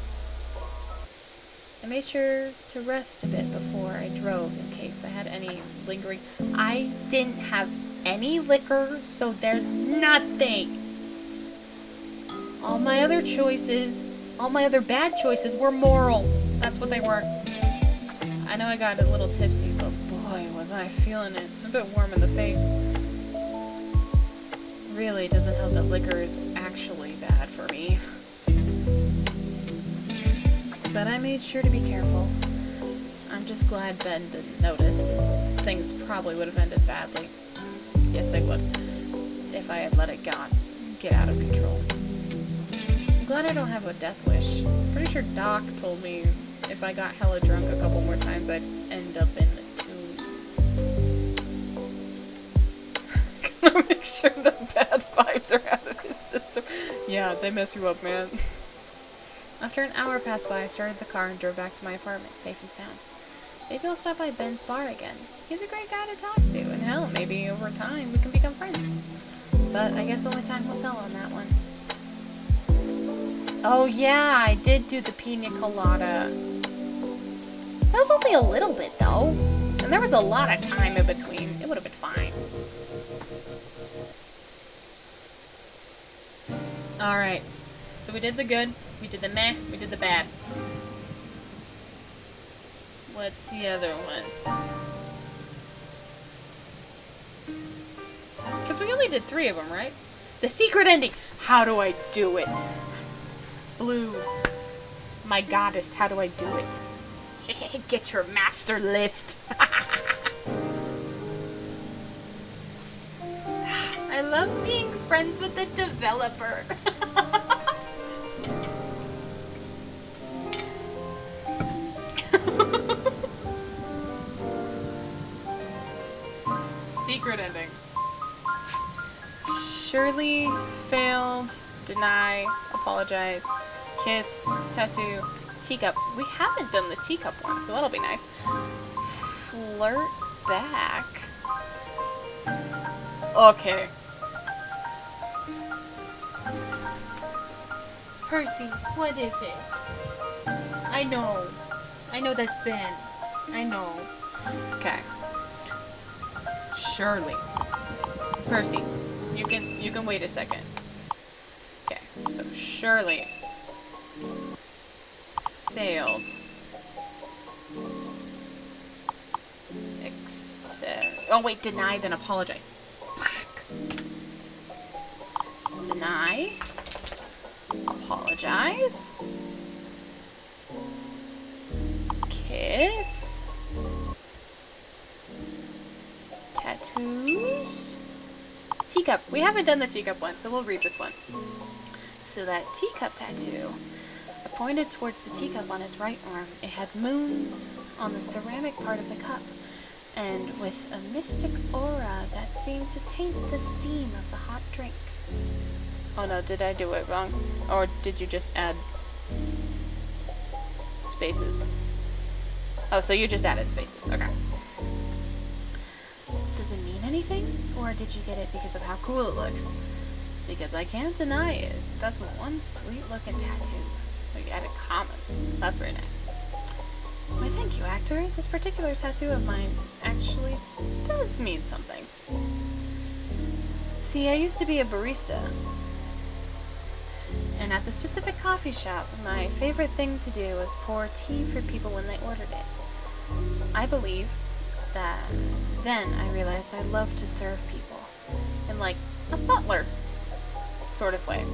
I made sure to rest a bit before I drove in case I had any lingering... I didn't have any liquor, so there's nothing. All my other choices, all my other bad choices were moral. That's what they were. I know I got a little tipsy, but boy, was I feeling it. A bit warm in the face. Really doesn't help that liquor is actually bad for me. But I made sure to be careful. I'm just glad Ben didn't notice. Things probably would have ended badly. Yes, I would. If I had let it get out of control. I'm glad I don't have a death wish. Pretty sure Doc told me if I got hella drunk a couple more times, I'd end up in the tomb. Gotta make sure the bad vibes are out of his system. Yeah, they mess you up, man. After an hour passed by, I started the car and drove back to my apartment, safe and sound. Maybe I'll stop by Ben's bar again. He's a great guy to talk to, and hell, maybe over time we can become friends. But I guess only time will tell on that one. Oh yeah, I did do the pina colada. That was only a little bit, though. And there was a lot of time in between. It would have been fine. Alright, so we did the good, we did the meh, we did the bad. What's the other one? Because we only did 3 of them, right? The secret ending! How do I do it? Blue. My goddess, how do I do it? Get your master list. I love being friends with the developer. Secret ending. Shirley failed, deny, apologize, kiss, tattoo, teacup. We haven't done the teacup one, so that'll be nice. Flirt, back. Okay. Percy, what is it? I know that's Ben. I know. Okay. Surely. Percy, you can wait a second. Okay, so Shirley failed. Oh wait, deny, then apologize. Fuck. Deny. Apologize. Kiss. Tattoos. Teacup. We haven't done the teacup one, so we'll read this one. So that teacup tattoo. I pointed towards the teacup on his right arm. It had moons on the ceramic part of the cup, and with a mystic aura that seemed to taint the steam of the hot drink. Oh no, did I do it wrong? Or did you just add spaces? Oh, so you just added spaces. Okay. Does it mean anything? Or did you get it because of how cool it looks? Because I can't deny it. That's one sweet looking tattoo. We added commas. That's very nice. Why, thank you, actor. This particular tattoo of mine actually does mean something. See, I used to be a barista. And at the specific coffee shop, my favorite thing to do was pour tea for people when they ordered it. I believe that then I realized I love to serve people in like a butler sort of way.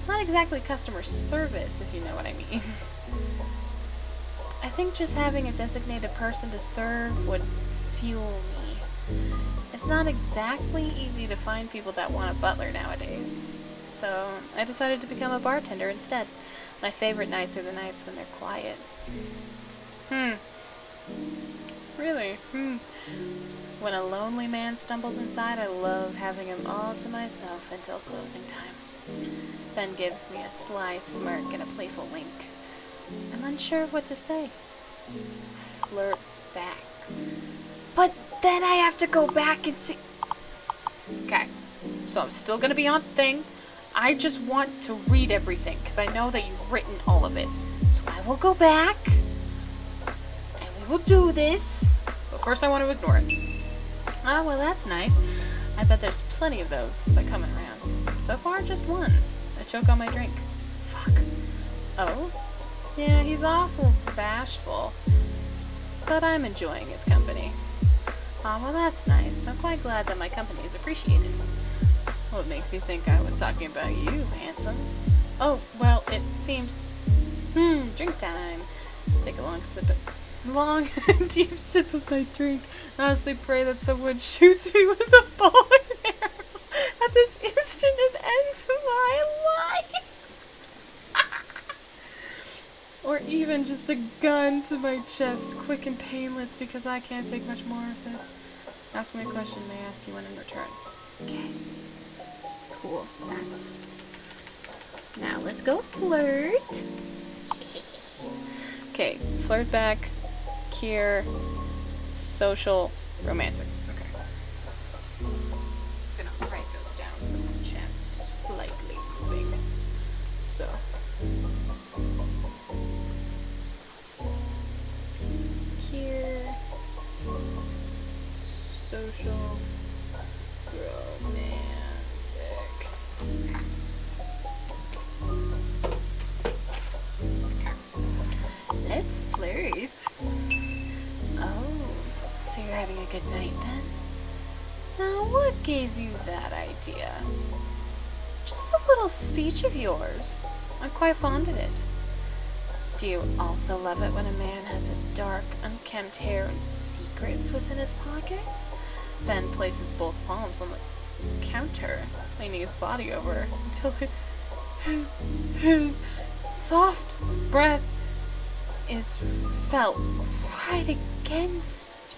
Not exactly customer service, if you know what I mean. I think just having a designated person to serve would fuel me. It's not exactly easy to find people that want a butler nowadays. So I decided to become a bartender instead. My favorite nights are the nights when they're quiet. Really? When a lonely man stumbles inside, I love having him all to myself until closing time. Ben gives me a sly smirk and a playful wink. I'm unsure of what to say. Flirt back. But then I have to go back and see... Okay, so I'm still gonna be on thing. I just want to read everything, because I know that you've written all of it. So I will go back, and we will do this. But first I want to ignore it. Ah, well that's nice. I bet there's plenty of those that come around. So far, just one. I choke on my drink. Fuck. Oh? Yeah, he's awful bashful. But I'm enjoying his company. Ah, well that's nice. I'm quite glad that my company is appreciated. What makes you think I was talking about you, handsome? Oh, well, it seemed... drink time. Take a long and deep sip of my drink. Honestly pray that someone shoots me with a bow and arrow at this instant and ends my life. Or even just a gun to my chest, quick and painless, because I can't take much more of this. Ask me a question, may I ask you one in return? Okay. Cool. That's... Now let's go flirt. Okay, flirt back, cure, social, romantic. Okay. I'm gonna write those down since chat's slightly moving. So. Cure, social, romantic. Let's flirt. Oh, so you're having a good night then? Now, what gave you that idea? Just a little speech of yours. I'm quite fond of it. Do you also love it when a man has a dark, unkempt hair and secrets within his pocket? Ben places both palms on the counter, leaning his body over until his soft breath is felt right against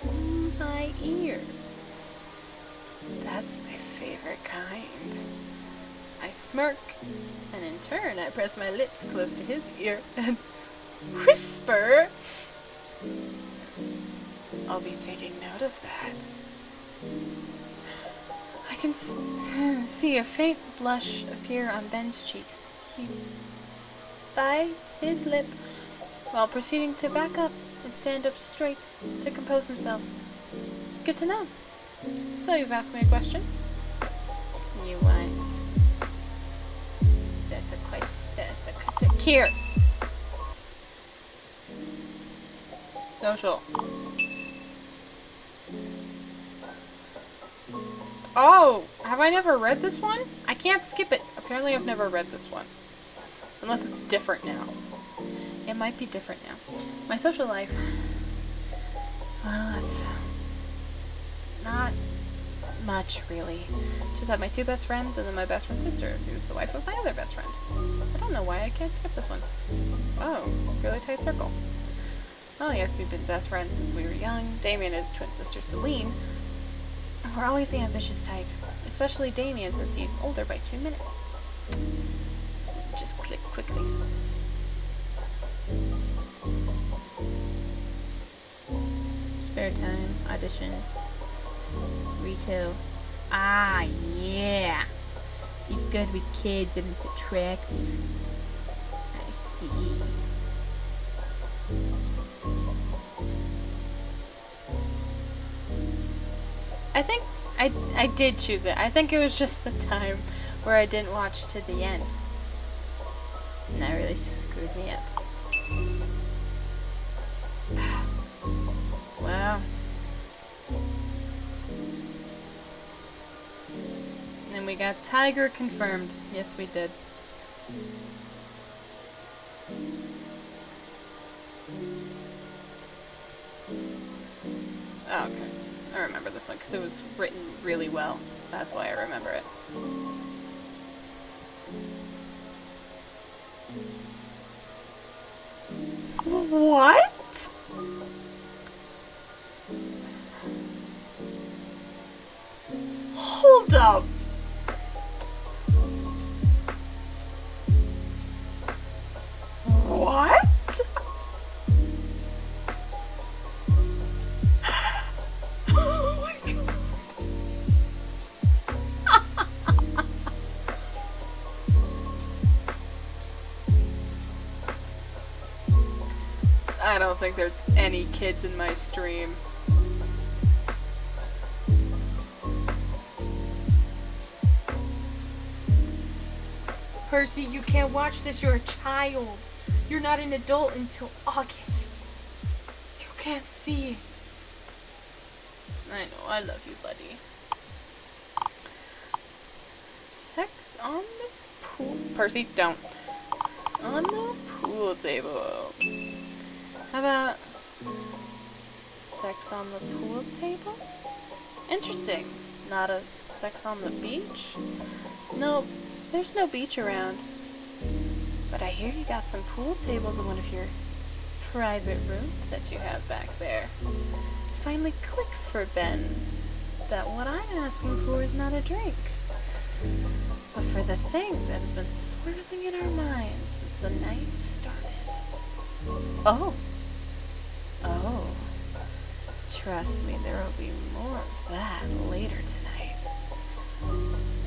my ear. That's my favorite kind. I smirk, and in turn I press my lips close to his ear and whisper, I'll be taking note of that. I can see a faint blush appear on Ben's cheeks. He bites his lip while proceeding to back up and stand up straight to compose himself. Good to know. So you've asked me a question? You want... That's a question. Here! Social. Oh! Have I never read this one? I can't skip it. Apparently I've never read this one. Unless it's different now. It might be different now. My social life... Well, it's... not much, really. Just have my two best friends and then my best friend's sister, who's the wife of my other best friend. I don't know why I can't skip this one. Oh, really tight circle. Oh yes, we've been best friends since we were young. Damien and his twin sister Celine. We're always the ambitious type. Especially Damien, since he's older by 2 minutes. Just click quickly. Spare time, audition, retail. Ah, yeah. He's good with kids and it's attractive. I see. I think I did choose it. I think it was just the time where I didn't watch to the end. And that really screwed me up. Wow. And we got Tiger confirmed. Yes, we did. Oh, okay. I remember this one because it was written really well. That's why I remember it. What? Hold up. What? Oh my god. I don't think there's any kids in my stream. Percy, you can't watch this. You're a child. You're not an adult until August. You can't see it. I know, I love you, buddy. Sex on the pool... Percy, don't. On the pool table. How about... sex on the pool table? Interesting. Not a sex on the beach? No, there's no beach around. But I hear you got some pool tables in one of your private rooms that you have back there. Finally clicks for Ben that what I'm asking for is not a drink, but for the thing that has been swirling in our minds since the night started. Oh. Trust me, there will be more of that later tonight.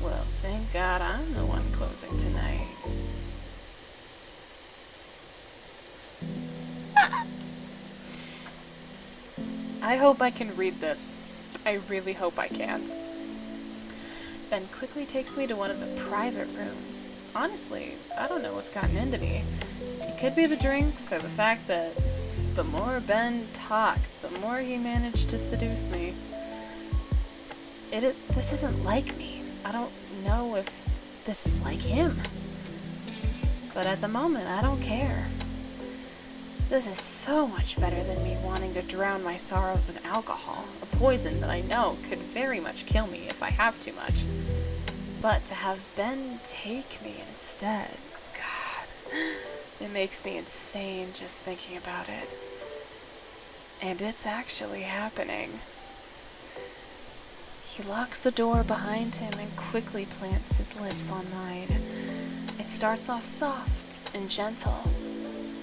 Well, thank God I'm the one closing tonight. I hope I can read this. I really hope I can. Ben quickly takes me to one of the private rooms. Honestly, I don't know what's gotten into me. It could be the drinks or the fact that the more Ben talked, the more he managed to seduce me. This isn't like me. I don't know if this is like him. But at the moment, I don't care. This is so much better than me wanting to drown my sorrows in alcohol, a poison that I know could very much kill me if I have too much. But to have Ben take me instead, God, it makes me insane just thinking about it. And it's actually happening. He locks the door behind him and quickly plants his lips on mine. It starts off soft and gentle,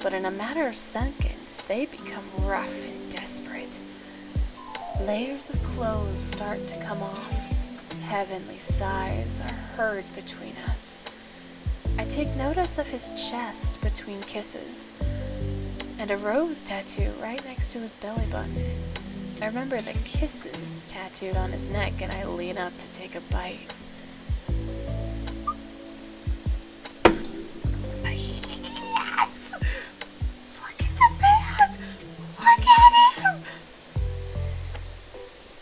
but in a matter of seconds, they become rough and desperate. Layers of clothes start to come off. Heavenly sighs are heard between us. I take notice of his chest between kisses, and a rose tattoo right next to his belly button. I remember the kisses tattooed on his neck, and I lean up to take a bite. Yes! Look at the man! Look at him!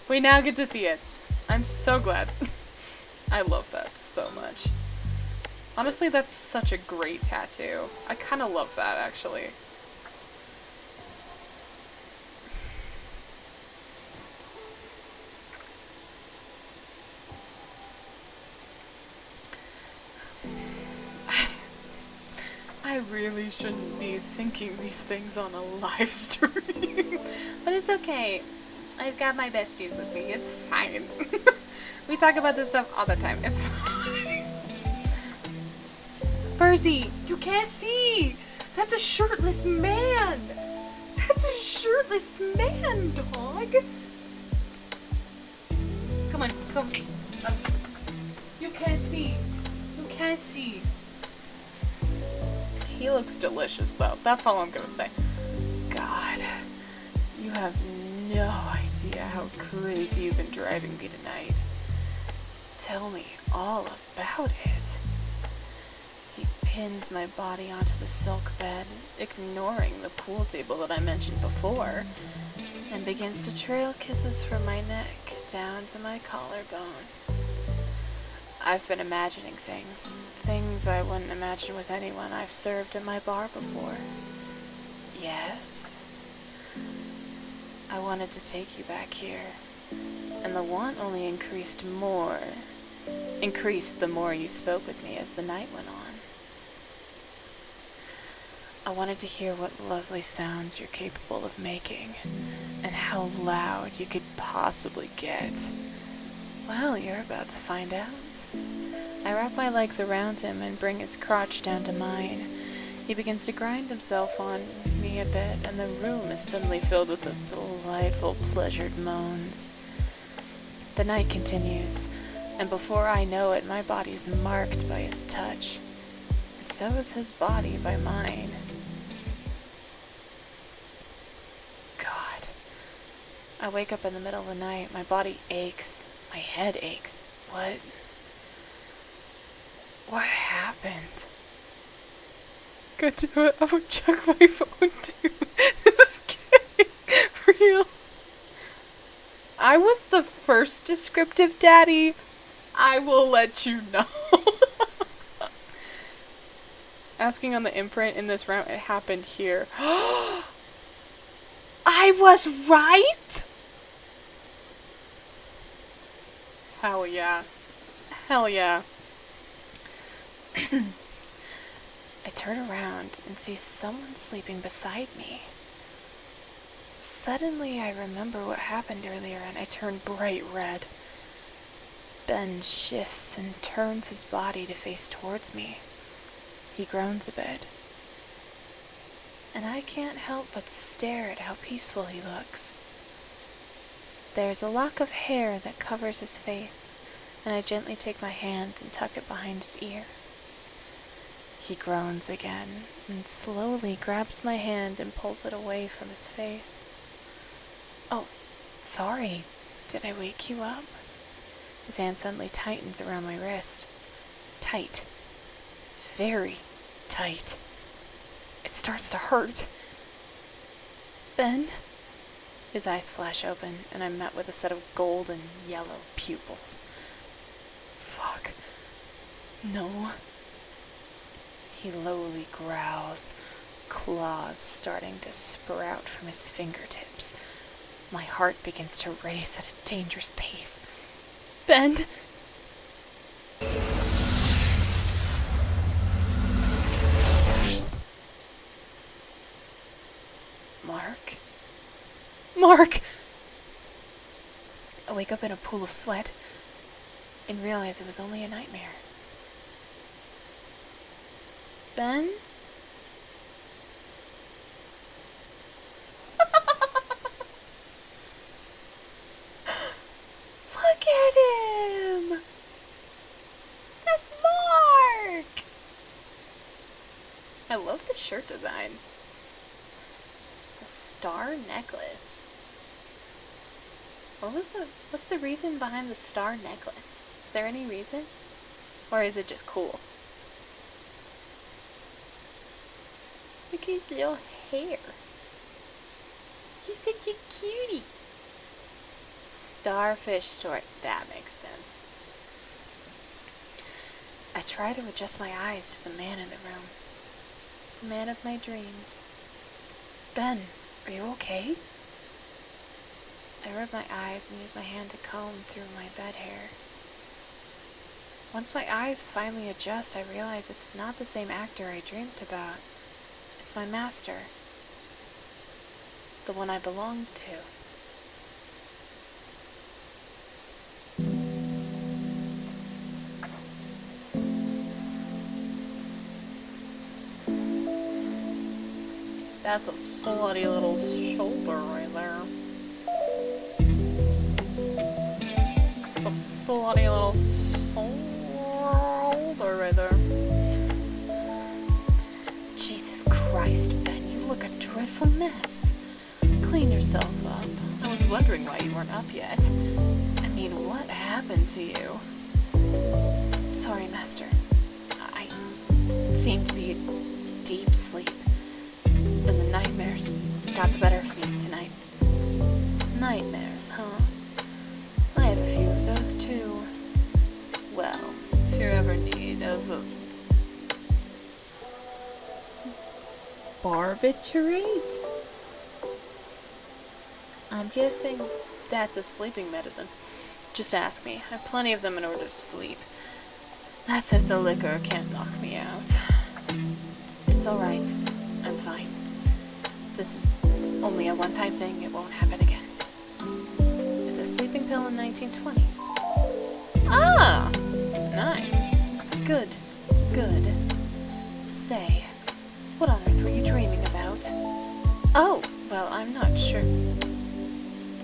We now get to see it. I'm so glad. I love that so much. Honestly, that's such a great tattoo. I kind of love that, actually. I really shouldn't be thinking these things on a live stream. But it's okay. I've got my besties with me. It's fine. We talk about this stuff all the time. It's fine. Percy, you can't see. That's a shirtless man. That's a shirtless man, dog. Come on, come. You can't see. You can't see. He looks delicious, though. That's all I'm gonna say. God, you have no idea how crazy you've been driving me tonight. Tell me all about it. He pins my body onto the silk bed, ignoring the pool table that I mentioned before, and begins to trail kisses from my neck down to my collarbone. I've been imagining things I wouldn't imagine with anyone I've served at my bar before. Yes, I wanted to take you back here, and the want only increased the more you spoke with me as the night went on. I wanted to hear what lovely sounds you're capable of making, and how loud you could possibly get. Well, you're about to find out. I wrap my legs around him and bring his crotch down to mine. He begins to grind himself on me a bit, and the room is suddenly filled with the delightful, pleasured moans. The night continues, and before I know it, my body's marked by his touch, and so is his body by mine. God. I wake up in the middle of the night. My body aches. My head aches. What happened? God damn it, I'm gonna check my phone too. This is getting real. I was the first descriptive daddy. I will let you know. Asking on the imprint in this round, it happened here. I was right? Hell yeah. Hell yeah. I turn around and see someone sleeping beside me. Suddenly I remember what happened earlier and I turn bright red. Ben shifts and turns his body to face towards me. He groans a bit. And I can't help but stare at how peaceful he looks. There's a lock of hair that covers his face, and I gently take my hand and tuck it behind his ear. He groans again, and slowly grabs my hand and pulls it away from his face. Oh, sorry, did I wake you up? His hand suddenly tightens around my wrist. Tight. Very tight. It starts to hurt. Ben? His eyes flash open, and I'm met with a set of golden yellow pupils. Fuck. No. He lowly growls, claws starting to sprout from his fingertips. My heart begins to race at a dangerous pace. Ben! Mark! I wake up in a pool of sweat and realize it was only a nightmare. Ben? shirt design. The star necklace. What's the reason behind the star necklace? Is there any reason? Or is it just cool? Look at his little hair. He's such a cutie. Starfish story. That makes sense. I try to adjust my eyes to the man in the room. The man of my dreams. Ben, are you okay? I rub my eyes and use my hand to comb through my bed hair. Once my eyes finally adjust, I realize it's not the same actor I dreamed about. It's my master. The one I belonged to. That's a slutty little shoulder right there. It's a slutty little shoulder right there. Jesus Christ, Ben, you look a dreadful mess. Clean yourself up. I was wondering why you weren't up yet. I mean, what happened to you? Sorry, Master. I seemed to be in deep sleep. And the nightmares got the better of me tonight. Nightmares, huh? I have a few of those too. Well, if you're ever in need of a barbiturate? I'm guessing that's a sleeping medicine. Just ask me. I have plenty of them in order to sleep. That's if the liquor can't knock me out. It's alright. I'm fine. This is only a one-time thing. It won't happen again. It's a sleeping pill in 1920s. Ah! Nice. Good. Good. Say, what on earth were you dreaming about? Oh, well, I'm not sure.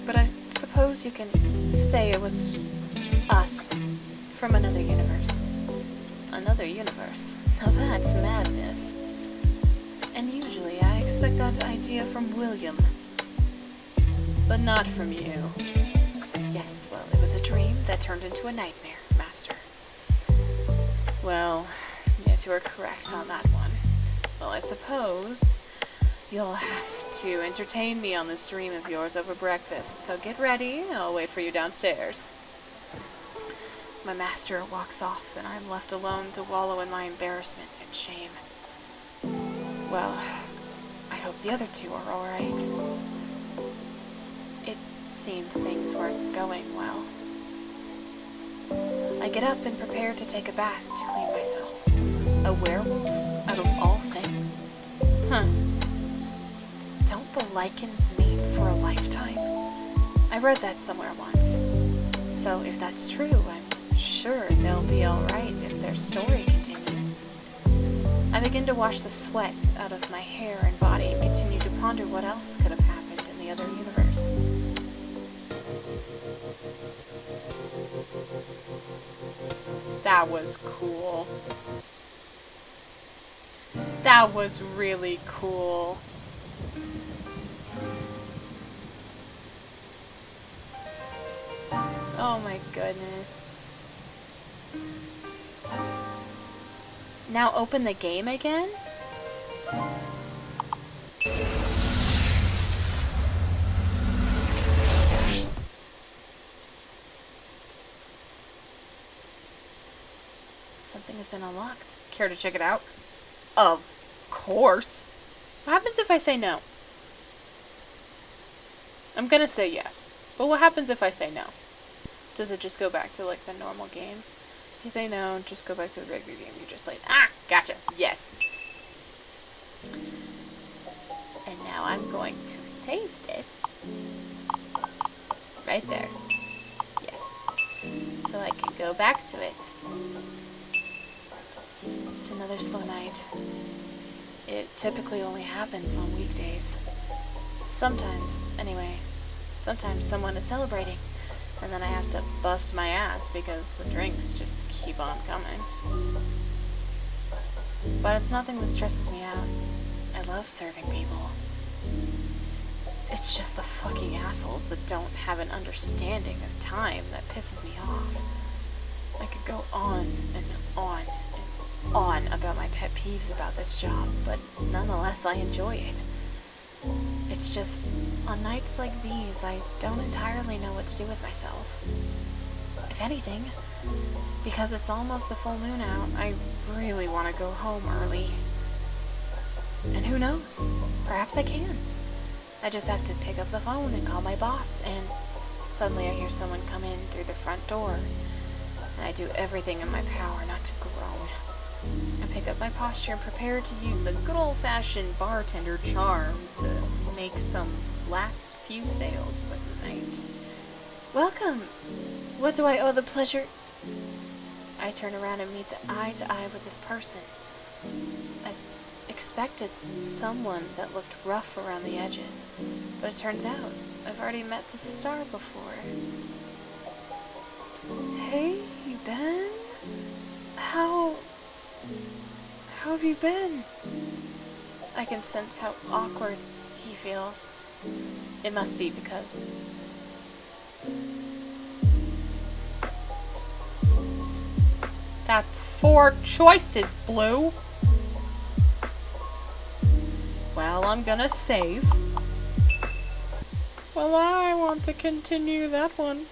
But I suppose you can say it was us from another universe. Another universe. Now that's madness. And usually I expect that idea from William. But not from you. Yes, well, it was a dream that turned into a nightmare, Master. Well, yes, you are correct on that one. Well, I suppose you'll have to entertain me on this dream of yours over breakfast, so get ready, I'll wait for you downstairs. My master walks off, and I'm left alone to wallow in my embarrassment and shame. Well, I hope the other two are alright. It seemed things weren't going well. I get up and prepare to take a bath to clean myself. A werewolf, out of all things? Huh. Don't the lichens mate for a lifetime? I read that somewhere once. So if that's true, I'm sure they'll be alright if their story continues. I begin to wash the sweat out of my hair and body and continue to ponder what else could have happened in the other universe. That was cool. That was really cool. Oh my goodness. Now open the game again? Something has been unlocked. Care to check it out? Of course. What happens if I say no? I'm gonna say yes. But what happens if I say no? Does it just go back to like the normal game? If you say no, just go back to the regular game you just played. Ah, gotcha. Yes. And now I'm going to save this. Right there. Yes. So I can go back to it. It's another slow night. It typically only happens on weekdays. Sometimes, anyway. Sometimes someone is celebrating. And then I have to bust my ass because the drinks just keep on coming. But it's nothing that stresses me out. I love serving people. It's just the fucking assholes that don't have an understanding of time that pisses me off. I could go on and on and on about my pet peeves about this job, but nonetheless I enjoy it. It's just, on nights like these, I don't entirely know what to do with myself. If anything, because it's almost the full moon out, I really want to go home early. And who knows? Perhaps I can. I just have to pick up the phone and call my boss, and suddenly I hear someone come in through the front door, and I do everything in my power not to groan. I pick up my posture and prepare to use the good old-fashioned bartender charm to make some last few sales for the night. Welcome! What do I owe the pleasure? I turn around and meet eye-to-eye with this person. I expected someone that looked rough around the edges, but it turns out I've already met this star before. Hey, Ben? How have you been? I can sense how awkward he feels. It must be because... That's 4 choices, Blue. Well, I'm gonna save. Well, I want to continue that one.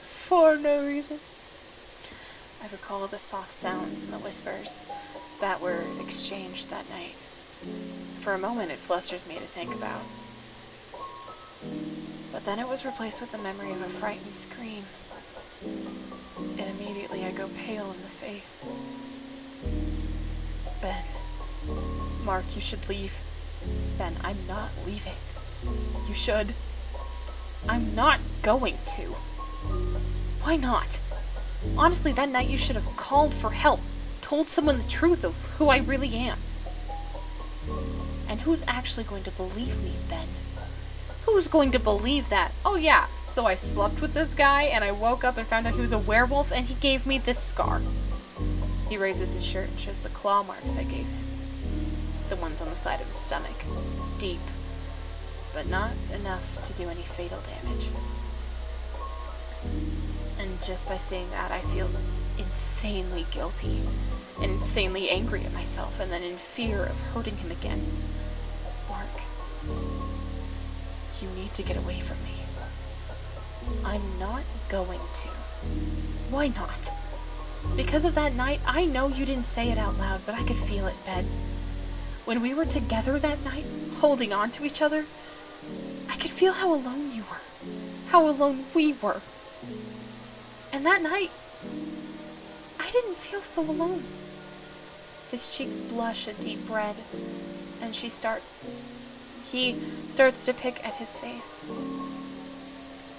For no reason. I recall the soft sounds and the whispers that were exchanged that night. For a moment, it flusters me to think about. But then it was replaced with the memory of a frightened scream. And immediately I go pale in the face. Ben. Mark, you should leave. Ben, I'm not leaving. You should. I'm not going to. Why not? Honestly, that night you should have called for help. Told someone the truth of who I really am. And who's actually going to believe me, Ben? Who's going to believe that? Oh yeah, so I slept with this guy and I woke up and found out he was a werewolf and he gave me this scar. He raises his shirt and shows the claw marks I gave him. The ones on the side of his stomach. Deep, but not enough to do any fatal damage. And just by seeing that, I feel insanely guilty and insanely angry at myself, and then in fear of hurting him again. Mark, you need to get away from me. I'm not going to. Why not? Because of that night, I know you didn't say it out loud, but I could feel it, Ben. When we were together that night, holding on to each other, I could feel how alone you were. How alone we were. And that night, I didn't feel so alone. His cheeks blush a deep red, and he starts to pick at his face.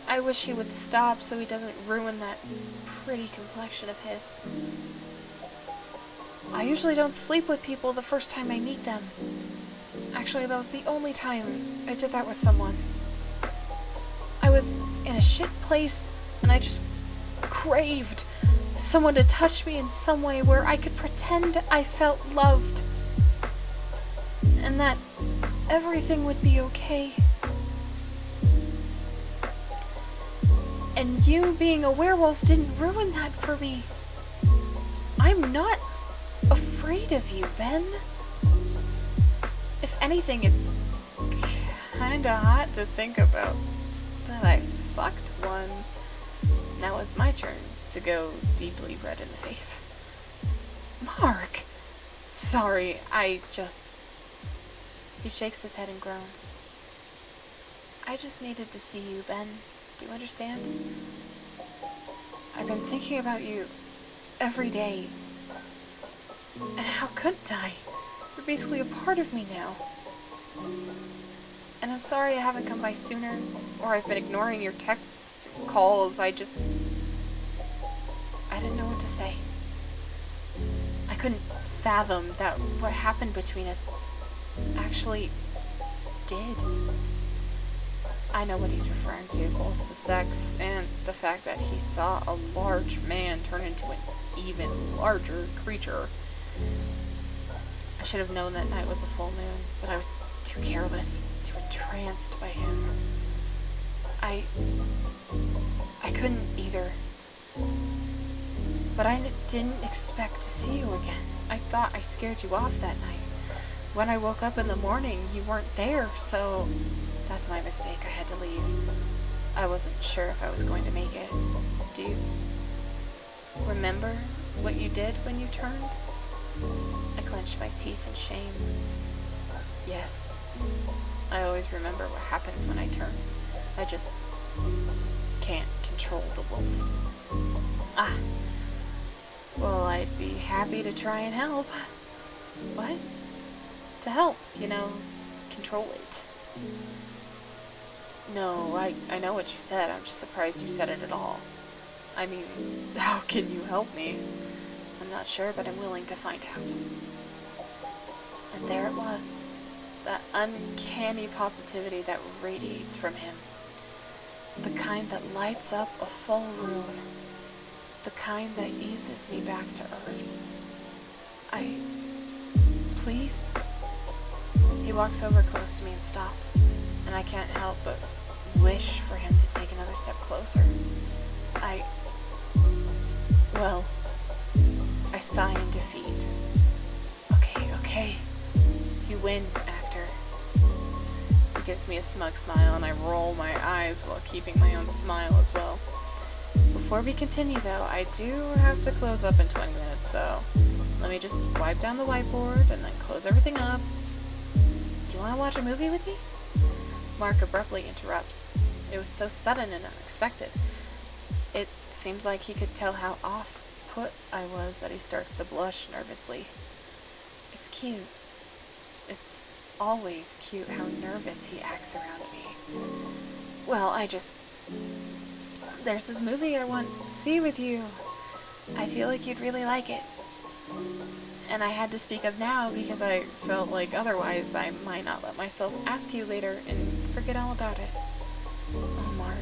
I wish he would stop so he doesn't ruin that pretty complexion of his. I usually don't sleep with people the first time I meet them. Actually, that was the only time I did that with someone. I was in a shit place, and I just craved someone to touch me in some way where I could pretend I felt loved. And that everything would be okay. And you being a werewolf didn't ruin that for me. I'm not afraid of you, Ben. If anything, it's kinda hot to think about that I fucked one. Now it's my turn to go deeply red in the face. Mark! Sorry, He shakes his head and groans. I just needed to see you, Ben. Do you understand? I've been thinking about you every day. And how couldn't I? You're basically a part of me now. And I'm sorry I haven't come by sooner, or I've been ignoring your texts, calls. I didn't know what to say. I couldn't fathom that what happened between us actually did. I know what he's referring to, both the sex and the fact that he saw a large man turn into an even larger creature. I should have known that night was a full moon, but I was too careless, too entranced by him. I couldn't either. But I didn't expect to see you again. I thought I scared you off that night. When I woke up in the morning, you weren't there, so that's my mistake. I had to leave. I wasn't sure if I was going to make it. Do you remember what you did when you turned? I clenched my teeth in shame. Yes. I always remember what happens when I turn. I just can't control the wolf. Ah. Well, I'd be happy to try and help. What? To help, control it. No, I know what you said. I'm just surprised you said it at all. I mean, how can you help me? I'm not sure, but I'm willing to find out. And there it was. That uncanny positivity that radiates from him. The kind that lights up a full room. The kind that eases me back to earth. Please? He walks over close to me and stops, and I can't help but wish for him to take another step closer. I sigh in defeat. Okay. You win, actor. He gives me a smug smile, and I roll my eyes while keeping my own smile as well. Before we continue, though, I do have to close up in 20 minutes, so let me just wipe down the whiteboard and then close everything up. Do you want to watch a movie with me? Mark abruptly interrupts. It was so sudden and unexpected. It seems like he could tell how off-put I was that he starts to blush nervously. It's cute. It's always cute how nervous he acts around me. Well, there's this movie I want to see with you. I feel like you'd really like it. And I had to speak up now because I felt like otherwise I might not let myself ask you later and forget all about it. Oh, Mark.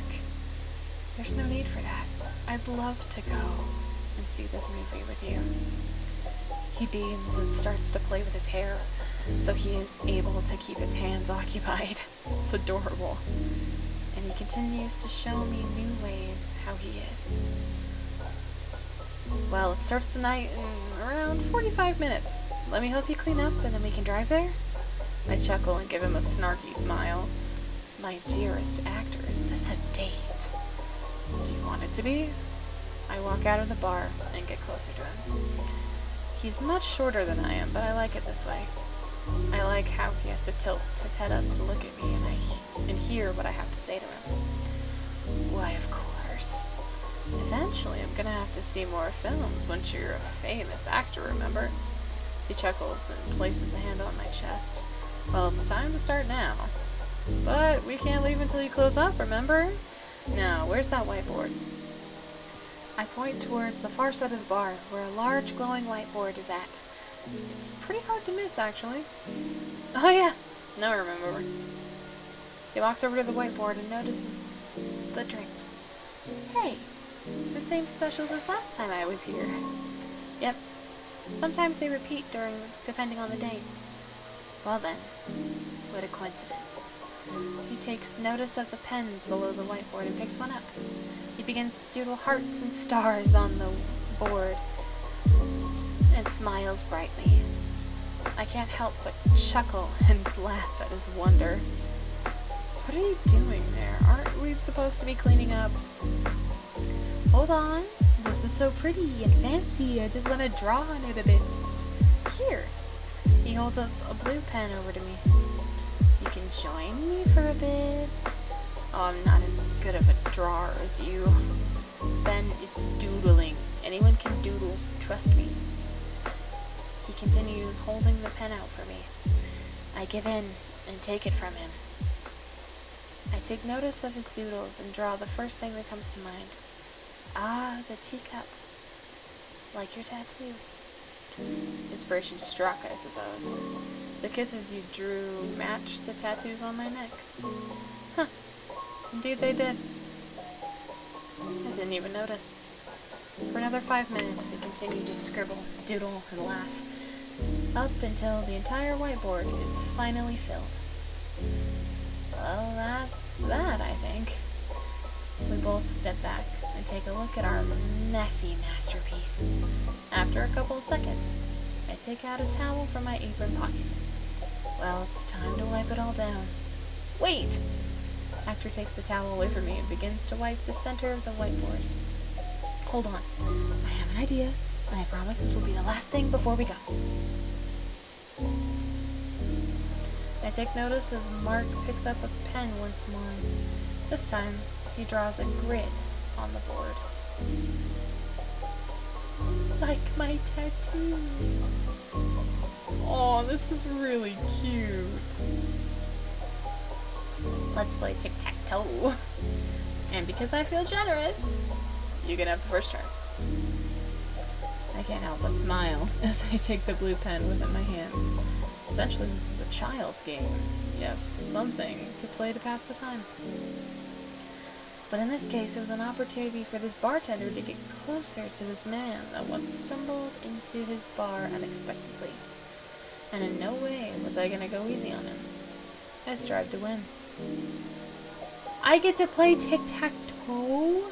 There's no need for that. I'd love to go and see this movie with you. He beams and starts to play with his hair, so he is able to keep his hands occupied. It's adorable. And he continues to show me new ways how he is. Well, it starts tonight in around 45 minutes. Let me help you clean up and then we can drive there? I chuckle and give him a snarky smile. My dearest actor, is this a date? Do you want it to be? I walk out of the bar and get closer to him. He's much shorter than I am, but I like it this way. I like how he has to tilt his head up to look at me and hear what I have to say to him. Why, of course. Eventually, I'm gonna have to see more films once you're a famous actor, remember? He chuckles and places a hand on my chest. Well, it's time to start now. But we can't leave until you close up, remember? Now, where's that whiteboard? I point towards the far side of the bar, where a large glowing whiteboard is at. It's pretty hard to miss, actually. Oh yeah, now I remember. He walks over to the whiteboard and notices the drinks. Hey, it's the same specials as last time I was here. Yep. Sometimes they repeat depending on the date. Well then, what a coincidence. He takes notice of the pens below the whiteboard and picks one up. He begins to doodle hearts and stars on the board and smiles brightly. I can't help but chuckle and laugh at his wonder. What are you doing there? Aren't we supposed to be cleaning up? Hold on. This is so pretty and fancy. I just want to draw on it a bit. Here. He holds up a blue pen over to me. You can join me for a bit. Oh, I'm not as good of a drawer as you. Ben, it's doodling. Anyone can doodle. Trust me. He continues holding the pen out for me. I give in and take it from him. I take notice of his doodles and draw the first thing that comes to mind. Ah, the teacup. Like your tattoo. Inspiration struck, I suppose. The kisses you drew match the tattoos on my neck. Huh. Indeed they did. I didn't even notice. For another 5 minutes, we continued to scribble, doodle, and laugh. up until the entire whiteboard is finally filled. Well, that's that, I think. We both step back and take a look at our messy masterpiece. After a couple of seconds, I take out a towel from my apron pocket. Well, it's time to wipe it all down. Wait! Hector takes the towel away from me and begins to wipe the center of the whiteboard. Hold on. I have an idea, and I promise this will be the last thing before we go. I take notice as Mark picks up a pen once more. This time, he draws a grid on the board. Like my tattoo. Oh, this is really cute. Let's play tic-tac-toe. And because I feel generous, you can have the first turn. I can't help but smile as I take the blue pen within my hands. Essentially, this is a child's game. Yes, something to play to pass the time. But in this case, it was an opportunity for this bartender to get closer to this man that once stumbled into his bar unexpectedly. And in no way was I gonna go easy on him. I strive to win. I get to play tic-tac-toe?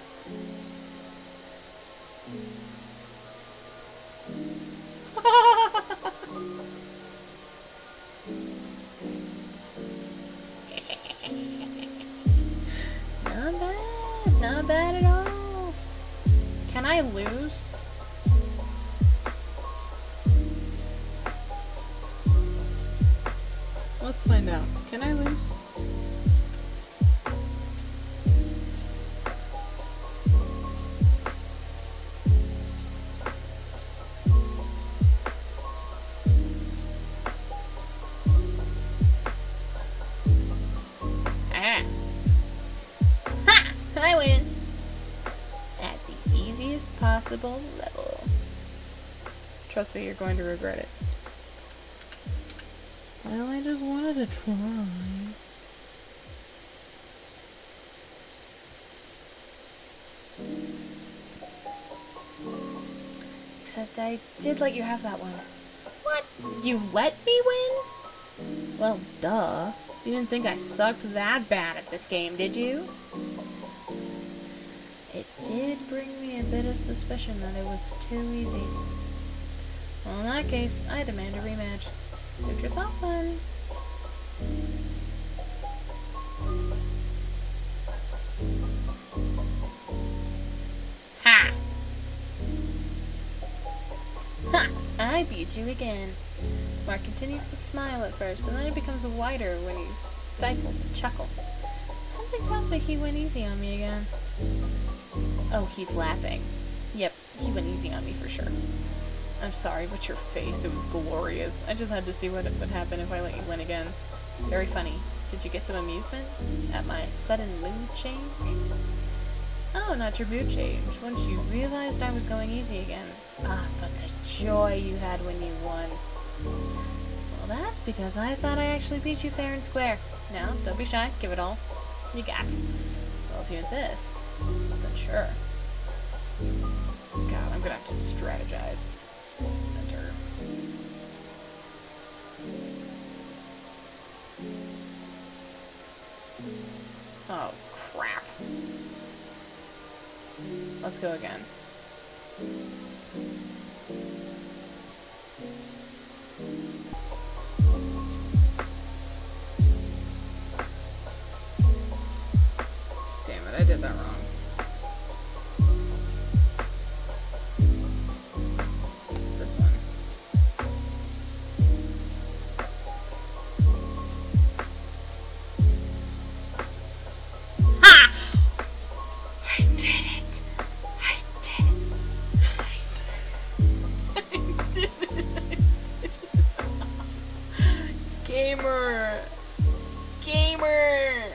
Not bad. Not bad at all. Can I lose? Let's find out. Can I lose? I win! At the easiest possible level. Trust me, you're going to regret it. Well, I just wanted to try. Except I did let you have that one. What? You let me win? Well, duh. You didn't think I sucked that bad at this game, did you? It did bring me a bit of suspicion that it was too easy. Well, in that case, I demand a rematch. Suit yourself then. Ha! Ha! I beat you again. Mark continues to smile at first, and then it becomes wider when he stifles a chuckle. Something tells me he went easy on me again. Oh, he's laughing. Yep, he went easy on me for sure. I'm sorry, but your face, it was glorious. I just had to see what would happen if I let you win again. Very funny. Did you get some amusement at my sudden mood change? Oh, not your mood change. Once you realized I was going easy again. Ah, but the joy you had when you won. Well, that's because I thought I actually beat you fair and square. Now, don't be shy. Give it all you got. Well, if you insist, then sure. God, I'm gonna have to strategize. Center. Oh, crap. Let's go again. Damn it, I did that wrong. This one. Ha! I did it! I did it! I did it! I did it! Gamer! Gamer!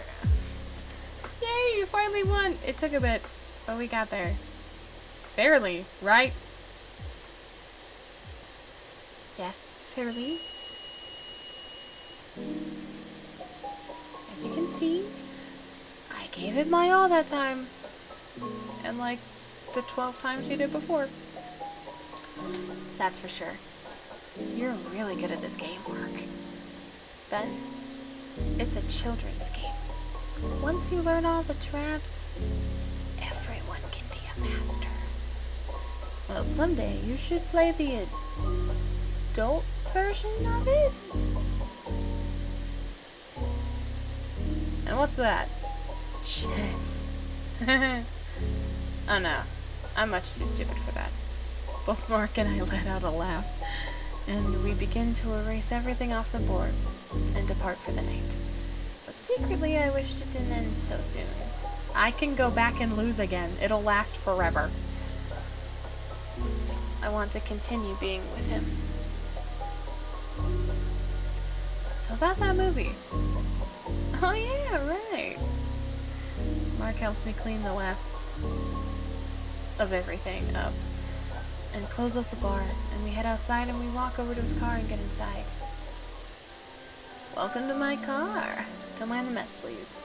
Yay, you finally won! It took a bit, but we got there. Fairly, right? Yes, fairly. As you can see, I gave it my all that time. And like the 12 times you did before. That's for sure. You're really good at this game, Mark. Ben, it's a children's game. Once you learn all the traps, everyone can be a master. Well, someday you should play the adult version of it? And what's that? Chess. Oh no, I'm much too stupid for that. Both Mark and I let out a laugh, and we begin to erase everything off the board and depart for the night. But secretly, I wished it didn't end so soon. I can go back and lose again. It'll last forever. I want to continue being with him. So about that movie. Oh yeah, right. Mark helps me clean the last of everything up and close up the bar, and we head outside and we walk over to his car and get inside. Welcome to my car. Don't mind the mess, please.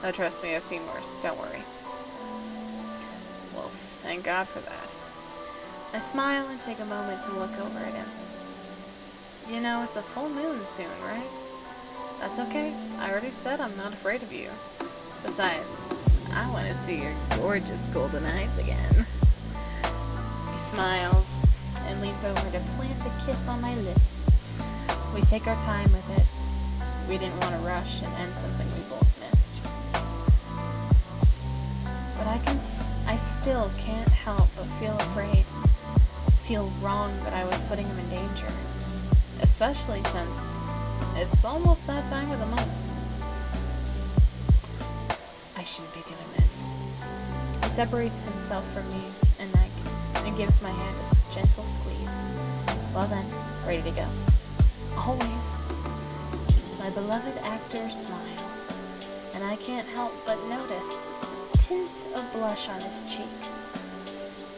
Oh, trust me, I've seen worse. Don't worry. Well, thank God for that. I smile and take a moment to look over at him. You know, it's a full moon soon, right? That's okay. I already said I'm not afraid of you. Besides, I want to see your gorgeous golden eyes again. He smiles and leans over to plant a kiss on my lips. We take our time with it. We didn't want to rush and end something we both missed. But I still can't help but feel afraid. Feel wrong that I was putting him in danger. Especially since it's almost that time of the month. I shouldn't be doing this. He separates himself from me and gives my hand a gentle squeeze. Well then, ready to go. Always. My beloved actor smiles, and I can't help but notice a tint of blush on his cheeks.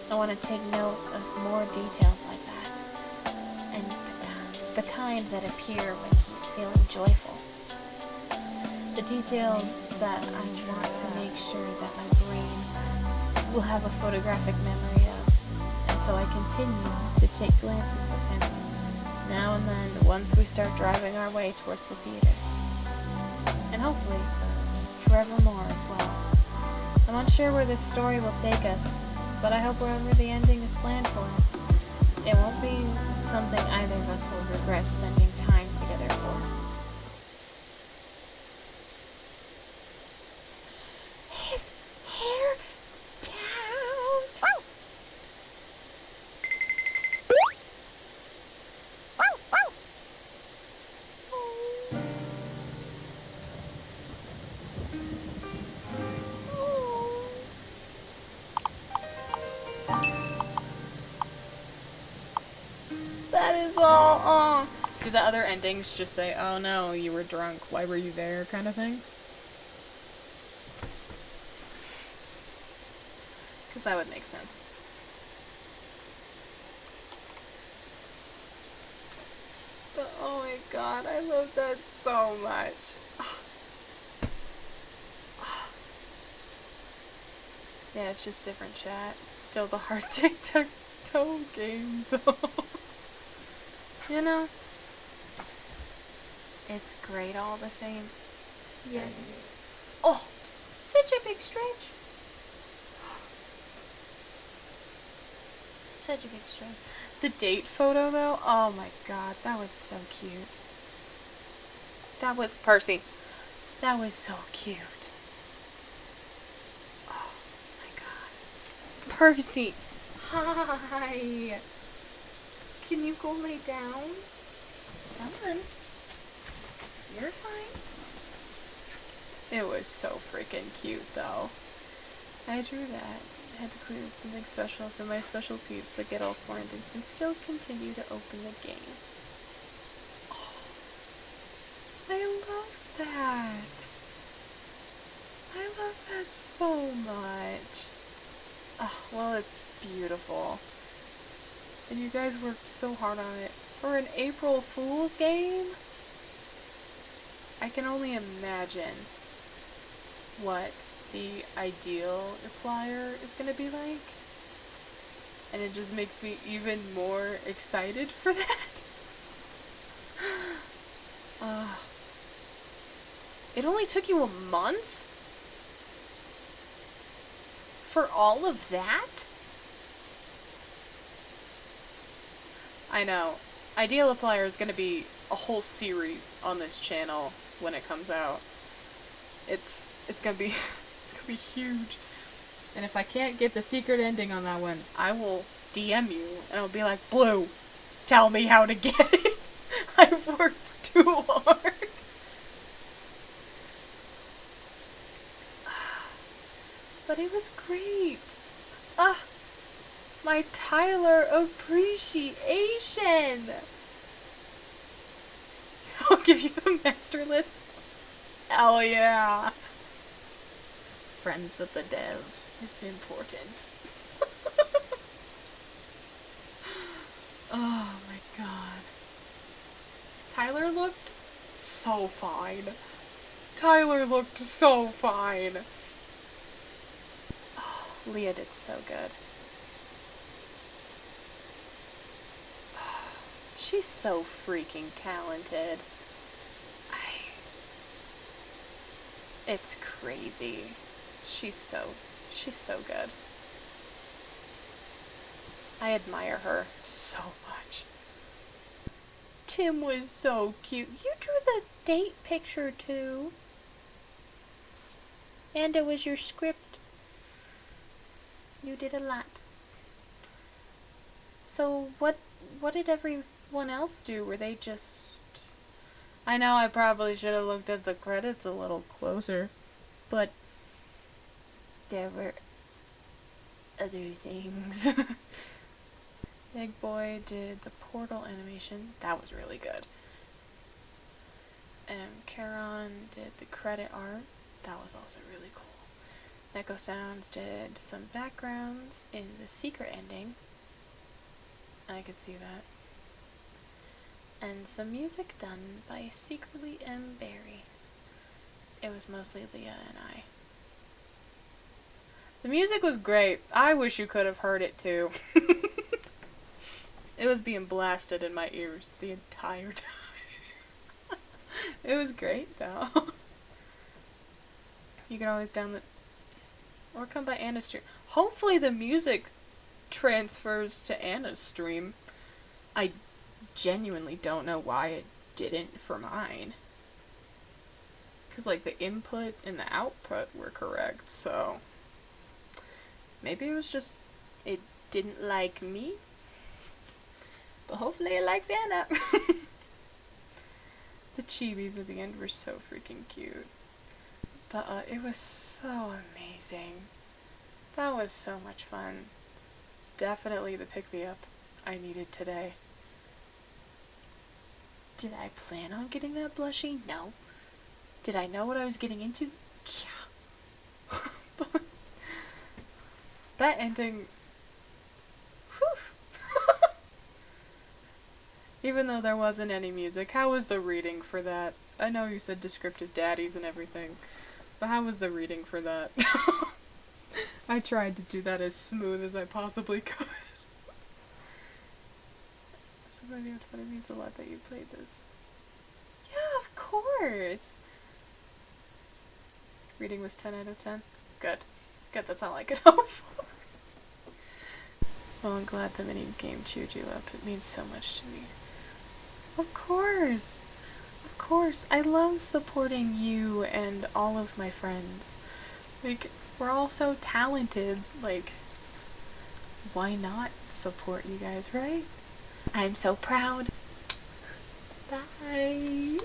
I want to take note of more details like that, and the kind that appear when he's feeling joyful. The details that I want to make sure that my brain will have a photographic memory of, and so I continue to take glances of him now and then once we start driving our way towards the theater. And hopefully, forevermore as well. I'm unsure where this story will take us, but I hope wherever the ending is planned for us, it won't be something either of us will regret spending time together for. His hair down. That is all. Do the other endings just say, oh no, you were drunk, why were you there, kind of thing? Because that would make sense. But oh my god, I love that so much. Yeah, it's just different chat. Still the hard tic-tac-toe game, though. You know? It's great all the same. Yes. Oh! Such a big stretch. Such a big stretch. The date photo, though, oh my god, that was so cute. That was... Percy. That was so cute. Oh my god. Percy! Hi! Can you go lay down? Come on. You're fine. It was so freaking cute, though. I drew that. I had to clear something special for my special peeps that get all 4 endings and still continue to open the game. Oh, I love that. I love that so much. Oh, well, it's beautiful. And you guys worked so hard on it. For an April Fool's game? I can only imagine what the ideal replier is going to be like. And it just makes me even more excited for that. It only took you a month? For all of that? I know. Ideal Applier is going to be a whole series on this channel when it comes out. It's going to be it's going to be huge. And if I can't get the secret ending on that one, I will DM you and I'll be like, Blue, tell me how to get it. I've worked too hard. But it was great. My Tyler appreciation. I'll give you the master list. Hell yeah. Friends with the dev. It's important. Oh my god. Tyler looked so fine. Tyler looked so fine. Oh, Leah did so good. She's so freaking talented. It's crazy. She's so good. I admire her so much. Tim was so cute. You drew the date picture too. And it was your script. You did a lot. So what did everyone else do? Were they just... I know I probably should have looked at the credits a little closer, but there were other things. Big Boy did the portal animation. That was really good. And Charon did the credit art. That was also really cool. Echo Sounds did some backgrounds in the secret ending. I could see that. And some music done by SecretlyMBarry. It was mostly Leah and I. The music was great. I wish you could have heard it too. It was being blasted in my ears the entire time. It was great though. You can always download or come by Anna's stream. Hopefully the music transfers to Anna's stream. I genuinely don't know why it didn't for mine. Because, like, the input and the output were correct, so... Maybe it was just... It didn't like me. But hopefully it likes Anna. The chibis at the end were so freaking cute. But, it was so amazing. That was so much fun. Definitely the pick-me-up I needed today. Did I plan on getting that blushy? No. Did I know what I was getting into? Yeah. But that ending... Whew. Even though there wasn't any music, how was the reading for that? I know you said descriptive daddies and everything, but how was the reading for that? I tried to do that as smooth as I possibly could. So it means a lot that you played this. Yeah, of course! Reading was 10 out of 10. Good. Good, that's all I could hope for. Well, I'm glad the mini game chewed you up. It means so much to me. Of course! Of course. I love supporting you and all of my friends. Like, we're all so talented. Like, why not support you guys, right? I'm so proud. Bye.